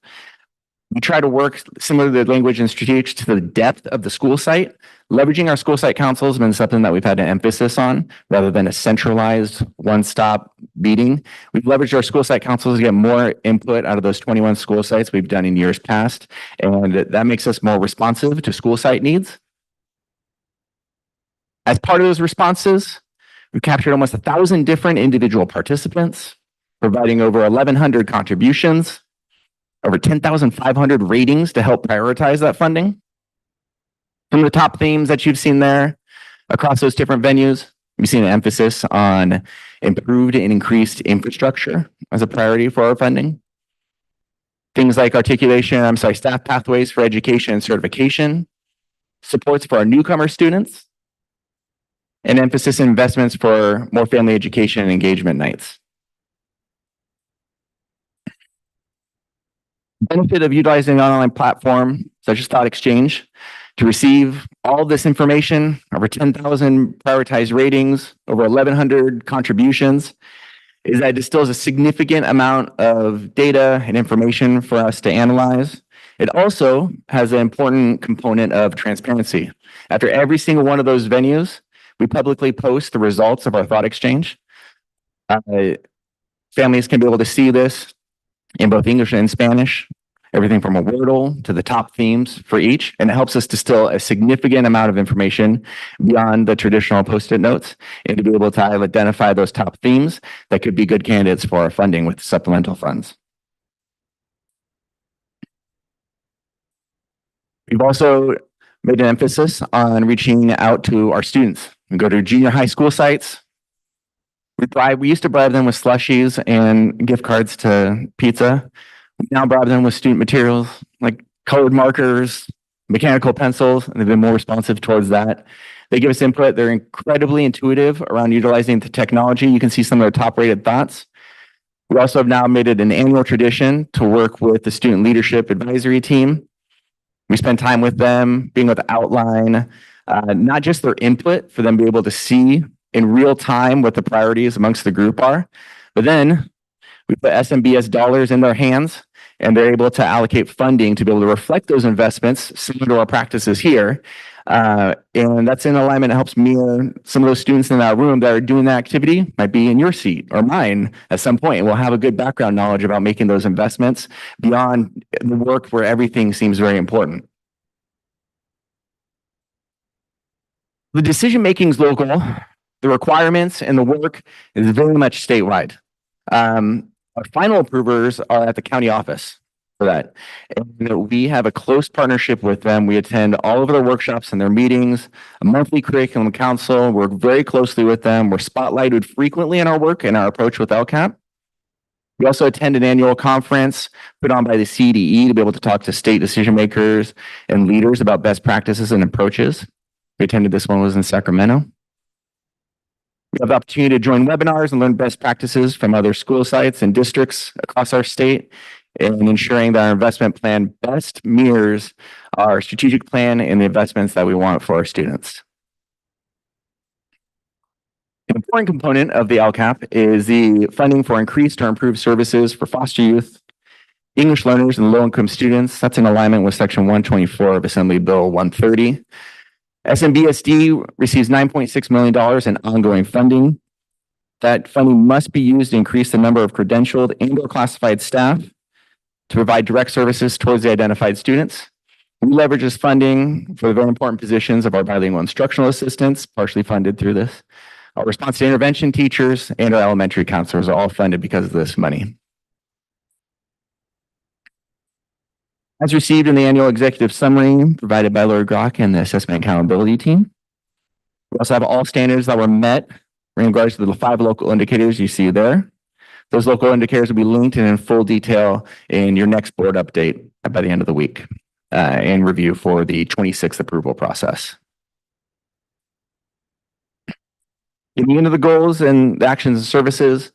Speaker 15: We try to work similar to the language and strategic to the depth of the school site. Leveraging our school site councils has been something that we've had an emphasis on rather than a centralized one-stop meeting. We've leveraged our school site councils to get more input out of those 21 school sites we've done in years past. And that makes us more responsive to school site needs. As part of those responses, we've captured almost 1,000 different individual participants, providing over 1,100 contributions, over 10,500 ratings to help prioritize that funding. From the top themes that you've seen there across those different venues, we've seen an emphasis on improved and increased infrastructure as a priority for our funding. Things like staff pathways for education and certification, supports for our newcomer students, and emphasis in investments for more family education and engagement nights. Benefit of utilizing an online platform such as Thought Exchange to receive all this information, over 10,000 prioritized ratings, over 1,100 contributions, is that it distills a significant amount of data and information for us to analyze It also has an important component of transparency. After every single one of those venues, we publicly post the results of our thought exchange. Families can be able to see this in both English and Spanish, everything from a Wordle to the top themes for each. And it helps us distill a significant amount of information beyond the traditional Post-it notes and to be able to identify those top themes that could be good candidates for our funding with supplemental funds. We've also made an emphasis on reaching out to our students. We go to junior high school sites. We used to bribe them with slushies and gift cards to pizza. We now bribe them with student materials like colored markers, mechanical pencils, and they've been more responsive towards that. They give us input. They're incredibly intuitive around utilizing the technology. You can see some of their top rated thoughts. We also have now made it an annual tradition to work with the student leadership advisory team. We spend time with them, being with the outline, not just their input for them to be able to see in real time what the priorities amongst the group are, but then we put SMBS dollars in their hands and they're able to allocate funding to be able to reflect those investments similar to our practices here. And that's in alignment. It helps mirror some of those students in that room that are doing that activity might be in your seat or mine at some point. And we'll have a good background knowledge about making those investments beyond the work where everything seems very important. The decision-making is local. The requirements and the work is very much statewide. Our final approvers are at the county office for that. And we have a close partnership with them. We attend all of their workshops and their meetings, a monthly curriculum council, work very closely with them. We're spotlighted frequently in our work and our approach with LCAP. We also attend an annual conference put on by the CDE to be able to talk to state decision makers and leaders about best practices and approaches. We attended this one was in Sacramento. We have the opportunity to join webinars and learn best practices from other school sites and districts across our state and ensuring that our investment plan best mirrors our strategic plan and the investments that we want for our students. An important component of the LCAP is the funding for increased or improved services for foster youth, English learners, and low-income students. That's in alignment with Section 124 of Assembly Bill 130. SMBSD receives $9.6 million in ongoing funding. That funding must be used to increase the number of credentialed and/or classified staff to provide direct services towards the identified students. We leverage this funding for the very important positions of our bilingual instructional assistants, partially funded through this. Our response to intervention teachers and our elementary counselors are all funded because of this money. As received in the annual executive summary provided by Lord Grock and the assessment accountability team. We also have all standards that were met in regards to the 5 local indicators you see there. Those local indicators will be linked and in full detail in your next board update by the end of the week and review for the 26th approval process. Getting into the goals and the actions and services,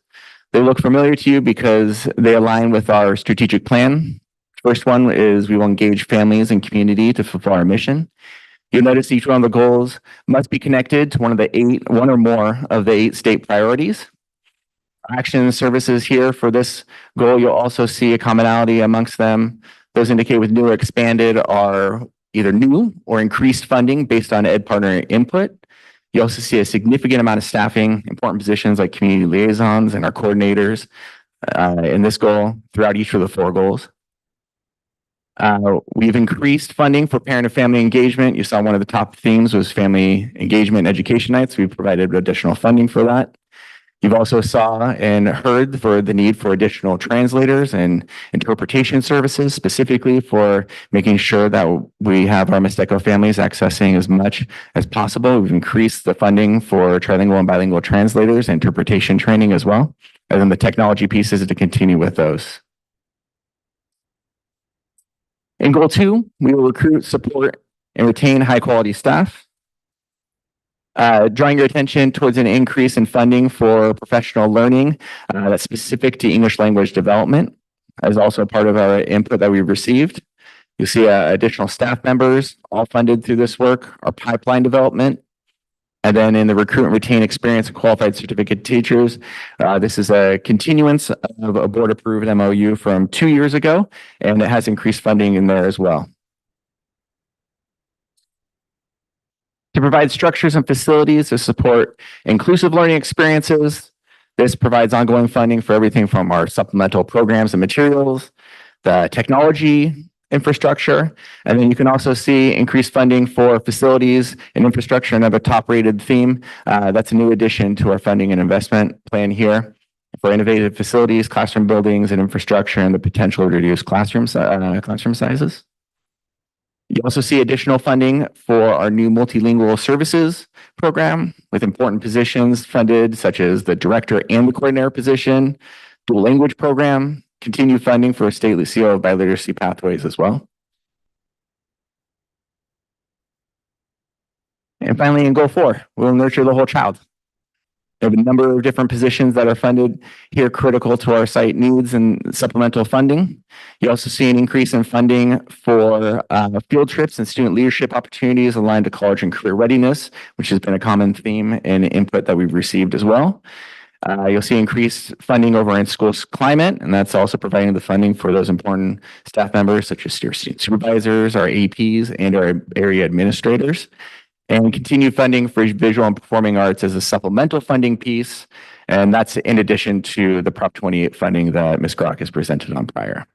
Speaker 15: they look familiar to you because they align with our strategic plan. First one is we will engage families and community to fulfill our mission. You'll notice each one of the goals must be connected to one or more of the 8 state priorities. Action and services here for this goal, you'll also see a commonality amongst them. Those indicate with new or expanded are either new or increased funding based on ed partner input. You also see a significant amount of staffing, important positions like community liaisons and our coordinators in this goal throughout each of the 4 goals. We've increased funding for parent and family engagement. You saw one of the top themes was family engagement and education nights. We've provided additional funding for that. You've also saw and heard for the need for additional translators and interpretation services, specifically for making sure that we have our Mixteco families accessing as much as possible. We've increased the funding for trilingual and bilingual translators and interpretation training as well. And then the technology pieces to continue with those. In goal 2, we will recruit, support, and retain high-quality staff. Drawing your attention towards an increase in funding for professional learning that's specific to English language development as also part of our input that we've received. You'll see additional staff members all funded through this work, our pipeline development, And then in the recruit and retain experienced and qualified certificate teachers, this is a continuance of a board approved MOU from 2 years ago, and it has increased funding in there as well. To provide structures and facilities to support inclusive learning experiences, this provides ongoing funding for everything from our supplemental programs and materials, the technology infrastructure, and then you can also see increased funding for facilities and infrastructure, another top-rated theme. That's a new addition to our funding and investment plan here for innovative facilities, classroom buildings, and infrastructure, and the potential to reduce classroom sizes. You also see additional funding for our new multilingual services program with important positions funded, such as the director and the coordinator position, dual language program, continued funding for state CO by literacy pathways as well. And finally, in goal 4, we'll nurture the whole child. We have a number of different positions that are funded here critical to our site needs and supplemental funding. You also see an increase in funding for field trips and student leadership opportunities aligned to college and career readiness, which has been a common theme and input that we've received as well. You'll see increased funding over in schools climate, and that's also providing the funding for those important staff members such as student supervisors, our APs, and our area administrators. And continued funding for visual and performing arts as a supplemental funding piece. And that's in addition to the Prop 28 funding that Ms. Grock has presented on prior.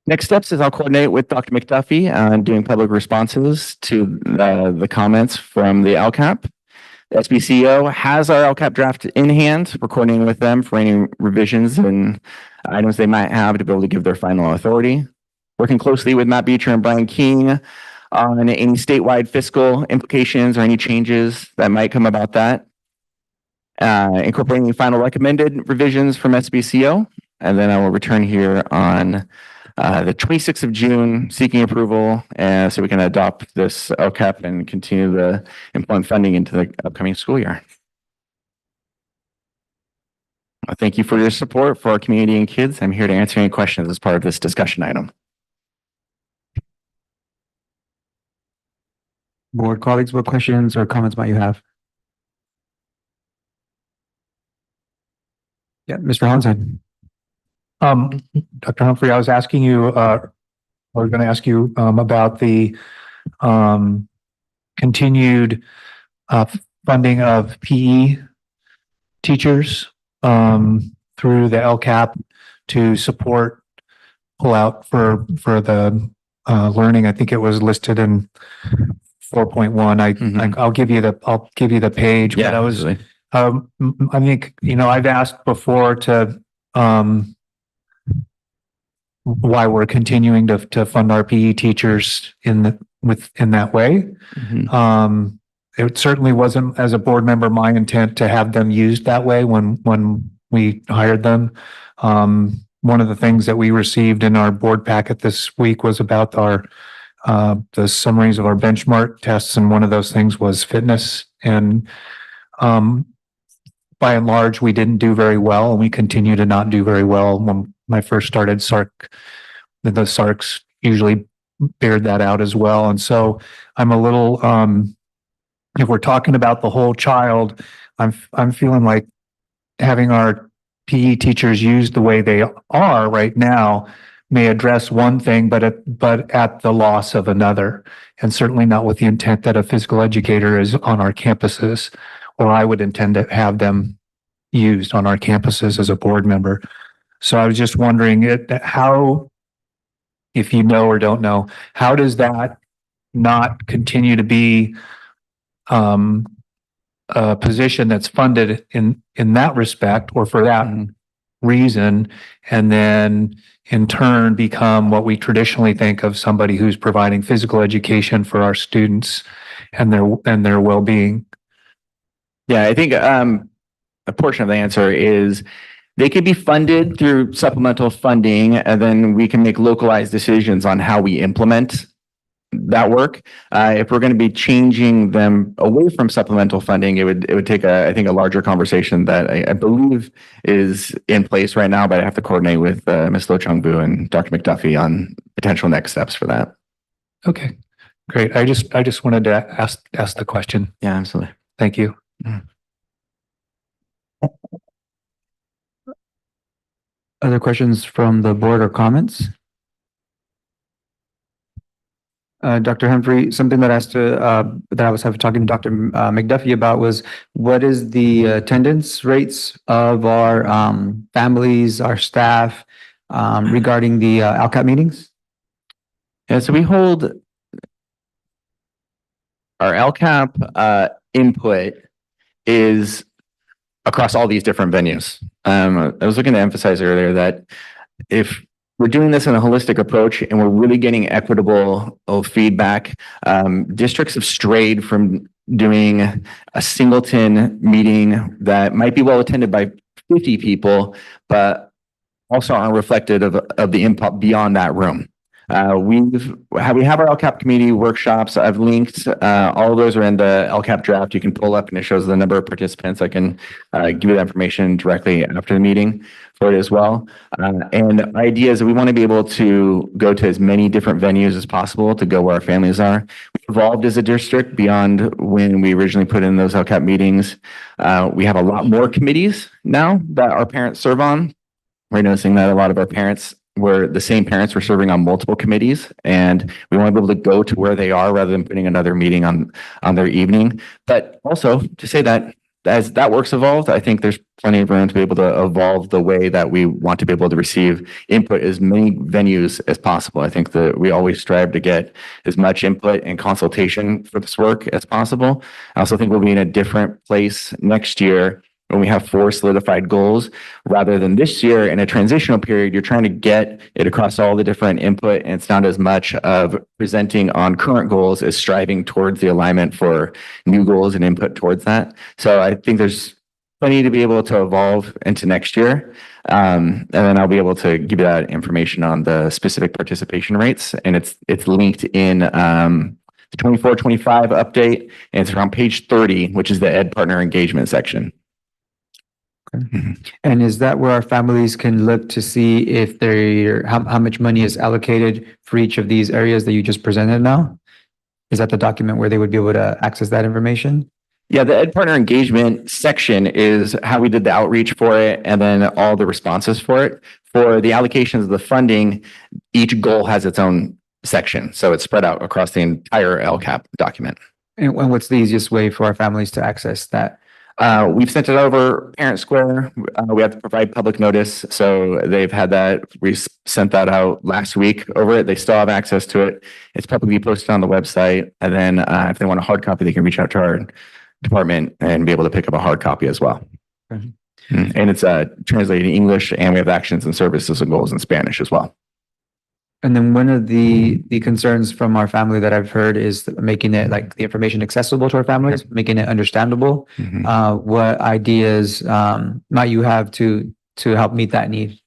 Speaker 15: Next steps is I'll coordinate with Dr. McDuffie on doing public responses to the comments from the LCAP. The SBCO has our LCAP draft in hand. We're coordinating with them for any revisions and items they might have to be able to give their final authority. Working closely with Matt Beecher and Brian King on any statewide fiscal implications or any changes that might come about that. Incorporating the final recommended revisions from SBCO. And then I will return here on the 26th of June, seeking approval so we can adopt this LCAP and continue the employment funding into the upcoming school year. Thank you for your support for our community and kids. I'm here to answer any questions as part of this discussion item.
Speaker 3: Board colleagues, what questions or comments might you have? Yeah, Mr. Hollinshead.
Speaker 11: Dr. Humphrey, I was asking you, I was going to ask you about the continued funding of PE teachers through the LCAP to support pull out for the learning. I think it was listed in 4.1. I'll give you the page.
Speaker 15: Yeah,
Speaker 11: but I think, I've asked before to why we're continuing to fund our PE teachers in that way. It certainly wasn't, as a board member, my intent to have them used that way when we hired them. One of the things that we received in our board packet this week was about the summaries of our benchmark tests, and one of those things was fitness. And by and large, we didn't do very well, and we continue to not do very well. When I first started SARC, the SARCs usually bared that out as well. And so I'm a little, if we're talking about the whole child, I'm feeling like having our PE teachers used the way they are right now may address one thing, but at the loss of another, and certainly not with the intent that a physical educator is on our campuses, or I would intend to have them used on our campuses as a board member. So I was just wondering how, if you know or don't know, how does that not continue to be a position that's funded in that respect or for that reason, and then in turn become what we traditionally think of somebody who's providing physical education for our students and their well-being?
Speaker 15: Yeah, I think a portion of the answer is they could be funded through supplemental funding, and then we can make localized decisions on how we implement that work. If we're going to be changing them away from supplemental funding, it would take I think a larger conversation that I believe is in place right now, but I have to coordinate with Ms. Lo Chung Bu and Dr. McDuffie on potential next steps for that.
Speaker 11: Okay. Great. I just wanted to ask the question.
Speaker 15: Yeah, absolutely.
Speaker 11: Thank you.
Speaker 3: Other questions from the board or comments? Dr. Humphrey, something that I was talking to Dr. McDuffie about was what is the attendance rates of our families, our staff regarding the LCAP meetings?
Speaker 15: Yeah, so we hold our LCAP input is across all these different venues. I was looking to emphasize earlier that if we're doing this in a holistic approach and we're really getting equitable feedback, districts have strayed from doing a singleton meeting that might be well attended by 50 people, but also aren't reflected of the input beyond that room. We have our LCAP community workshops. I've linked, all of those are in the LCAP draft. You can pull up and it shows the number of participants. I can give you that information directly after the meeting for it as well. And the idea is that we want to be able to go to as many different venues as possible to go where our families are. We've evolved as a district beyond when we originally put in those LCAP meetings. We have a lot more committees now that our parents serve on. We're noticing that a lot of our parents were the same parents were serving on multiple committees, and we want to be able to go to where they are rather than putting another meeting on their evening. But also to say that as that work's evolved, I think there's plenty of room to be able to evolve the way that we want to be able to receive input as many venues as possible. I think that we always strive to get as much input and consultation for this work as possible. I also think we'll be in a different place next year when we have 4 solidified goals, rather than this year in a transitional period, you're trying to get it across all the different input, and it's not as much of presenting on current goals as striving towards the alignment for new goals and input towards that. So I think there's plenty to be able to evolve into next year. And then I'll be able to give you that information on the specific participation rates, and it's linked in the 24-25 update, and it's around page 30, which is the Ed Partner Engagement section.
Speaker 3: And is that where our families can look to see if how much money is allocated for each of these areas that you just presented now? Is that the document where they would be able to access that information?
Speaker 15: Yeah, the Ed Partner Engagement section is how we did the outreach for it and then all the responses for it. For the allocations of the funding, each goal has its own section. So it's spread out across the entire LCAP document.
Speaker 3: And what's the easiest way for our families to access that?
Speaker 15: We've sent it over Parent Square. We have to provide public notice. So they've had that. We sent that out last week over it. They still have access to it. It's publicly posted on the website. And then if they want a hard copy, they can reach out to our department and be able to pick up a hard copy as well.
Speaker 3: Okay.
Speaker 15: And it's translated in English, and we have actions and services and goals in Spanish as well.
Speaker 3: And then one of the concerns from our family that I've heard is making it like the information accessible to our families, making it understandable. What ideas might you have to help meet that need?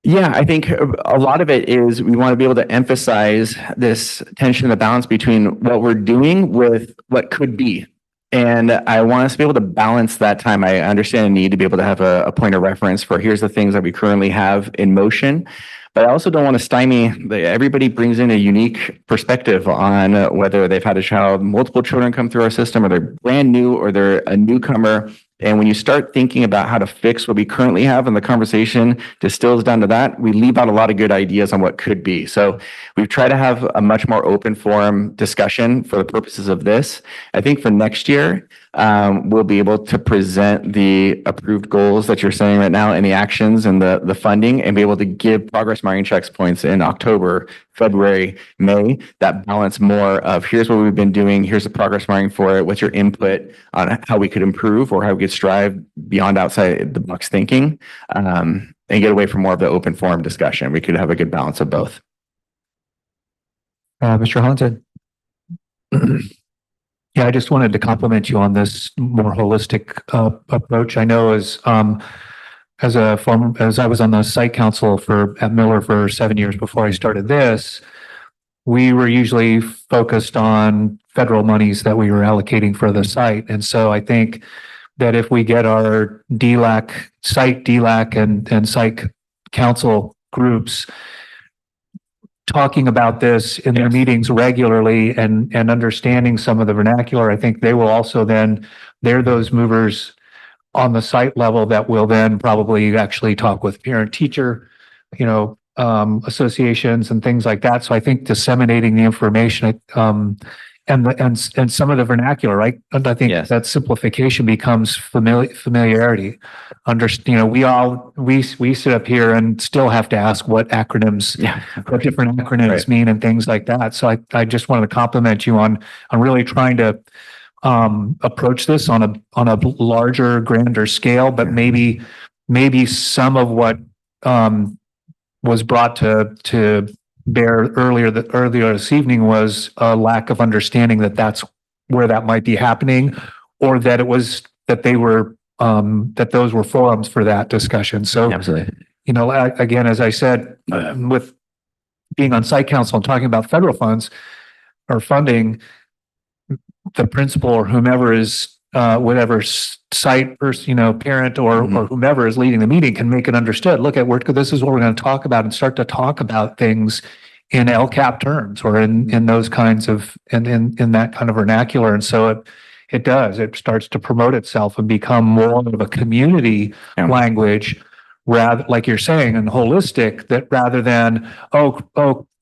Speaker 15: Yeah, I think a lot of it is we want to be able to emphasize this tension and the balance between what we're doing with what could be. And I want us to be able to balance that time. I understand the need to be able to have a point of reference for here's the things that we currently have in motion. But I also don't want to stymie. Everybody brings in a unique perspective on whether they've had a child, multiple children come through our system, or they're brand new, or they're a newcomer. And when you start thinking about how to fix what we currently have and the conversation distills down to that, we leave out a lot of good ideas on what could be. So we've tried to have a much more open forum discussion for the purposes of this. I think for next year, we'll be able to present the approved goals that you're saying right now and the actions and the funding, and be able to give progress marking checks points in October, February, May, that balance more of here's what we've been doing, here's the progress marking for it, what's your input on how we could improve or how we could strive beyond outside the box thinking, and get away from more of the open forum discussion. We could have a good balance of both.
Speaker 3: Mr. Hollinshead.
Speaker 11: Yeah, I just wanted to compliment you on this more holistic approach. I know as I was on the site council at Miller for 7 years before I started this, we were usually focused on federal monies that we were allocating for the site. And so I think that if we get our site DLAC and site council groups talking about this in their meetings regularly and understanding some of the vernacular, I think they will also then, they're those movers on the site level that will then probably actually talk with parent teacher, associations and things like that. So I think disseminating the information, and some of the vernacular, right? And I think that simplification becomes familiarity. We sit up here and still have to ask what acronyms, what different acronyms mean and things like that. So I just wanted to compliment you on really trying to approach this on a larger, grander scale, but maybe some of what was brought to bear earlier this evening was a lack of understanding that that's where that might be happening, or that it was that they were that those were forums for that discussion. So
Speaker 15: absolutely,
Speaker 11: again, as I said, with being on site council and talking about federal funds or funding, the principal or whomever is whatever site person, parent or whomever is leading the meeting can make it understood. Look at this is what we're going to talk about, and start to talk about things in LCAP terms or in those kinds of in that kind of vernacular. And so it starts to promote itself and become more of a community language, rather, like you're saying, and holistic, that rather than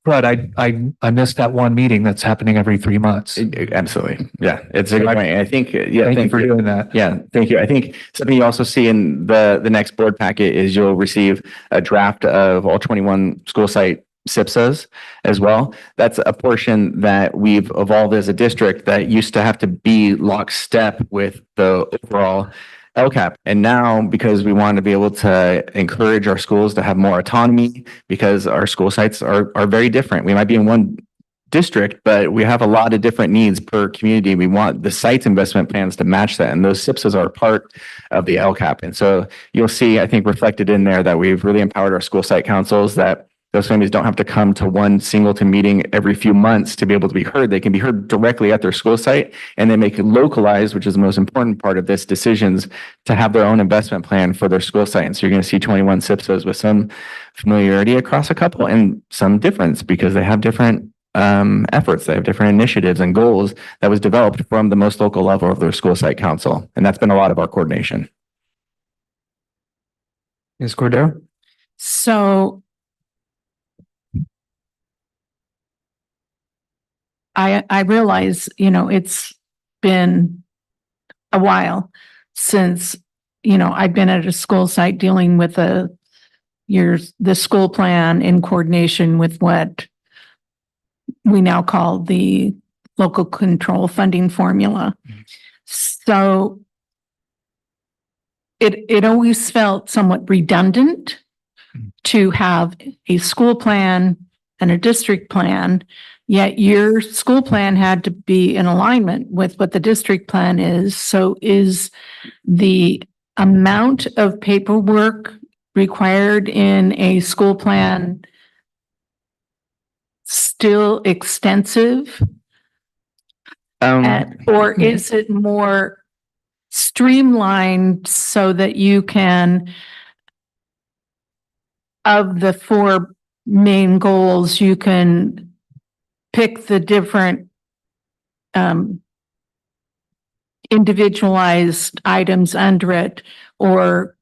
Speaker 11: but I missed that one meeting that's happening every 3 months.
Speaker 15: Absolutely. Yeah, it's a good point. And I think,
Speaker 11: thank you for doing that.
Speaker 15: Yeah, thank you. I think something you also see in the next board packet is you'll receive a draft of all 21 school site SIPSAs as well. That's a portion that we've evolved as a district that used to have to be lockstep with the overall LCAP. And now, because we want to be able to encourage our schools to have more autonomy, because our school sites are very different. We might be in one district, but we have a lot of different needs per community. We want the site's investment plans to match that. And those SIPSAs are part of the LCAP. And so you'll see, I think, reflected in there that we've really empowered our school site councils, that those families don't have to come to one singleton meeting every few months to be able to be heard. They can be heard directly at their school site, and they make it localized, which is the most important part of this, decisions to have their own investment plan for their school site. And so you're going to see 21 SIPSAs with some familiarity across a couple and some difference, because they have different efforts. They have different initiatives and goals that was developed from the most local level of their school site council. And that's been a lot of our coordination.
Speaker 2: Ms. Cordero?
Speaker 1: So I realize, it's been a while since, I've been at a school site dealing with the school plan in coordination with what we now call the local control funding formula. So it always felt somewhat redundant to have a school plan and a district plan, yet your school plan had to be in alignment with what the district plan is. So is the amount of paperwork required in a school plan still extensive? Or is it more streamlined so that you can, of the 4 main goals, you can pick the different individualized items under it, or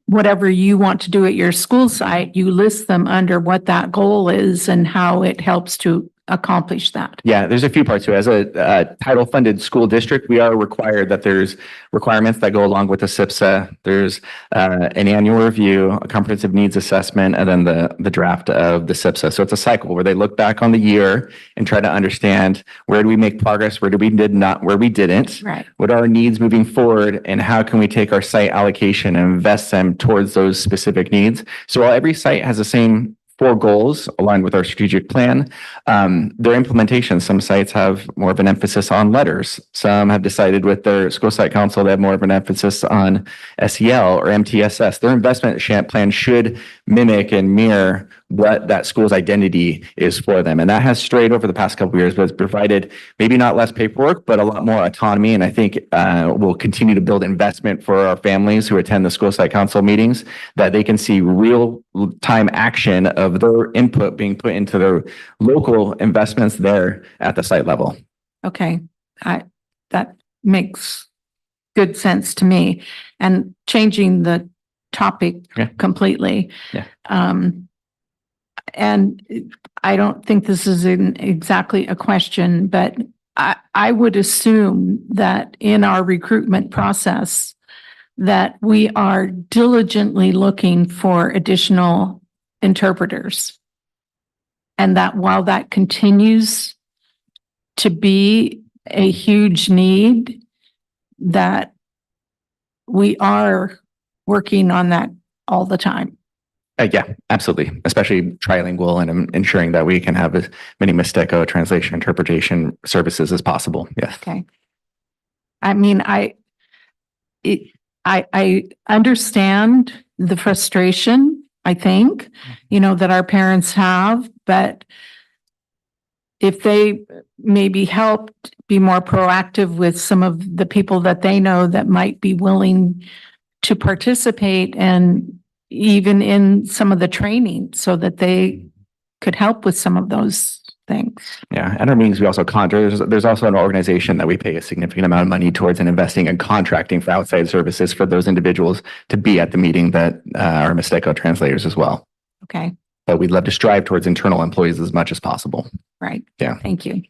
Speaker 1: whatever you want to do at your school site, you list them under what that goal is and how it helps to accomplish that?
Speaker 15: Yeah, there's a few parts to it. As a title funded school district, we are required that there's requirements that go along with the SIPSA. There's an annual review, a comprehensive needs assessment, and then the draft of the SIPSA. So it's a cycle where they look back on the year and try to understand, where do we make progress, where we didn't,
Speaker 1: right?
Speaker 15: What are our needs moving forward, and how can we take our site allocation and invest them towards those specific needs. So while every site has the same 4 goals aligned with our strategic plan, their implementation, some sites have more of an emphasis on letters. Some have decided with their school site council, they have more of an emphasis on SEL or MTSS. Their investment plan should mimic and mirror what that school's identity is for them. And that has strayed over the past couple of years, but it's provided maybe not less paperwork, but a lot more autonomy. And I think we'll continue to build investment for our families who attend the school site council meetings, that they can see real time action of their input being put into their local investments there at the site level.
Speaker 1: Okay, that makes good sense to me. And changing the topic completely.
Speaker 15: Yeah.
Speaker 1: And I don't think this is exactly a question, but I would assume that in our recruitment process, that we are diligently looking for additional interpreters. And that while that continues to be a huge need, that we are working on that all the time.
Speaker 15: Yeah, absolutely. Especially trilingual and ensuring that we can have as many Mixteco translation interpretation services as possible. Yeah.
Speaker 1: Okay. I mean, I understand the frustration, I think, that our parents have, but if they maybe helped be more proactive with some of the people that they know that might be willing to participate and even in some of the training so that they could help with some of those things.
Speaker 15: Yeah. At our meetings, we also there's also an organization that we pay a significant amount of money towards and investing in contracting for outside services for those individuals to be at the meeting that are Mixteco translators as well.
Speaker 1: Okay.
Speaker 15: But we'd love to strive towards internal employees as much as possible.
Speaker 1: Right.
Speaker 15: Yeah.
Speaker 1: Thank you.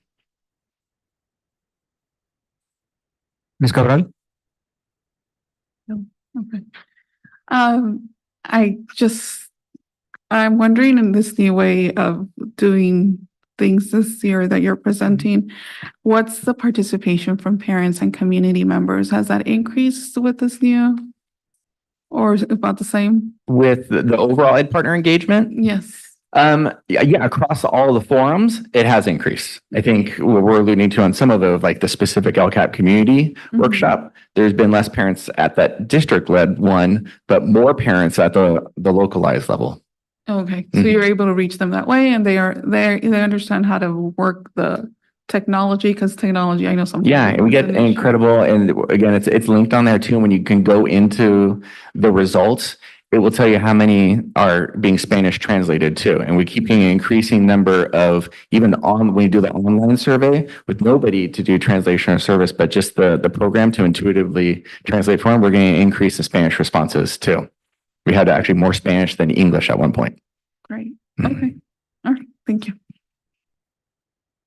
Speaker 3: Ms. Cabral?
Speaker 14: Okay. I'm wondering in this new way of doing things this year that you're presenting, what's the participation from parents and community members? Has that increased with this new, or is it about the same?
Speaker 15: With the overall ed partner engagement?
Speaker 14: Yes.
Speaker 15: Yeah, across all the forums, it has increased. I think what we're alluding to on some of the specific LCAP community workshop, there's been less parents at that district-led one, but more parents at the localized level.
Speaker 14: Okay, so you're able to reach them that way, and they understand how to work the technology, because technology, I know some.
Speaker 15: Yeah, and we get incredible, and again, it's linked on there too. When you can go into the results, it will tell you how many are being Spanish translated too. And we keep getting an increasing number of, even when we do the online survey with nobody to do translation or service, but just the program to intuitively translate for them, we're getting an increase in Spanish responses too. We had actually more Spanish than English at one point.
Speaker 14: Great. Okay. All right. Thank you.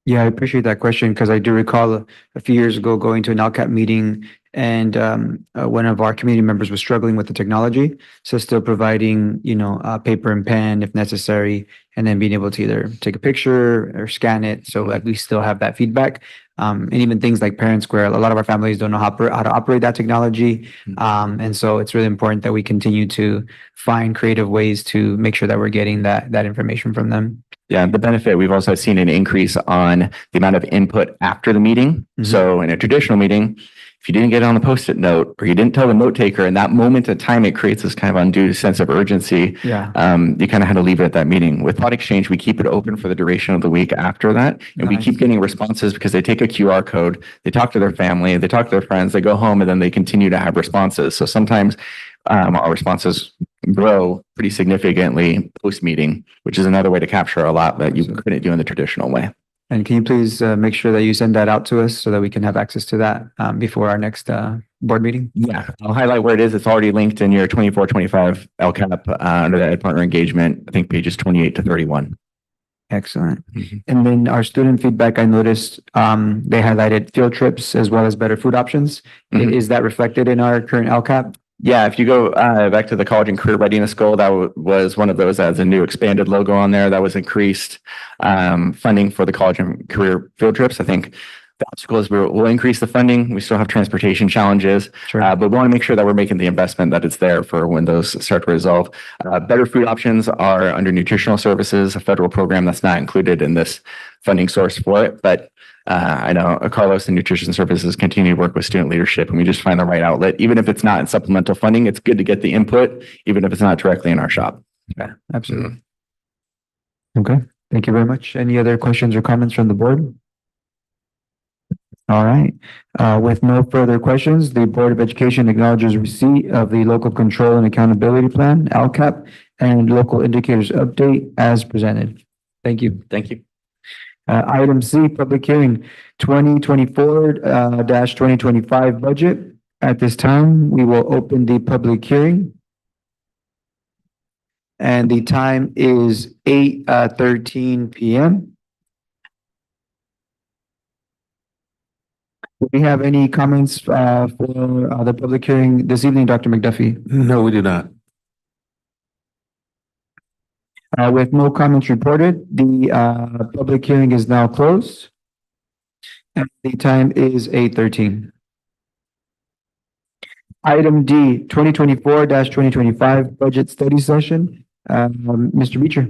Speaker 3: Yeah, I appreciate that question because I do recall a few years ago going to an LCAP meeting and one of our community members was struggling with the technology. So still providing, paper and pen if necessary, and then being able to either take a picture or scan it so that we still have that feedback. And even things like Parent Square, a lot of our families don't know how to operate that technology. And so it's really important that we continue to find creative ways to make sure that we're getting that information from them.
Speaker 15: Yeah, the benefit, we've also seen an increase on the amount of input after the meeting. So in a traditional meeting, if you didn't get it on the Post-it note or you didn't tell the note taker in that moment of time, it creates this kind of undue sense of urgency.
Speaker 3: Yeah.
Speaker 15: You kind of had to leave it at that meeting. With Thought Exchange, we keep it open for the duration of the week after that. And we keep getting responses because they take a QR code, they talk to their family, they talk to their friends, they go home, and then they continue to have responses. So sometimes our responses grow pretty significantly post-meeting, which is another way to capture a lot that you couldn't do in the traditional way.
Speaker 3: And can you please make sure that you send that out to us so that we can have access to that before our next board meeting?
Speaker 15: Yeah, I'll highlight where it is. It's already linked in your 24-25 LCAP under the Ed Partner Engagement, I think pages 28 to 31.
Speaker 3: Excellent. And then our student feedback, I noticed they highlighted field trips as well as better food options. Is that reflected in our current LCAP?
Speaker 15: Yeah, if you go back to the college and career readiness goal, that was one of those that has a new expanded logo on there. That was increased funding for the college and career field trips. I think the obstacle is we'll increase the funding. We still have transportation challenges, but we want to make sure that we're making the investment that it's there for when those start to resolve. Better food options are under nutritional services, a federal program that's not included in this funding source for it, but I know Carlos and Nutrition Services continue to work with student leadership, and we just find the right outlet. Even if it's not in supplemental funding, it's good to get the input, even if it's not directly in our shop.
Speaker 3: Yeah, absolutely. Okay, thank you very much. Any other questions or comments from the board? All right, with no further questions, the Board of Education acknowledges receipt of the Local Control and Accountability Plan, LCAP, and Local Indicators Update as presented. Thank you.
Speaker 15: Thank you.
Speaker 3: Item C, public hearing 2024-2025 budget. At this time, we will open the public hearing. And the time is 8:13 PM. Do we have any comments for the public hearing this evening, Dr. McDuffie?
Speaker 13: No, we do not.
Speaker 3: With no comments reported, the public hearing is now closed. And the time is 8:13. Item D, 2024-2025 budget study session. Mr. Beecher.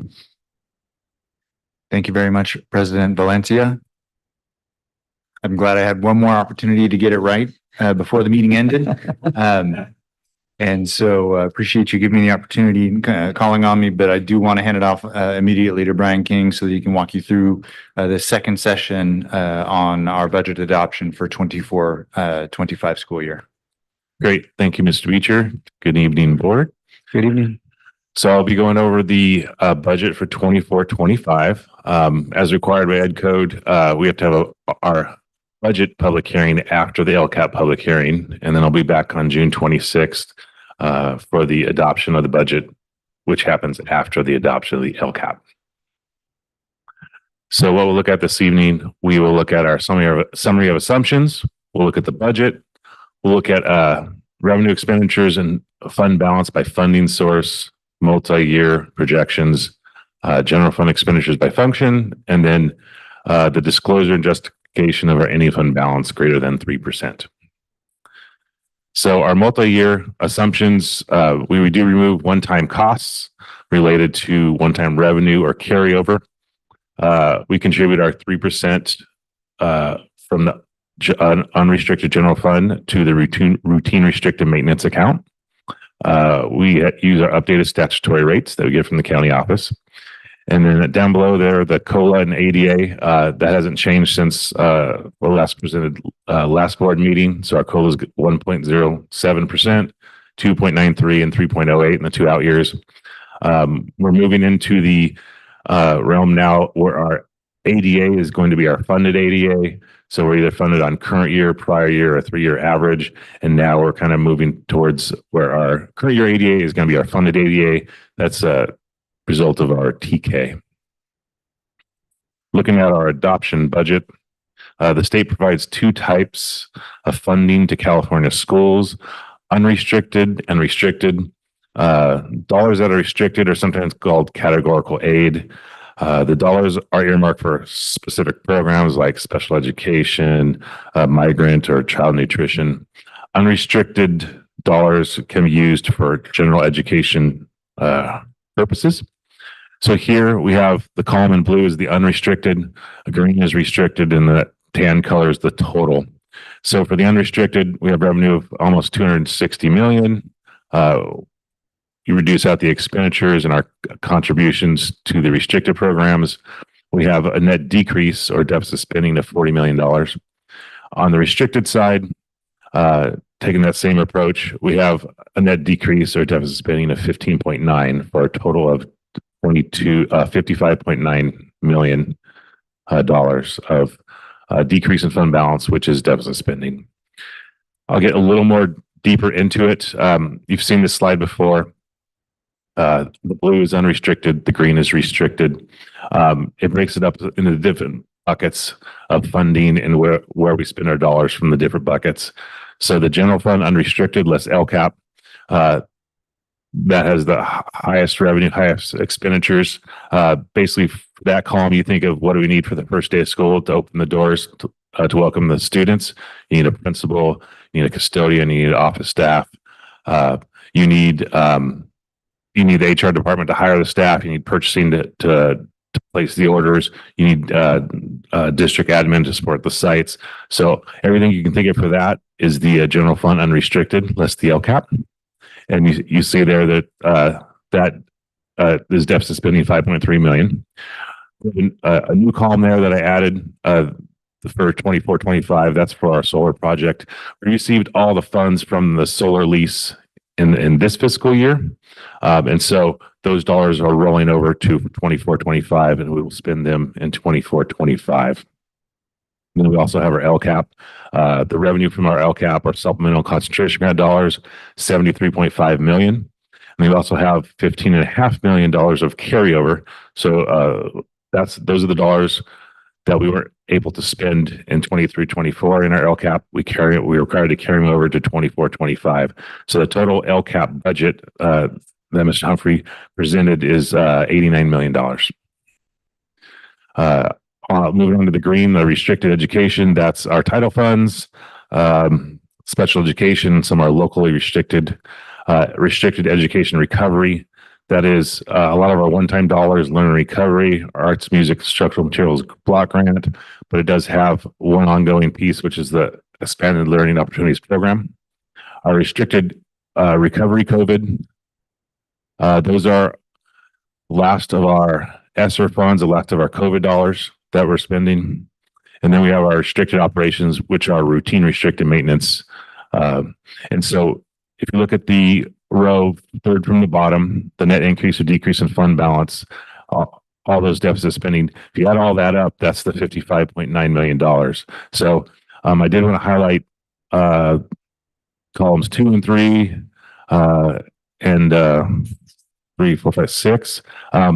Speaker 10: Thank you very much, President Valencia. I'm glad I had one more opportunity to get it right before the meeting ended. And so appreciate you giving me the opportunity, calling on me, but I do want to hand it off immediately to Brian King so that he can walk you through the second session on our budget adoption for 24-25 school year.
Speaker 16: Great. Thank you, Mr. Beecher. Good evening, board.
Speaker 3: Good evening.
Speaker 16: So I'll be going over the budget for 24-25. As required by Ed Code, we have to have our budget public hearing after the LCAP public hearing, and then I'll be back on June 26th for the adoption of the budget, which happens after the adoption of the LCAP. So what we'll look at this evening, we will look at our summary of assumptions. We'll look at the budget. We'll look at revenue expenditures and fund balance by funding source, multi-year projections, general fund expenditures by function, and then the disclosure and justification of our any fund balance greater than 3%. So our multi-year assumptions, we do remove one-time costs related to one-time revenue or carryover. We contribute our 3% from the unrestricted general fund to the routine restricted maintenance account. We use our updated statutory rates that we get from the county office. And then down below there, the COLA and ADA, that hasn't changed since the last presented last board meeting. So our COLA is 1.07%, 2.93, and 3.08 in the 2 out years. We're moving into the realm now where our ADA is going to be our funded ADA. So we're either funded on current year, prior year, or 3-year average. And now we're kind of moving towards where our current year ADA is going to be our funded ADA. That's a result of our TK. Looking at our adoption budget, the state provides 2 types of funding to California schools, unrestricted and restricted. Dollars that are restricted are sometimes called categorical aid. The dollars are earmarked for specific programs like special education, migrant or child nutrition. Unrestricted dollars can be used for general education purposes. So here we have the column in blue is the unrestricted, green is restricted, and the tan color is the total. So for the unrestricted, we have revenue of almost 260 million. You reduce out the expenditures and our contributions to the restricted programs. We have a net decrease or deficit spending of $40 million. On the restricted side, taking that same approach, we have a net decrease or deficit spending of 15.9 for a total of $55.9 million dollars of decrease in fund balance, which is deficit spending. I'll get a little more deeper into it. You've seen this slide before. The blue is unrestricted, the green is restricted. It breaks it up into different buckets of funding and where we spend our dollars from the different buckets. So the general fund unrestricted, less LCAP, that has the highest revenue, highest expenditures. Basically, for that column, you think of what do we need for the first day of school to open the doors to welcome the students. You need a principal, you need a custodian, you need office staff. You need the HR department to hire the staff. You need purchasing to place the orders. You need district admin to support the sites. So everything you can think of for that is the general fund unrestricted, less the LCAP. And you see there that that is deficit spending 5.3 million. A new column there that I added for 24-25. That's for our solar project. We received all the funds from the solar lease in this fiscal year. And so those dollars are rolling over to 24-25, and we will spend them in 24-25. And then we also have our LCAP. The revenue from our LCAP, our supplemental concentration grant dollars, 73.5 million. And we also have $15.5 million of carryover. So those are the dollars that we weren't able to spend in 23-24 in our LCAP. We're required to carry them over to 24-25. So the total LCAP budget that Mr. Humphrey presented is $89 million. Moving on to the green, the restricted education, that's our title funds, special education, some are locally restricted education recovery. That is a lot of our one-time dollars, learn and recovery, arts, music, structural materials block grant, but it does have one ongoing piece, which is the expanded learning opportunities program. Our restricted recovery COVID, those are last of our ESSER funds, the last of our COVID dollars that we're spending. And then we have our restricted operations, which are routine restricted maintenance. And so if you look at the row third from the bottom, the net increase or decrease in fund balance, all those deficit spending, if you add all that up, that's the $55.9 million. So I did want to highlight columns 2 and 3 and 3, 4, 5, 6.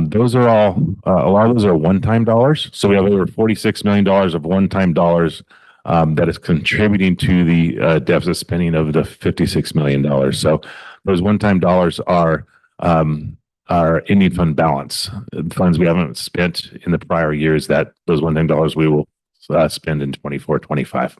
Speaker 16: Those are all, a lot of those are one-time dollars. So we have over $46 million of one-time dollars that is contributing to the deficit spending of the $56 million. So those one-time dollars are ending fund balance, funds we haven't spent in the prior years, that those one-time dollars we will spend in 24-25.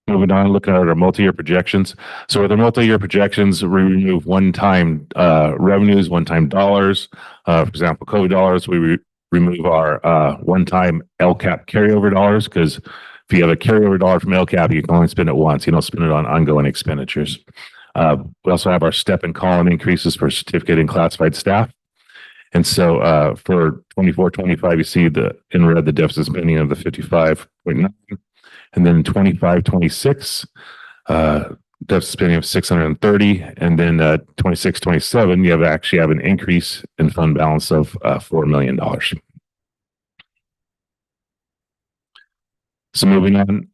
Speaker 16: Moving on, looking at our multi-year projections. So with the multi-year projections, we remove one-time revenues, one-time dollars. For example, COVID dollars, we remove our one-time LCAP carryover dollars, because if you have a carryover dollar from LCAP, you can only spend it once. You don't spend it on ongoing expenditures. We also have our step and column increases for certificate and classified staff. And so for 24-25, you see in red the deficit spending of the 55.9. And then 25-26, deficit spending of 630. And then 26-27, you actually have an increase in fund balance of $4 million. So moving on,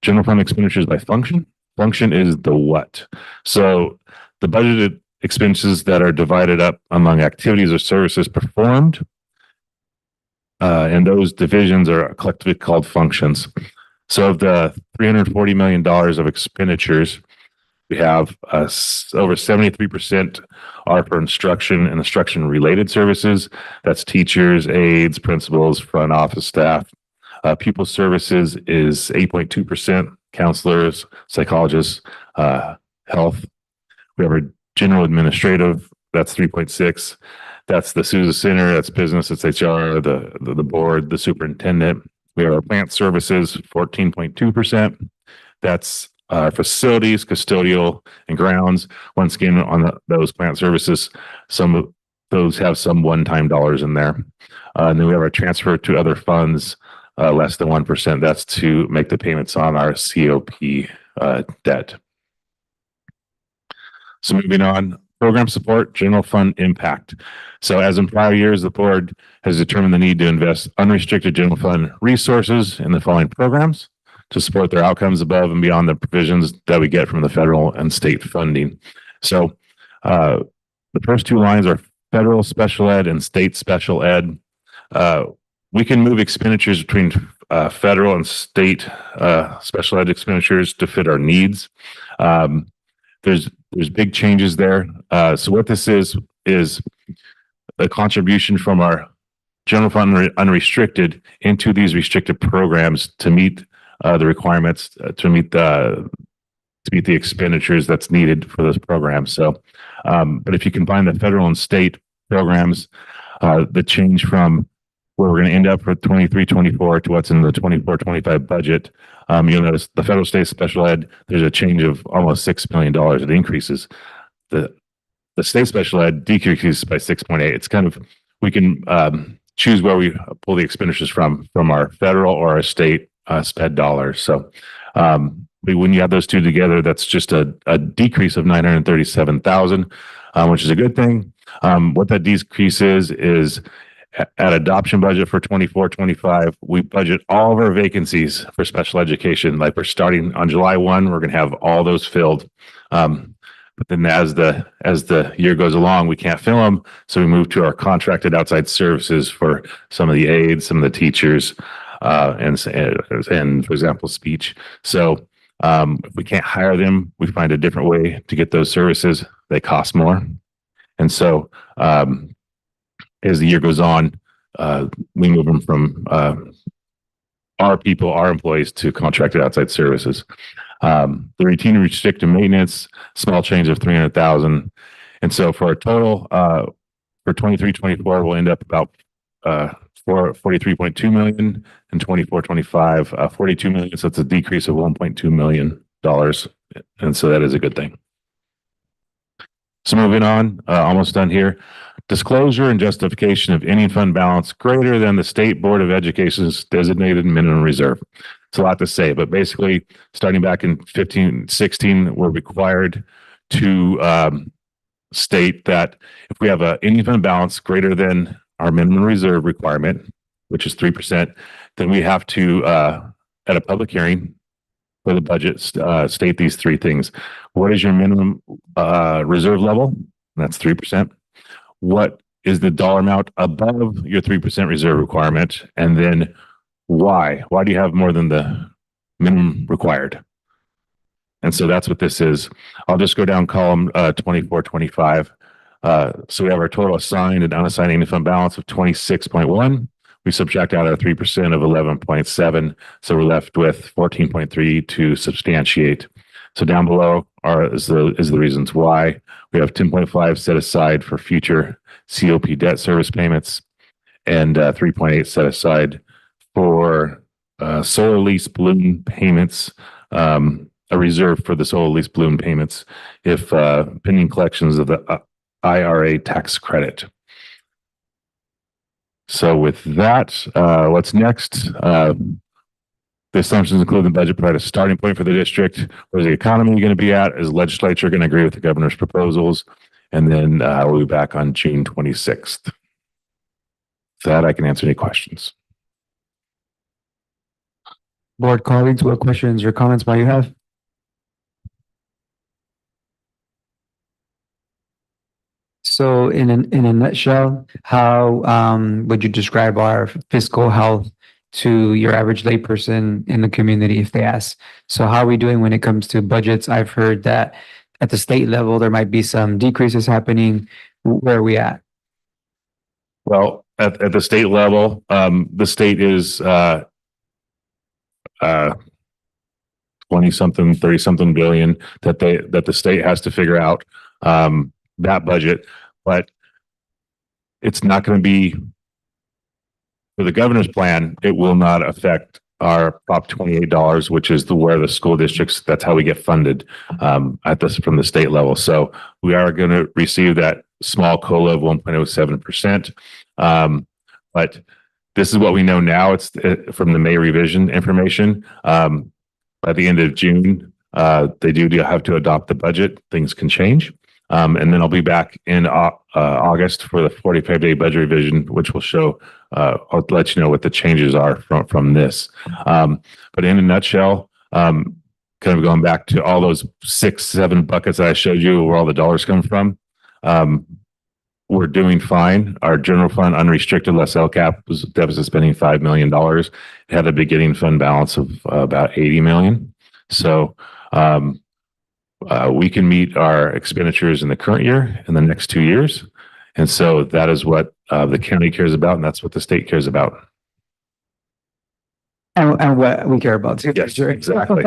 Speaker 16: general fund expenditures by function. Function is the what. So the budgeted expenses that are divided up among activities or services performed, and those divisions are collectively called functions. So of the $340 million of expenditures, we have over 73% are for instruction and instruction related services. That's teachers, aides, principals, front office staff. Pupil services is 8.2%, counselors, psychologists, health. We have our general administrative, that's 3.6. That's the Sousa Center, that's business, it's HR, the board, the superintendent. We have our plant services, 14.2%. That's facilities, custodial, and grounds. Once again, on those plant services, some of those have some one-time dollars in there. And then we have our transfer to other funds, less than 1%. That's to make the payments on our COP debt. So moving on, program support, general fund impact. So as in prior years, the board has determined the need to invest unrestricted general fund resources in the following programs to support their outcomes above and beyond the provisions that we get from the federal and state funding. So the first two lines are federal special ed and state special ed. We can move expenditures between federal and state special ed expenditures to fit our needs. There's big changes there. So what this is a contribution from our general fund unrestricted into these restricted programs to meet the requirements, to meet the expenditures that's needed for those programs. So, but if you combine the federal and state programs, the change from where we're going to end up for 23-24 to what's in the 24-25 budget, you'll notice the federal state special ed, there's a change of almost $6 million. It increases. the state special ed decreases by 6.8. It's kind of, we can choose where we pull the expenditures from our federal or our state sped dollars. So when you add those two together, that's just a decrease of 937,000, which is a good thing. What that decrease is at adoption budget for 24-25, we budget all of our vacancies for special education. Like we're starting on July 1, we're going to have all those filled. But then as the year goes along, we can't fill them. So we move to our contracted outside services for some of the aides, some of the teachers, and for example, speech. So if we can't hire them, we find a different way to get those services. They cost more. And so as the year goes on, we move them from our people, our employees, to contracted outside services. The routine restricted maintenance, small change of 300,000. And so for a total, for 23-24, we'll end up about 43.2 million, and 24-25, 42 million. So it's a decrease of $1.2 million. And so that is a good thing. So moving on, almost done here. Disclosure and justification of any fund balance greater than the State Board of Education's designated minimum reserve. It's a lot to say, but basically starting back in 15-16, we're required to state that if we have any fund balance greater than our minimum reserve requirement, which is 3%, then we have to, at a public hearing for the budget, state these three things. What is your minimum reserve level? That's 3%. What is the dollar amount above your 3% reserve requirement? And then why? Why do you have more than the minimum required? And so that's what this is. I'll just go down column 24-25. So we have our total assigned and unassigned any fund balance of 26.1. We subtract out our 3% of 11.7. So we're left with 14.3 to substantiate. So down below is the reasons why. We have 10.5 set aside for future COP debt service payments, and 3.8 set aside for solar lease balloon payments, a reserve for the solar lease balloon payments if pending collections of the IRA tax credit. So with that, what's next? The assumptions include the budget provide a starting point for the district. Where's the economy going to be at? Is the legislature going to agree with the governor's proposals? And then we'll be back on June 26th. With that, I can answer any questions.
Speaker 3: Board colleagues, what questions or comments might you have? So in a nutshell, how would you describe our fiscal health to your average layperson in the community if they ask? So how are we doing when it comes to budgets? I've heard that at the state level, there might be some decreases happening. Where are we at?
Speaker 16: Well, at the state level, the state is 20-something, 30-something billion that the state has to figure out that budget, but it's not going to be for the governor's plan. It will not affect our Prop $28, which is where the school districts, that's how we get funded from the state level. So we are going to receive that small COLA of 1.07%. But this is what we know now. It's from the May revision information. By the end of June, they do have to adopt the budget. Things can change. And then I'll be back in August for the 45-day budget revision, which will show, I'll let you know what the changes are from this. But in a nutshell, kind of going back to all those 6-7 buckets that I showed you where all the dollars come from, we're doing fine. Our general fund unrestricted less LCAP was deficit spending $5 million. It had a beginning fund balance of about 80 million. So we can meet our expenditures in the current year and the next 2 years. And so that is what the county cares about, and that's what the state cares about.
Speaker 3: And what we care about too.
Speaker 16: Yes, sure. Exactly.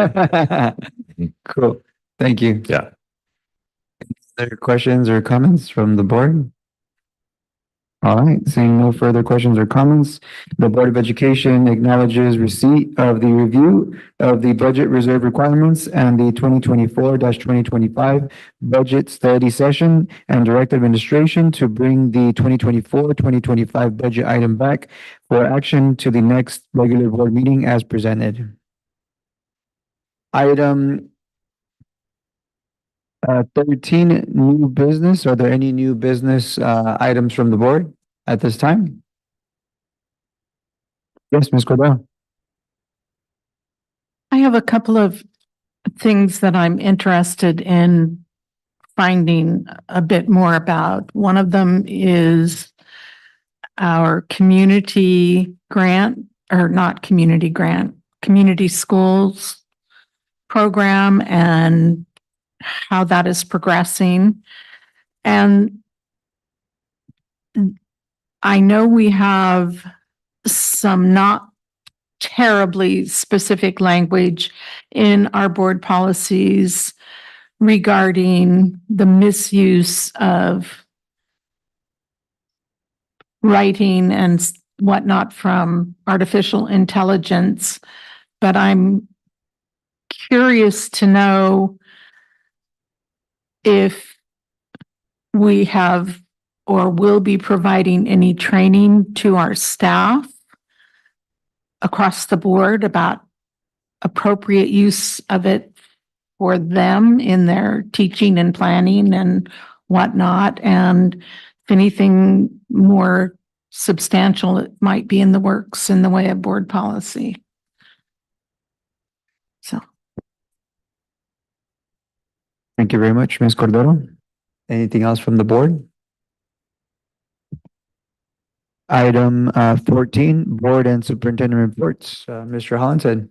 Speaker 3: Cool. Thank you.
Speaker 16: Yeah.
Speaker 3: Other questions or comments from the board? All right, seeing no further questions or comments, the Board of Education acknowledges receipt of the review of the budget reserve requirements and the 2024-2025 budget study session and direct administration to bring the 2024-2025 budget item back for action to the next regular board meeting as presented. Item 13, new business. Are there any new business items from the board at this time? Yes, Ms. Cordell.
Speaker 1: I have a couple of things that I'm interested in finding a bit more about. One of them is our community grant, or not community grant, community schools program and how that is progressing. And I know we have some not terribly specific language in our board policies regarding the misuse of writing and whatnot from artificial intelligence. But I'm curious to know if we have or will be providing any training to our staff across the board about appropriate use of it for them in their teaching and planning and whatnot. And if anything more substantial, it might be in the works in the way of board policy. So.
Speaker 3: Thank you very much, Ms. Cordero. Anything else from the board? Item 14, board and superintendent reports. Mr. Hollinshead.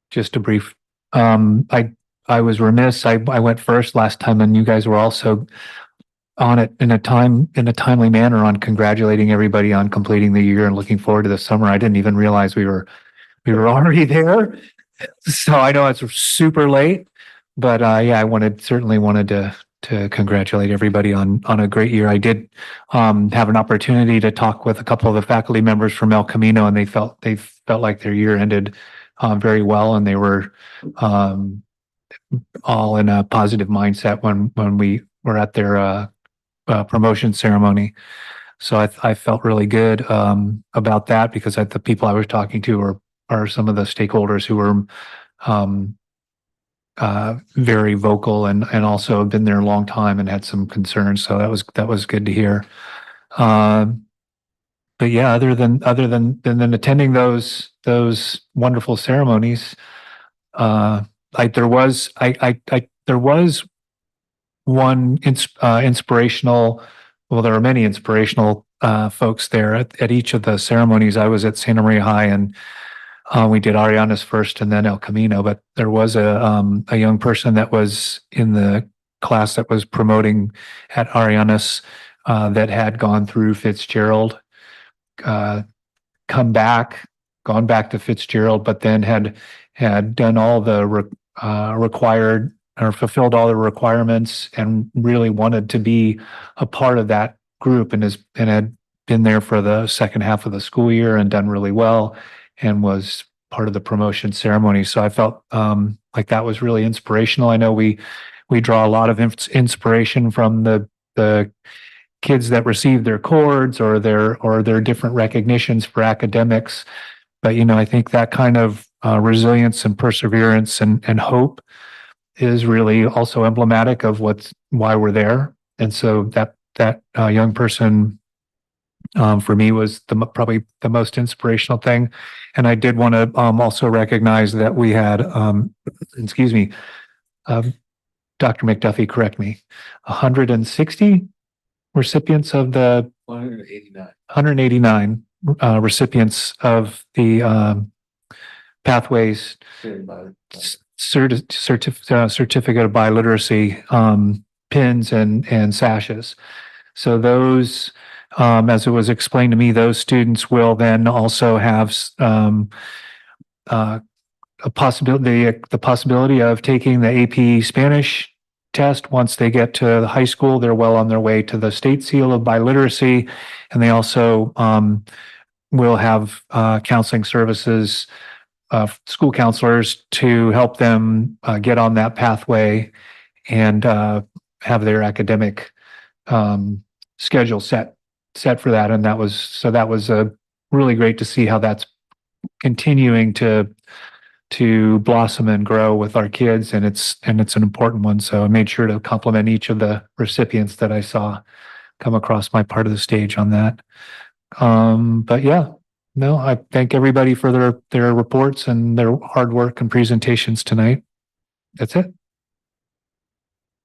Speaker 11: Just a brief, I was remiss. I went first last time and you guys were also on it in a timely manner on congratulating everybody on completing the year and looking forward to the summer. I didn't even realize we were already there. So I know it's super late, but yeah, I certainly wanted to congratulate everybody on a great year. I did have an opportunity to talk with a couple of the faculty members from El Camino, and they felt like their year ended very well, and they were all in a positive mindset when we were at their promotion ceremony. So I felt really good about that because the people I was talking to are some of the stakeholders who were very vocal and also have been there a long time and had some concerns. So that was good to hear. But yeah, other than attending those wonderful ceremonies, there was one inspirational. Well, there were many inspirational folks there at each of the ceremonies. I was at Santa Maria High and we did Ariana's first and then El Camino, but there was a young person that was in the class that was promoting at Ariana's that had gone through Fitzgerald, gone back to Fitzgerald, but then had done all the required or fulfilled all the requirements and really wanted to be a part of that group and had been there for the second half of the school year and done really well and was part of the promotion ceremony. So I felt like that was really inspirational. I know we draw a lot of inspiration from the kids that receive their cords or their different recognitions for academics. But, I think that kind of resilience and perseverance and hope is really also emblematic of why we're there. And so that young person for me was probably the most inspirational thing. And I did want to also recognize that we had, excuse me, Dr. McDuffie, correct me, 160 recipients of the 189 recipients of the Pathways certificate of biliteracy pins and sashes. So those, as it was explained to me, those students will then also have the possibility of taking the AP Spanish test. Once they get to the high school, they're well on their way to the state seal of biliteracy. And they also will have counseling services, school counselors to help them get on that pathway and have their academic schedule set for that. And that was really great to see how that's continuing to blossom and grow with our kids, and it's an important one. So I made sure to compliment each of the recipients that I saw come across my part of the stage on that. But yeah, no, I thank everybody for their reports and their hard work and presentations tonight. That's it.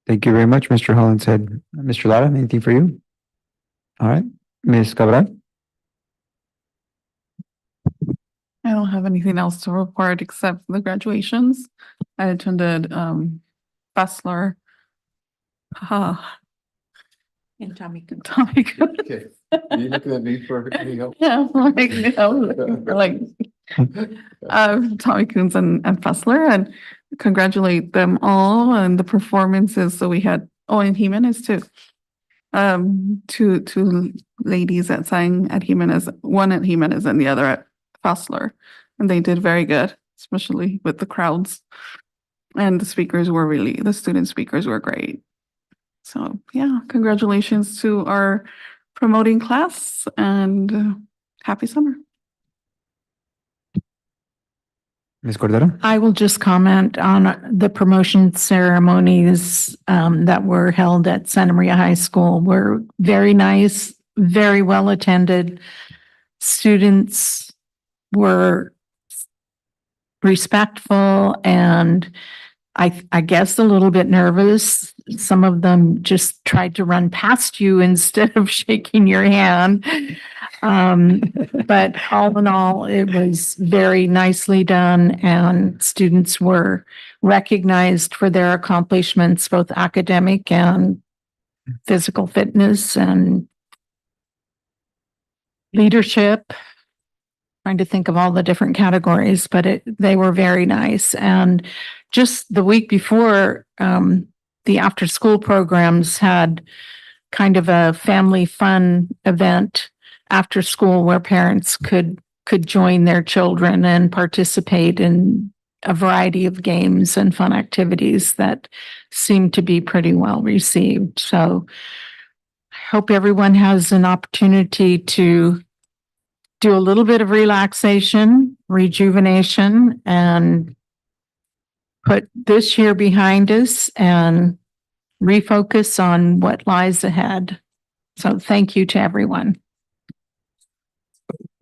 Speaker 3: Thank you very much, Mr. Hollinshead. Mr. Lara, anything for you? All right, Ms. Cabral?
Speaker 14: I don't have anything else to report except the graduations. I attended Bessler.
Speaker 1: And Tommy.
Speaker 14: Tommy.
Speaker 12: Okay. You looking at me for any help?
Speaker 14: Yeah, like, you know, like Tommy Coons and Fessler, and congratulate them all and the performances. So we had, and Jimenez too. Two ladies that sang at Jimenez, one at Jimenez and the other at Fessler, and they did very good, especially with the crowds. And the student speakers were great. So yeah, congratulations to our promoting class and happy summer.
Speaker 3: Ms. Cordero?
Speaker 1: I will just comment on the promotion ceremonies that were held at Santa Maria High School. Were very nice, very well attended. Students were respectful and I guess a little bit nervous. Some of them just tried to run past you instead of shaking your hand. But all in all, it was very nicely done and students were recognized for their accomplishments, both academic and physical fitness and leadership. Trying to think of all the different categories, but they were very nice. And just the week before, the after school programs had kind of a family fun event after school where parents could join their children and participate in a variety of games and fun activities that seemed to be pretty well received. So I hope everyone has an opportunity to do a little bit of relaxation, rejuvenation, and put this year behind us and refocus on what lies ahead. So thank you to everyone.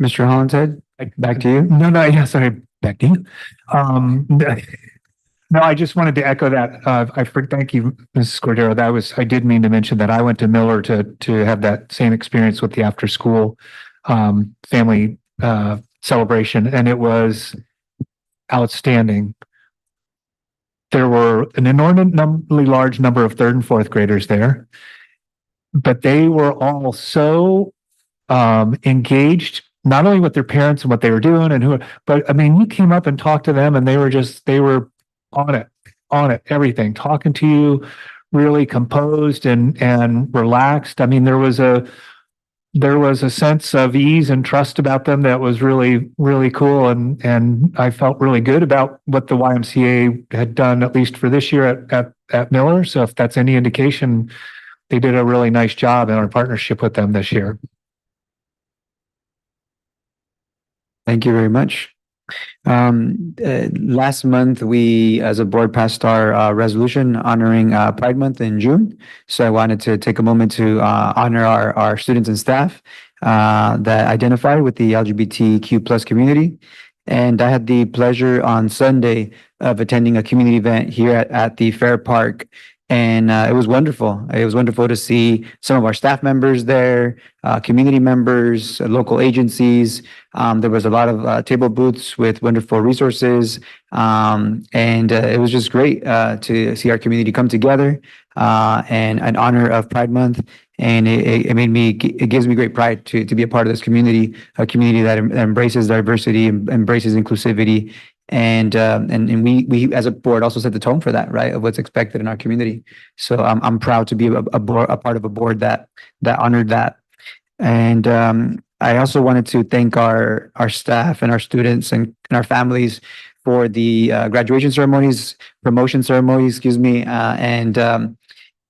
Speaker 3: Mr. Hollinshead, back to you.
Speaker 11: No, yeah, sorry, back to you. No, I just wanted to echo that. Thank you, Mrs. Cordero. I did mean to mention that I went to Miller to have that same experience with the after school family celebration, and it was outstanding. There were an enormously large number of third and fourth graders there, but they were all so engaged, not only with their parents and what they were doing but I mean, you came up and talked to them and they were on it, everything, talking to you, really composed and relaxed. I mean, there was a sense of ease and trust about them that was really, really cool. And I felt really good about what the YMCA had done, at least for this year at Miller. So if that's any indication, they did a really nice job in our partnership with them this year.
Speaker 3: Thank you very much. Last month, we as a board passed our resolution honoring Pride Month in June. So I wanted to take a moment to honor our students and staff that identify with the LGBTQ plus community. And I had the pleasure on Sunday of attending a community event here at the Fair Park. And it was wonderful. It was wonderful to see some of our staff members there, community members, local agencies. There was a lot of table booths with wonderful resources. And it was just great to see our community come together and in honor of Pride Month. And it gives me great pride to be a part of this community, a community that embraces diversity, embraces inclusivity, And we as a board also set the tone for that, right, of what's expected in our community. So I'm proud to be a part of a board that honored that. And I also wanted to thank our staff and our students and our families for the graduation ceremonies, promotion ceremonies, excuse me, and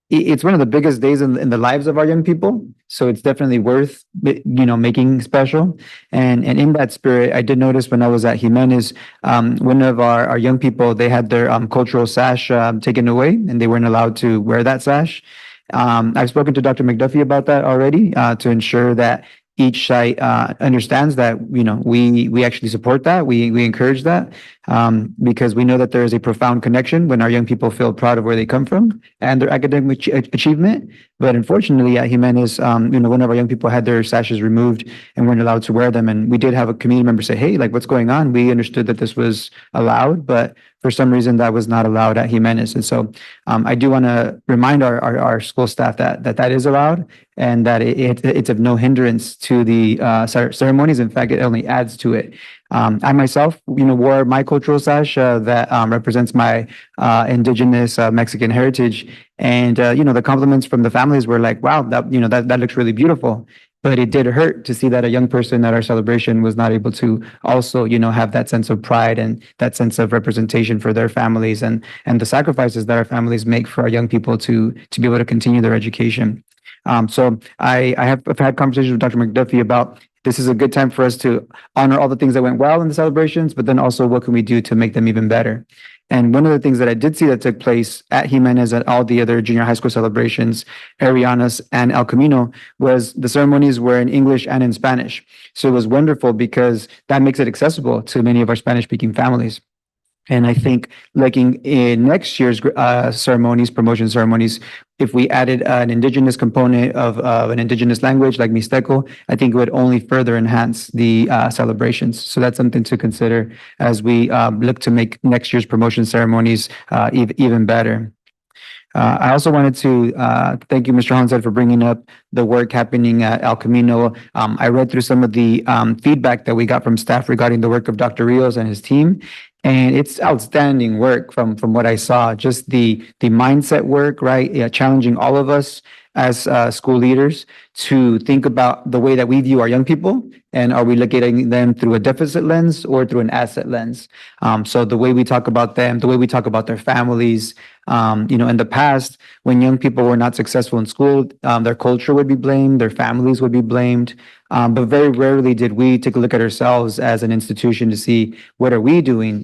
Speaker 3: it's one of the biggest days in the lives of our young people. So it's definitely worth, making special. And in that spirit, I did notice when I was at Jimenez, one of our young people, they had their cultural sash taken away and they weren't allowed to wear that sash. I've spoken to Dr. McDuffie about that already to ensure that each site understands that, we actually support that. We encourage that because we know that there is a profound connection when our young people feel proud of where they come from and their academic achievement. But unfortunately, at Jimenez, one of our young people had their sashes removed and weren't allowed to wear them. And we did have a community member say, "Hey, like, what's going on?" We understood that this was allowed, but for some reason that was not allowed at Jimenez. And so I do want to remind our school staff that is allowed and that it's of no hindrance to the ceremonies. In fact, it only adds to it. I myself, wore my cultural sash that represents my indigenous Mexican heritage. And, the compliments from the families were like, "Wow, that looks really beautiful." But it did hurt to see that a young person at our celebration was not able to also, have that sense of pride and that sense of representation for their families and the sacrifices that our families make for our young people to be able to continue their education. So I've had conversations with Dr. McDuffie about this is a good time for us to honor all the things that went well in the celebrations, but then also what can we do to make them even better? And one of the things that I did see that took place at Jimenez at all the other junior high school celebrations, Arianas and El Camino, was the ceremonies were in English and in Spanish. So it was wonderful because that makes it accessible to many of our Spanish-speaking families. And I think looking in next year's ceremonies, promotion ceremonies, if we added an indigenous component of an indigenous language like Mixteco, I think it would only further enhance the celebrations. So that's something to consider as we look to make next year's promotion ceremonies even better. I also wanted to thank you, Mr. Hansed, for bringing up the work happening at El Camino. I read through some of the feedback that we got from staff regarding the work of Dr. Rios and his team. And it's outstanding work from what I saw, just the mindset work, right? Yeah, challenging all of us as school leaders to think about the way that we view our young people. And are we looking at them through a deficit lens or through an asset lens? So the way we talk about them, the way we talk about their families, in the past, when young people were not successful in school, their culture would be blamed, their families would be blamed. But very rarely did we take a look at ourselves as an institution to see what are we doing,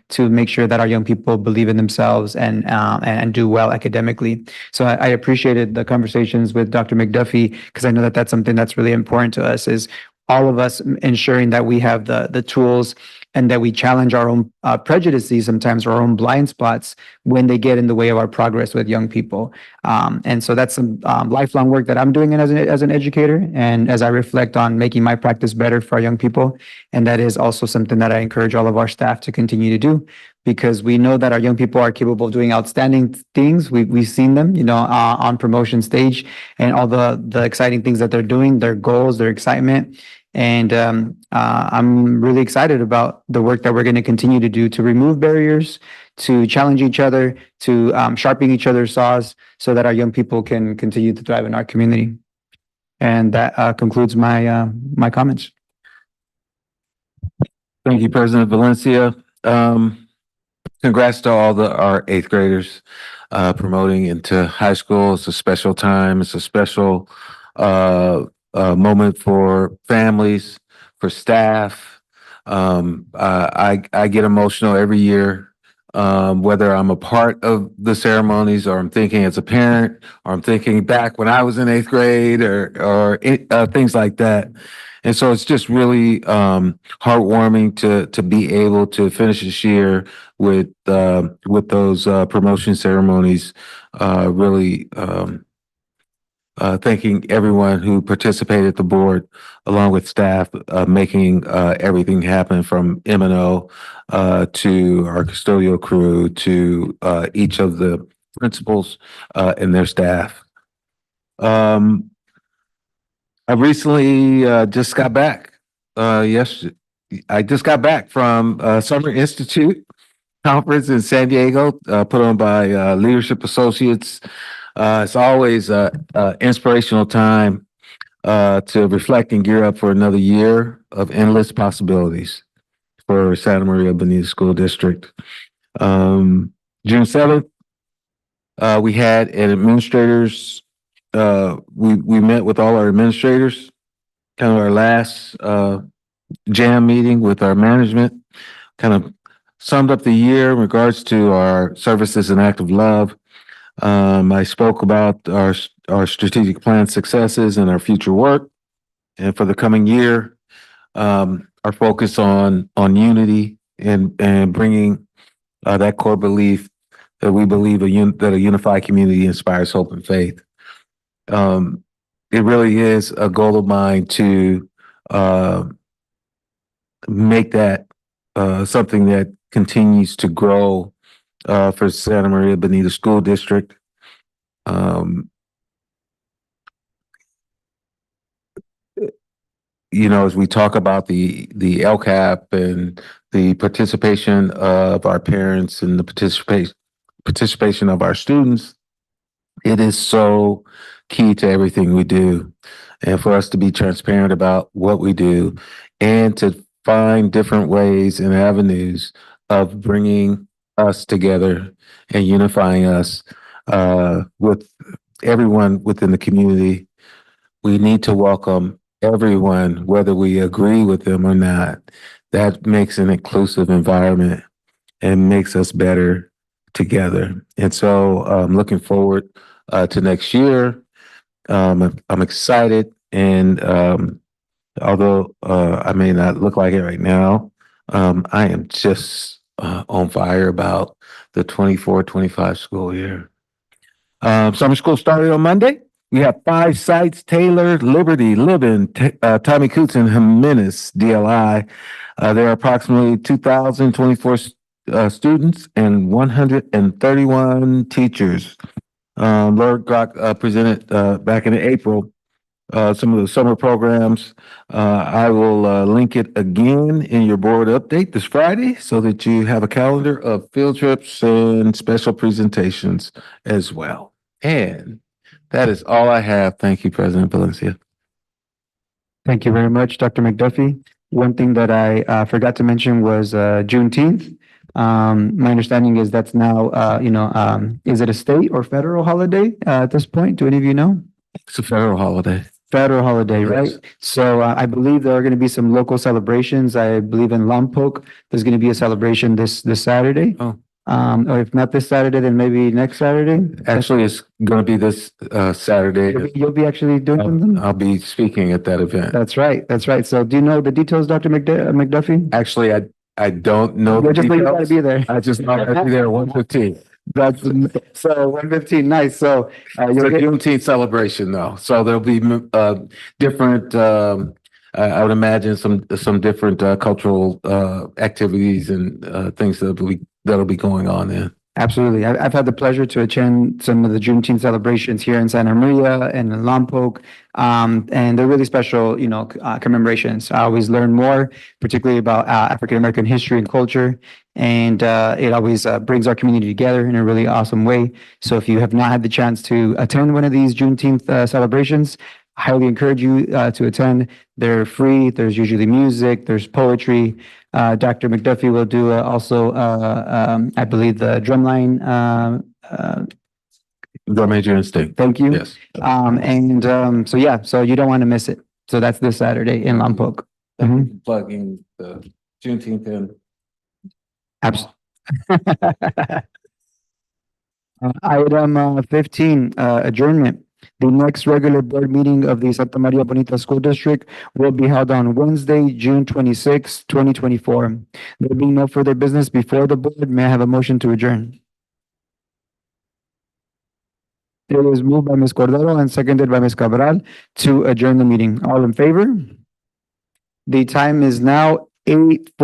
Speaker 3: to make sure that our young people believe in themselves and do well academically. So I appreciated the conversations with Dr. McDuffie because I know that that's something that's really important to us is all of us ensuring that we have the tools and that we challenge our own prejudices sometimes, or our own blind spots when they get in the way of our progress with young people. And so that's some lifelong work that I'm doing as an educator and as I reflect on making my practice better for our young people. And that is also something that I encourage all of our staff to continue to do because we know that our young people are capable of doing outstanding things. We've seen them, on promotion stage and all the exciting things that they're doing, their goals, their excitement. And I'm really excited about the work that we're going to continue to do to remove barriers, to challenge each other, to sharpen each other's saws so that our young people can continue to thrive in our community. And that concludes my my comments.
Speaker 4: Thank you, President Valencia. Congrats to all our eighth graders promoting into high school. It's a special time. It's a special moment for families, for staff. I get emotional every year, whether I'm a part of the ceremonies or I'm thinking as a parent or I'm thinking back when I was in eighth grade or things like that. And so it's just really heartwarming to be able to finish this year with those promotion ceremonies. Really thanking everyone who participated at the board, along with staff, making everything happen from M&O to our custodial crew to each of the principals and their staff. I recently just got back yesterday. I just got back from Summer Institute Conference in San Diego, put on by Leadership Associates. It's always a inspirational time to reflect and gear up for another year of endless possibilities for Santa Maria Bonita School District. June 7th, we had an administrators, we met with all our administrators, kind of our last jam meeting with our management, kind of summed up the year in regards to our services and act of love. I spoke about our strategic plan successes and our future work. And for the coming year, our focus on unity and bringing that core belief that we believe that a unified community inspires hope and faith. It really is a goal of mine to make that something that continues to grow for Santa Maria Bonita School District. You know, as we talk about the LCAP and the participation of our parents and the participation of our students, it is so key to everything we do. And for us to be transparent about what we do and to find different ways and avenues of bringing us together and unifying us with everyone within the community. We need to welcome everyone, whether we agree with them or not. That makes an inclusive environment and makes us better together. And so I'm looking forward to next year. I'm excited, and although I may not look like it right now, I am just on fire about the 24-25 school year. Summer school started on Monday. We have 5 sites: Taylor, Liberty, Libin, Tommy Coots, and Jimenez DLI. There are approximately 2,024 students and 131 teachers. Laura Grock presented back in April some of the summer programs. I will link it again in your board update this Friday so that you have a calendar of field trips and special presentations as well. And that is all I have. Thank you, President Valencia.
Speaker 3: Thank you very much, Dr. McDuffie. One thing that I forgot to mention was Juneteenth. My understanding is that's now, is it a state or federal holiday at this point? Do any of you know?
Speaker 4: It's a federal holiday.
Speaker 3: Federal holiday, right?
Speaker 4: Yes.
Speaker 3: So I believe there are going to be some local celebrations. I believe in Lompoc, there's going to be a celebration this Saturday.
Speaker 4: Oh.
Speaker 3: Or if not this Saturday, then maybe next Saturday.
Speaker 4: Actually, it's going to be this Saturday.
Speaker 3: You'll be actually doing something?
Speaker 4: I'll be speaking at that event.
Speaker 3: That's right. That's right. So do you know the details, Dr. McDuffie?
Speaker 4: Actually, I don't know the
Speaker 3: You gotta
Speaker 4: details.
Speaker 3: be there.
Speaker 4: I just know I'll be there at 1:15.
Speaker 3: That's so 1:15. Nice. So
Speaker 4: It's a Juneteenth celebration, though. So there'll be different. I would imagine some different cultural activities and things that'll be going on there.
Speaker 3: Absolutely. I've had the pleasure to attend some of the Juneteenth celebrations here in Santa Maria and in Lompoc. And they're really special, commemorations. I always learn more, particularly about African-American history and culture. And it always brings our community together in a really awesome way. So if you have not had the chance to attend one of these Juneteenth celebrations, I highly encourage you to attend. They're free. There's usually music. There's poetry. Dr. McDuffie will do also, I believe, the drumline.
Speaker 4: Drum Major Instinct.
Speaker 3: Thank you.
Speaker 4: Yes.
Speaker 3: So you don't want to miss it. So that's this Saturday in Lompoc.
Speaker 4: Plugging the Juneteenth in.
Speaker 3: Item 15, adjournment. The next regular board meeting of the Santa Maria Bonita School District will be held on Wednesday, June 26, 2024. There being no further business before the board, may I have a motion to adjourn? It was moved by Ms. Cordero and seconded by Ms. Cabral to adjourn the meeting. All in favor? The time is now 8:40.